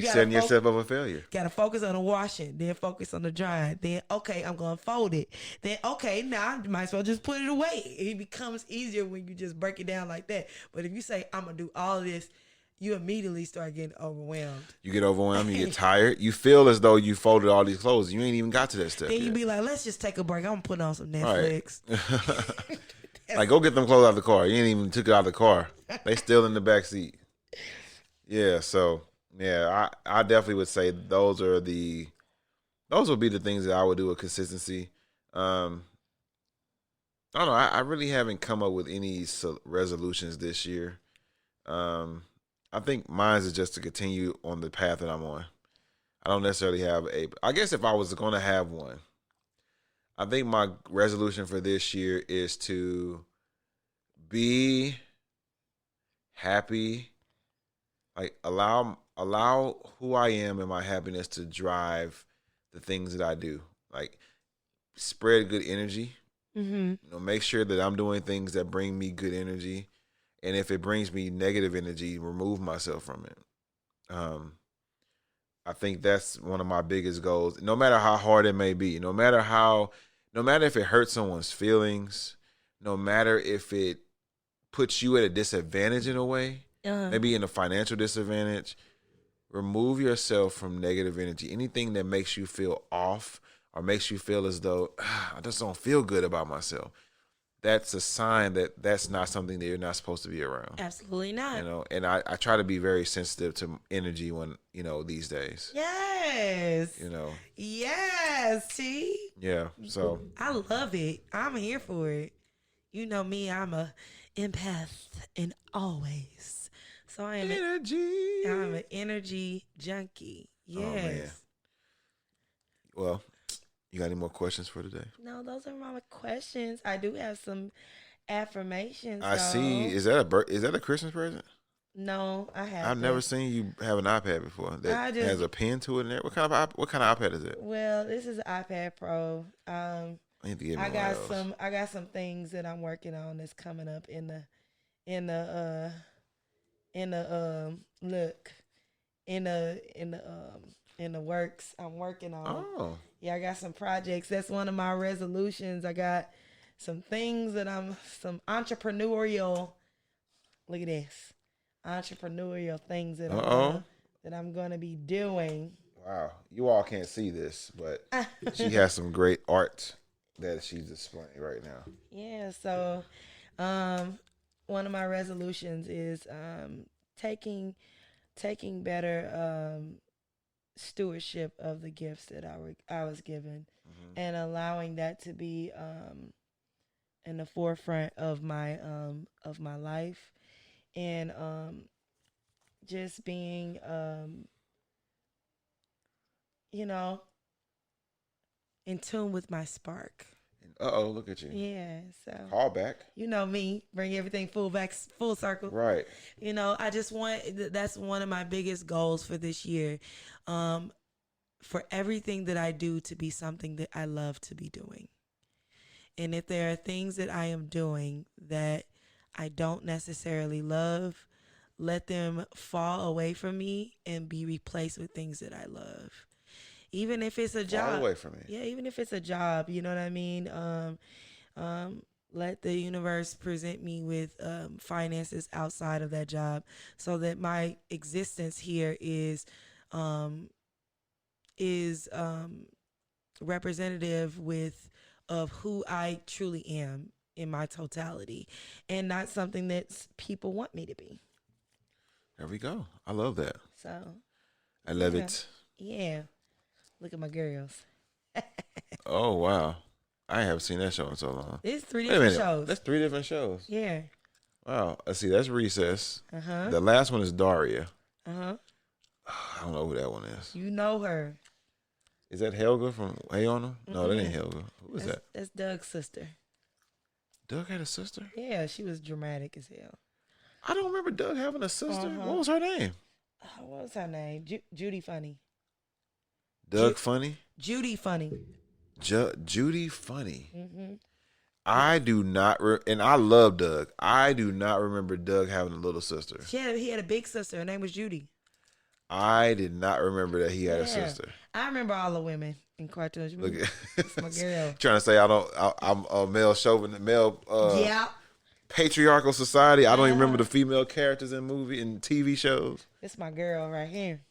[SPEAKER 1] setting yourself up for failure.
[SPEAKER 2] Gotta focus on the washing, then focus on the drying. Then okay, I'm gonna fold it. Then okay, now I might as well just put it away. It becomes easier when you just break it down like that. But if you say I'm gonna do all of this, you immediately start getting overwhelmed. You get
[SPEAKER 1] overwhelmed, you get tired. You feel as though you folded all these clothes. You ain't even got to that step
[SPEAKER 2] Then
[SPEAKER 1] yet.
[SPEAKER 2] you be like, let's just take a break. I'm going to put on some Netflix.
[SPEAKER 1] Right. Like, go get them clothes out of the car. You ain't even took it out of the car. They still in the back seat. Yeah, so, yeah, I definitely would say those would be the things that I would do with consistency. I don't know. I really haven't come up with any resolutions this year. I think mine is just to continue on the path that I'm on. I don't necessarily have I guess if I was going to have one, I think my resolution for this year is to be happy, like allow who I am and my happiness to drive the things that I do. Like, spread good energy. Mm-hmm. Make sure that I'm doing things that bring me good energy. And if it brings me negative energy, remove myself from it. I think that's one of my biggest goals. No matter how hard it may be, no matter if it hurts someone's feelings, no matter if it puts you at a disadvantage in a way, maybe in a financial disadvantage, remove yourself from negative energy. Anything that makes you feel off or makes you feel as though I just don't feel good about myself. That's a sign that that's not something that you're not supposed to be around.
[SPEAKER 2] Absolutely not.
[SPEAKER 1] And I try to be very sensitive to energy when, these days.
[SPEAKER 2] Yes. Yes, T.
[SPEAKER 1] Yeah, so.
[SPEAKER 2] I love it. I'm here for it. You know me, I'm a empath in always. So I'm an energy junkie. Yes. Oh, man.
[SPEAKER 1] Well, you got any more questions for today?
[SPEAKER 2] No, those are my questions. I do have some affirmations.
[SPEAKER 1] I see. Is that a Christmas present?
[SPEAKER 2] No,
[SPEAKER 1] I've never seen you have an iPad before that has a pen to it in there. What kind of iPad is it?
[SPEAKER 2] Well, this is an iPad Pro. I need to get me one of those. I got some things that I'm working on that's coming up in the works. I'm working on.
[SPEAKER 1] Oh.
[SPEAKER 2] Yeah, I got some projects. That's one of my resolutions. I got some things that some entrepreneurial. Look at this. Entrepreneurial things that I'm going to be doing.
[SPEAKER 1] Wow. You all can't see this, but she has some great art that she's displaying right now.
[SPEAKER 2] Yeah, so one of my resolutions is taking better stewardship of the gifts that I was given, and allowing that to be in the forefront of my life, and just being in tune with my spark.
[SPEAKER 1] Look at you.
[SPEAKER 2] Yeah, so
[SPEAKER 1] call back.
[SPEAKER 2] You know me, bring everything full circle.
[SPEAKER 1] Right.
[SPEAKER 2] I just that's one of my biggest goals for this year. For everything that I do to be something that I love to be doing. And if there are things that I am doing that I don't necessarily love, let them fall away from me and be replaced with things that I love. Even if it's a job.
[SPEAKER 1] Fall away from me.
[SPEAKER 2] Yeah, even if it's a job, you know what I mean? Let the universe present me with finances outside of that job so that my existence here is representative of who I truly am in my totality and not something that people want me to be.
[SPEAKER 1] There we go. I love that.
[SPEAKER 2] So
[SPEAKER 1] I love it.
[SPEAKER 2] Yeah. Look at my girls.
[SPEAKER 1] Oh, wow. I haven't seen that show in so long.
[SPEAKER 2] It's 3 different shows.
[SPEAKER 1] That's 3 different shows.
[SPEAKER 2] Yeah.
[SPEAKER 1] Wow. Let's see. That's Recess.
[SPEAKER 2] Uh-huh.
[SPEAKER 1] The last one is Daria.
[SPEAKER 2] Uh-huh.
[SPEAKER 1] I don't know who that one is.
[SPEAKER 2] You know her.
[SPEAKER 1] Is that Helga from Hey on Them? No, that ain't Helga. Who is that?
[SPEAKER 2] That's Doug's sister.
[SPEAKER 1] Doug had a sister?
[SPEAKER 2] Yeah, she was dramatic as hell.
[SPEAKER 1] I don't remember Doug having a sister. What was her name?
[SPEAKER 2] What was her name? Judy Funny.
[SPEAKER 1] Doug Funny?
[SPEAKER 2] Judy Funny.
[SPEAKER 1] Judy Funny.
[SPEAKER 2] Mm-hmm.
[SPEAKER 1] I do not, and I love Doug. I do not remember Doug having a little sister.
[SPEAKER 2] He had a big sister. Her name was Judy.
[SPEAKER 1] I did not remember that he had a sister.
[SPEAKER 2] I remember all the women in cartoons.
[SPEAKER 1] Look at
[SPEAKER 2] it's my girl.
[SPEAKER 1] Trying to say I'm a male chauvinist,
[SPEAKER 2] yeah.
[SPEAKER 1] patriarchal society. I don't even remember the female characters in movie and TV shows.
[SPEAKER 2] It's my girl right here.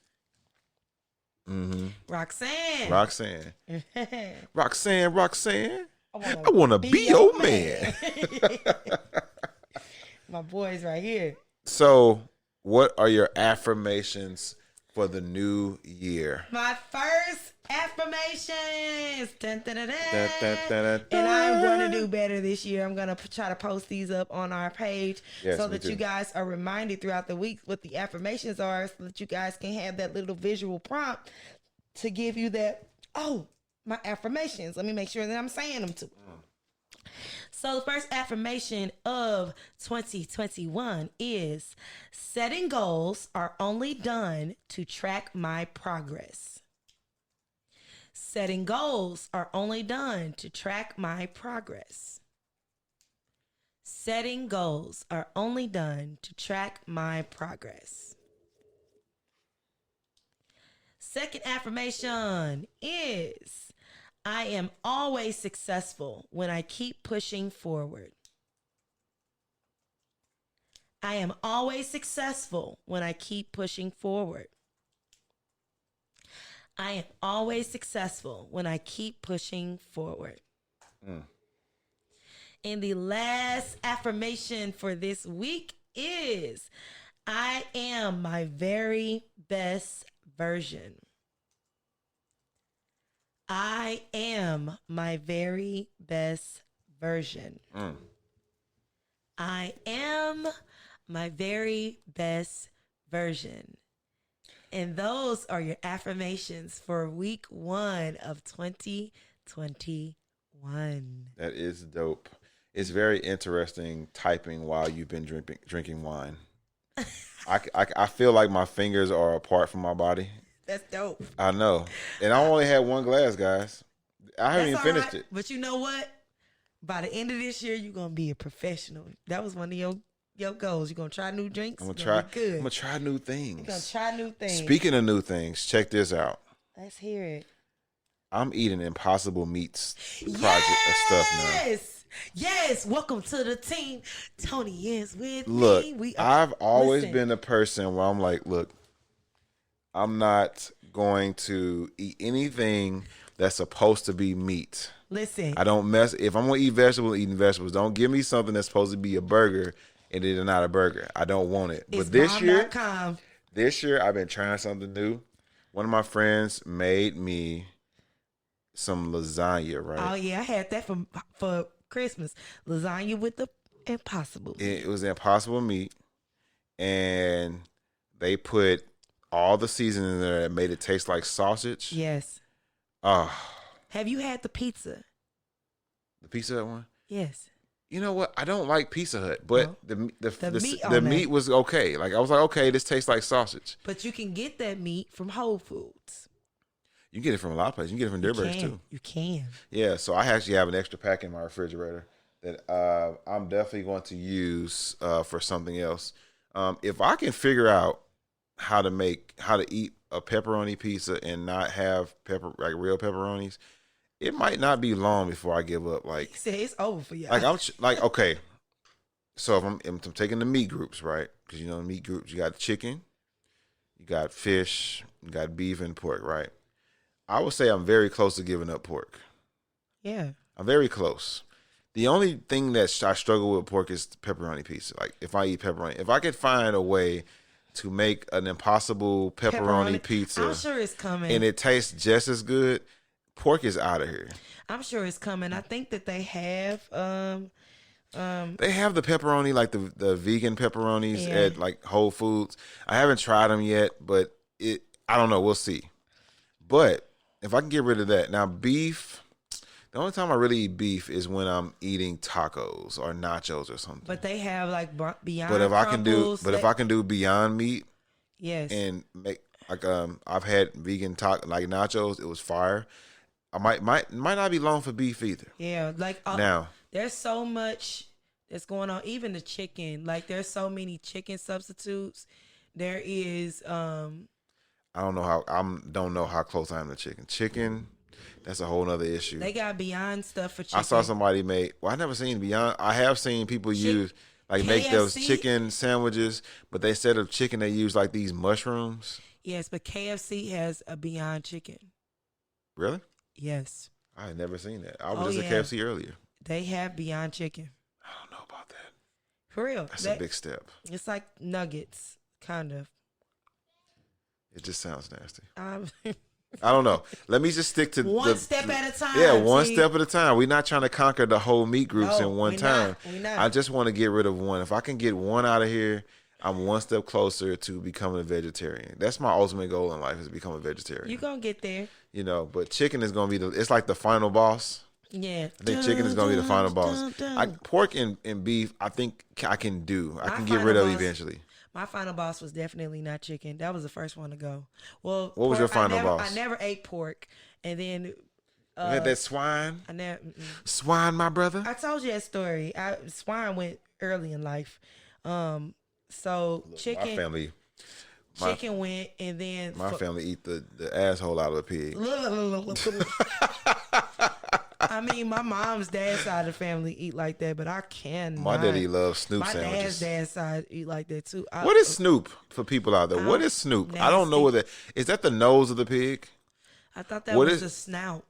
[SPEAKER 1] Mm-hmm.
[SPEAKER 2] Roxanne.
[SPEAKER 1] Roxanne. I want to be your man.
[SPEAKER 2] My boys right here.
[SPEAKER 1] So, what are your affirmations for the new year?
[SPEAKER 2] My first affirmations. Dun, dun, dun, dun. And I'm going to do better this year. I'm going to try to post these up on our page so that you guys are reminded throughout the week what the affirmations are, so that you guys can have that little visual prompt to give you that, my affirmations. Let me make sure that I'm saying them too. So the first affirmation of 2021 is setting goals are only done to track my progress. Setting goals are only done to track my progress. Setting goals are only done to track my progress. Second affirmation is I am always successful when I keep pushing forward. I am always successful when I keep pushing forward. I am always successful when I keep pushing forward. And the last affirmation for this week is I am my very best version. I am my very best version. I am my very best version. And those are your affirmations for week 1 of 2021.
[SPEAKER 1] That is dope. It's very interesting typing while you've been drinking wine. I feel like my fingers are apart from my body.
[SPEAKER 2] That's dope.
[SPEAKER 1] I know. And I only had 1 glass, guys. I haven't even finished it.
[SPEAKER 2] But you know what? By the end of this year, you're going to be a professional. That was one of your goals. You're going to try new drinks?
[SPEAKER 1] I'm going to try new things.
[SPEAKER 2] You're going to try new things.
[SPEAKER 1] Speaking of new things, check this out.
[SPEAKER 2] Let's hear it.
[SPEAKER 1] I'm eating Impossible Meats project stuff now.
[SPEAKER 2] Yes, welcome to the team. Tony is with
[SPEAKER 1] me.
[SPEAKER 2] Look,
[SPEAKER 1] I've always been a person where I'm like, look, I'm not going to eat anything that's supposed to be meat.
[SPEAKER 2] Listen.
[SPEAKER 1] I don't mess. If I'm going to eat vegetables, eating vegetables. Don't give me something that's supposed to be a burger and it is not a burger. I don't want it.
[SPEAKER 2] It's
[SPEAKER 1] but this year I've been trying something new. One of my friends made me some lasagna, right?
[SPEAKER 2] Oh, yeah. I had that for Christmas. Lasagna with the Impossible meat.
[SPEAKER 1] It was Impossible meat. And they put all the seasoning in there that made it taste like sausage.
[SPEAKER 2] Yes. Have you had the pizza?
[SPEAKER 1] The Pizza Hut one?
[SPEAKER 2] Yes.
[SPEAKER 1] You know what? I don't like Pizza Hut, but the
[SPEAKER 2] meat
[SPEAKER 1] meat was okay. Like I was like, okay, this tastes like sausage.
[SPEAKER 2] But you can get that meat from Whole Foods.
[SPEAKER 1] You can get it from a lot of places. You can get it from Deerbergs too.
[SPEAKER 2] You can.
[SPEAKER 1] Yeah, so I actually have an extra pack in my refrigerator that I'm definitely going to use for something else. If I can figure out how to eat a pepperoni pizza and not have real pepperonis, it might not be long before I give up. Like,
[SPEAKER 2] he said it's over for you.
[SPEAKER 1] Like okay. So if I'm taking the meat groups, right? Because you know the meat groups, you got chicken, you got fish, you got beef and pork, right? I would say I'm very close to giving up pork.
[SPEAKER 2] Yeah.
[SPEAKER 1] I'm very close. The only thing that I struggle with pork is pepperoni pizza. Like if I eat pepperoni, if I could find a way to make an impossible pepperoni pizza,
[SPEAKER 2] I'm sure it's coming,
[SPEAKER 1] and it tastes just as good, pork is out of here.
[SPEAKER 2] I'm sure it's coming. I think that they have
[SPEAKER 1] they have the pepperoni, like the vegan pepperonis at like Whole Foods. I haven't tried them yet, but I don't know. We'll see. But if I can get rid of that. Now beef, the only time I really eat beef is when I'm eating tacos or nachos or something.
[SPEAKER 2] But they have like Beyond.
[SPEAKER 1] But if
[SPEAKER 2] Crumples,
[SPEAKER 1] if I can do Beyond Meat,
[SPEAKER 2] yes,
[SPEAKER 1] and make like I've had vegan like nachos, it was fire. I might not be long for beef either.
[SPEAKER 2] Yeah, like
[SPEAKER 1] now
[SPEAKER 2] there's so much that's going on. Even the chicken, like there's so many chicken substitutes. There is.
[SPEAKER 1] I don't know how close I am to chicken. Chicken, that's a whole nother issue.
[SPEAKER 2] They got Beyond stuff for chicken.
[SPEAKER 1] I saw somebody make. Well, I never seen Beyond. I have seen people use make those chicken sandwiches, but they instead of chicken they use like these mushrooms.
[SPEAKER 2] Yes, but KFC has a Beyond chicken.
[SPEAKER 1] Really?
[SPEAKER 2] Yes.
[SPEAKER 1] I had never seen that. I was just at KFC earlier.
[SPEAKER 2] They have Beyond chicken.
[SPEAKER 1] I don't know about that.
[SPEAKER 2] For real.
[SPEAKER 1] That's a big step.
[SPEAKER 2] It's like nuggets, kind of.
[SPEAKER 1] It just sounds nasty. I don't know. Let me just stick to
[SPEAKER 2] one step at a time.
[SPEAKER 1] Yeah, one step at a time. We're not trying to conquer the whole meat groups in one time.
[SPEAKER 2] We're not.
[SPEAKER 1] I just want to get rid of one. If I can get one out of here, I'm one step closer to becoming a vegetarian. That's my ultimate goal in life, is to become a vegetarian.
[SPEAKER 2] You're going to get there.
[SPEAKER 1] You know, but chicken is going to be it's like the final boss.
[SPEAKER 2] Yeah.
[SPEAKER 1] I think chicken is going to be the final boss. Pork and beef, I think I can do. I can get rid of eventually.
[SPEAKER 2] My final boss was definitely not chicken. That was the first one to go. Well,
[SPEAKER 1] what was your final boss?
[SPEAKER 2] I never ate pork, and then
[SPEAKER 1] you had that swine.
[SPEAKER 2] I never
[SPEAKER 1] swine, my brother.
[SPEAKER 2] I told you that story. Swine went early in life. So look, chicken.
[SPEAKER 1] My family.
[SPEAKER 2] Chicken went, and then
[SPEAKER 1] my family eat the asshole out of a pig.
[SPEAKER 2] I mean, my mom's dad's side of the family eat like that, but I can.
[SPEAKER 1] My daddy loves Snoop
[SPEAKER 2] My
[SPEAKER 1] sandwiches.
[SPEAKER 2] dad's side eat like that too.
[SPEAKER 1] What is Snoop for people out there? What is Snoop? Nasty. I don't know what that is. That the nose of the pig?
[SPEAKER 2] I thought that was the snout.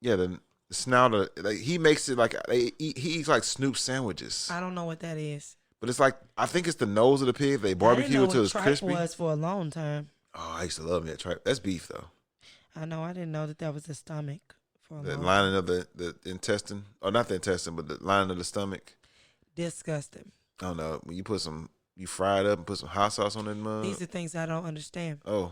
[SPEAKER 1] Yeah, the snout. Like, he makes it like he eats like Snoop sandwiches.
[SPEAKER 2] I don't know what that is. But
[SPEAKER 1] it's like, I think it's the nose of the pig. They barbecue it till it's crispy.
[SPEAKER 2] Was for a long time.
[SPEAKER 1] Oh, I used to love me that tripe. That's beef though.
[SPEAKER 2] I know. I didn't know that was the stomach.
[SPEAKER 1] The lining of the intestine, or not the intestine, but the lining of the stomach.
[SPEAKER 2] Disgusting.
[SPEAKER 1] I don't know. When you fry it up and put some hot sauce on that mug.
[SPEAKER 2] These are things I don't understand.
[SPEAKER 1] Oh,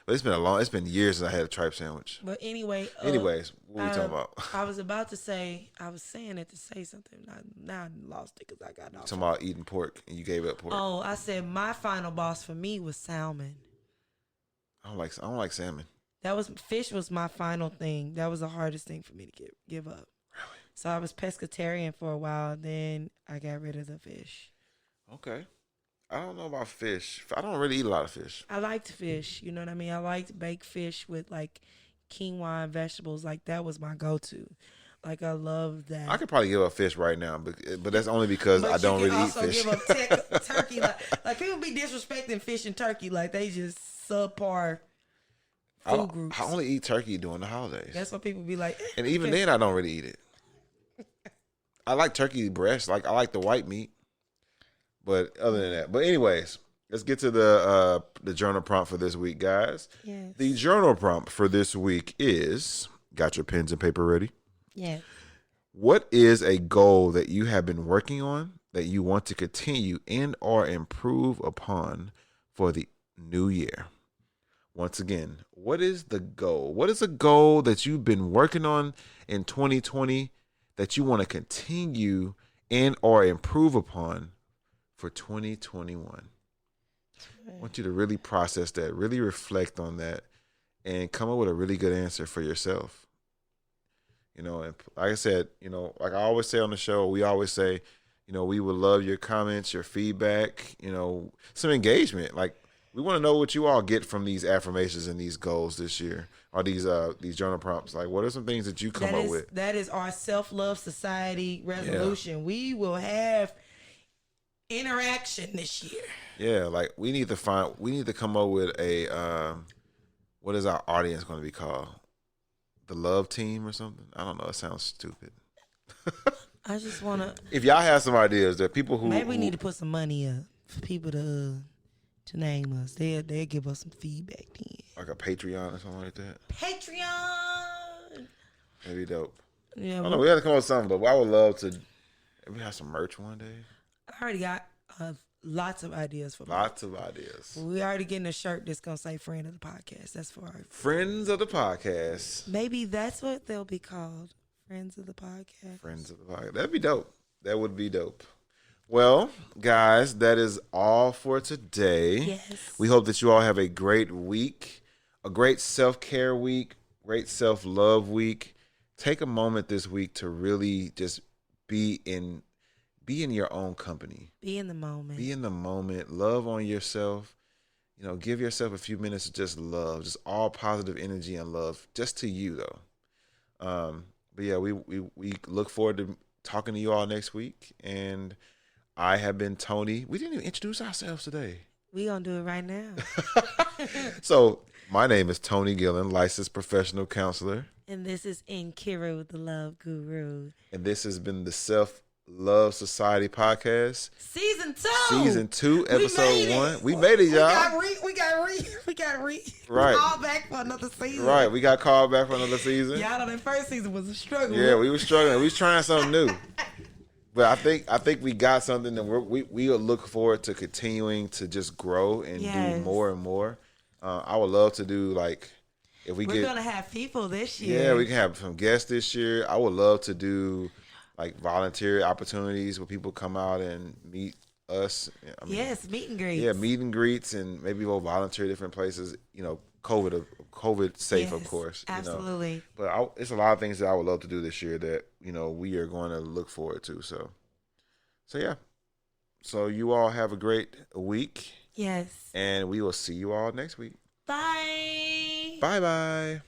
[SPEAKER 1] but it's been years since I had a tripe sandwich.
[SPEAKER 2] But anyways,
[SPEAKER 1] what are we talking about?
[SPEAKER 2] I was about to say, I was saying it to say something. Now I lost it because I got off.
[SPEAKER 1] Talking about eating pork, and you gave up pork.
[SPEAKER 2] Oh, I said my final boss for me was salmon.
[SPEAKER 1] I don't like salmon.
[SPEAKER 2] Fish was my final thing. That was the hardest thing for me to give up.
[SPEAKER 1] Really?
[SPEAKER 2] So I was pescatarian for a while. Then I got rid of the fish.
[SPEAKER 1] Okay. I don't know about fish. I don't really eat a lot of fish.
[SPEAKER 2] I liked fish. You know what I mean? I liked baked fish with like quinoa and vegetables. Like that was my go-to. Like I love that.
[SPEAKER 1] I could probably give up fish right now, but that's only because I don't really eat fish.
[SPEAKER 2] But you can also give up turkey. Like people be disrespecting fish and turkey. Like they just subpar. I
[SPEAKER 1] only eat turkey during the holidays.
[SPEAKER 2] That's what people be like.
[SPEAKER 1] And even then, I don't really eat it. I like turkey breast. Like I like the white meat. But other than that, anyways, let's get to the journal prompt for this week, guys.
[SPEAKER 2] Yes.
[SPEAKER 1] The journal prompt for this week is: got your pens and paper ready?
[SPEAKER 2] Yes.
[SPEAKER 1] What is a goal that you have been working on that you want to continue and or improve upon for the new year? Once again, what is the goal? What is a goal that you've been working on in 2020 that you want to continue and or improve upon for 2021? I want you to really process that, really reflect on that, and come up with a really good answer for yourself. You know, and like I said, you know, like I always say on the show, we always say, you know, we would love your comments, your feedback, you know, some engagement. Like, we want to know what you all get from these affirmations and these goals this year, or these journal prompts. Like, what are some things that you come up with?
[SPEAKER 2] That is our Self-Love Society resolution. Yeah. We will have interaction this year.
[SPEAKER 1] Yeah, like we need to come up with a what is our audience going to be called? The Love Team or something? I don't know. It sounds stupid.
[SPEAKER 2] I just want to.
[SPEAKER 1] If y'all have some ideas, there are people who
[SPEAKER 2] maybe we need to put some money up for people to name us. They'll give us some feedback then.
[SPEAKER 1] Like a Patreon or something like that.
[SPEAKER 2] Patreon.
[SPEAKER 1] That'd be dope.
[SPEAKER 2] Yeah,
[SPEAKER 1] I don't know. We got to come up with something, but I would love to. Maybe have some merch one day.
[SPEAKER 2] I already got lots of ideas for
[SPEAKER 1] lots of ideas.
[SPEAKER 2] We already getting a shirt that's gonna say "Friend of the Podcast." That's for our
[SPEAKER 1] friends of the podcast.
[SPEAKER 2] Maybe that's what they'll be called. Friends of the Podcast.
[SPEAKER 1] Friends of the Podcast. That'd be dope. That would be dope. Well, guys, that is all for today.
[SPEAKER 2] Yes.
[SPEAKER 1] We hope that you all have a great week, a great self-care week, great self-love week. Take a moment this week to really just be in your own company.
[SPEAKER 2] Be in the moment.
[SPEAKER 1] Be in the moment. Love on yourself. You know, give yourself a few minutes to just love, just all positive energy and love, just to you though. But yeah, we look forward to talking to you all next week. And I have been Tony. We didn't even introduce ourselves today.
[SPEAKER 2] We gonna do it right now.
[SPEAKER 1] So my name is Tony Gillen, licensed professional counselor.
[SPEAKER 2] And this is Nkiru, the Love Guru.
[SPEAKER 1] And this has been the Self-Love Society podcast.
[SPEAKER 2] Season 2.
[SPEAKER 1] Season 2, episode 1. We made it, y'all.
[SPEAKER 2] We got
[SPEAKER 1] right.
[SPEAKER 2] called back for another season.
[SPEAKER 1] Right. We got called back for another season.
[SPEAKER 2] Y'all know that first season was a struggle.
[SPEAKER 1] Yeah, we were struggling. We was trying something new. But I think we got something that we look forward to continuing to just grow and do more and more. I would love to do if we're
[SPEAKER 2] gonna have people this year.
[SPEAKER 1] Yeah, we can have some guests this year. I would love to do volunteer opportunities where people come out and meet us.
[SPEAKER 2] Yes, meet and greets.
[SPEAKER 1] Yeah, meet and greets, and maybe we'll volunteer different places. You know, COVID safe, of course.
[SPEAKER 2] Absolutely.
[SPEAKER 1] You know? But it's a lot of things that I would love to do this year that we are going to look forward to. So yeah. So you all have a great week.
[SPEAKER 2] Yes.
[SPEAKER 1] And we will see you all next week.
[SPEAKER 2] Bye.
[SPEAKER 1] Bye-bye.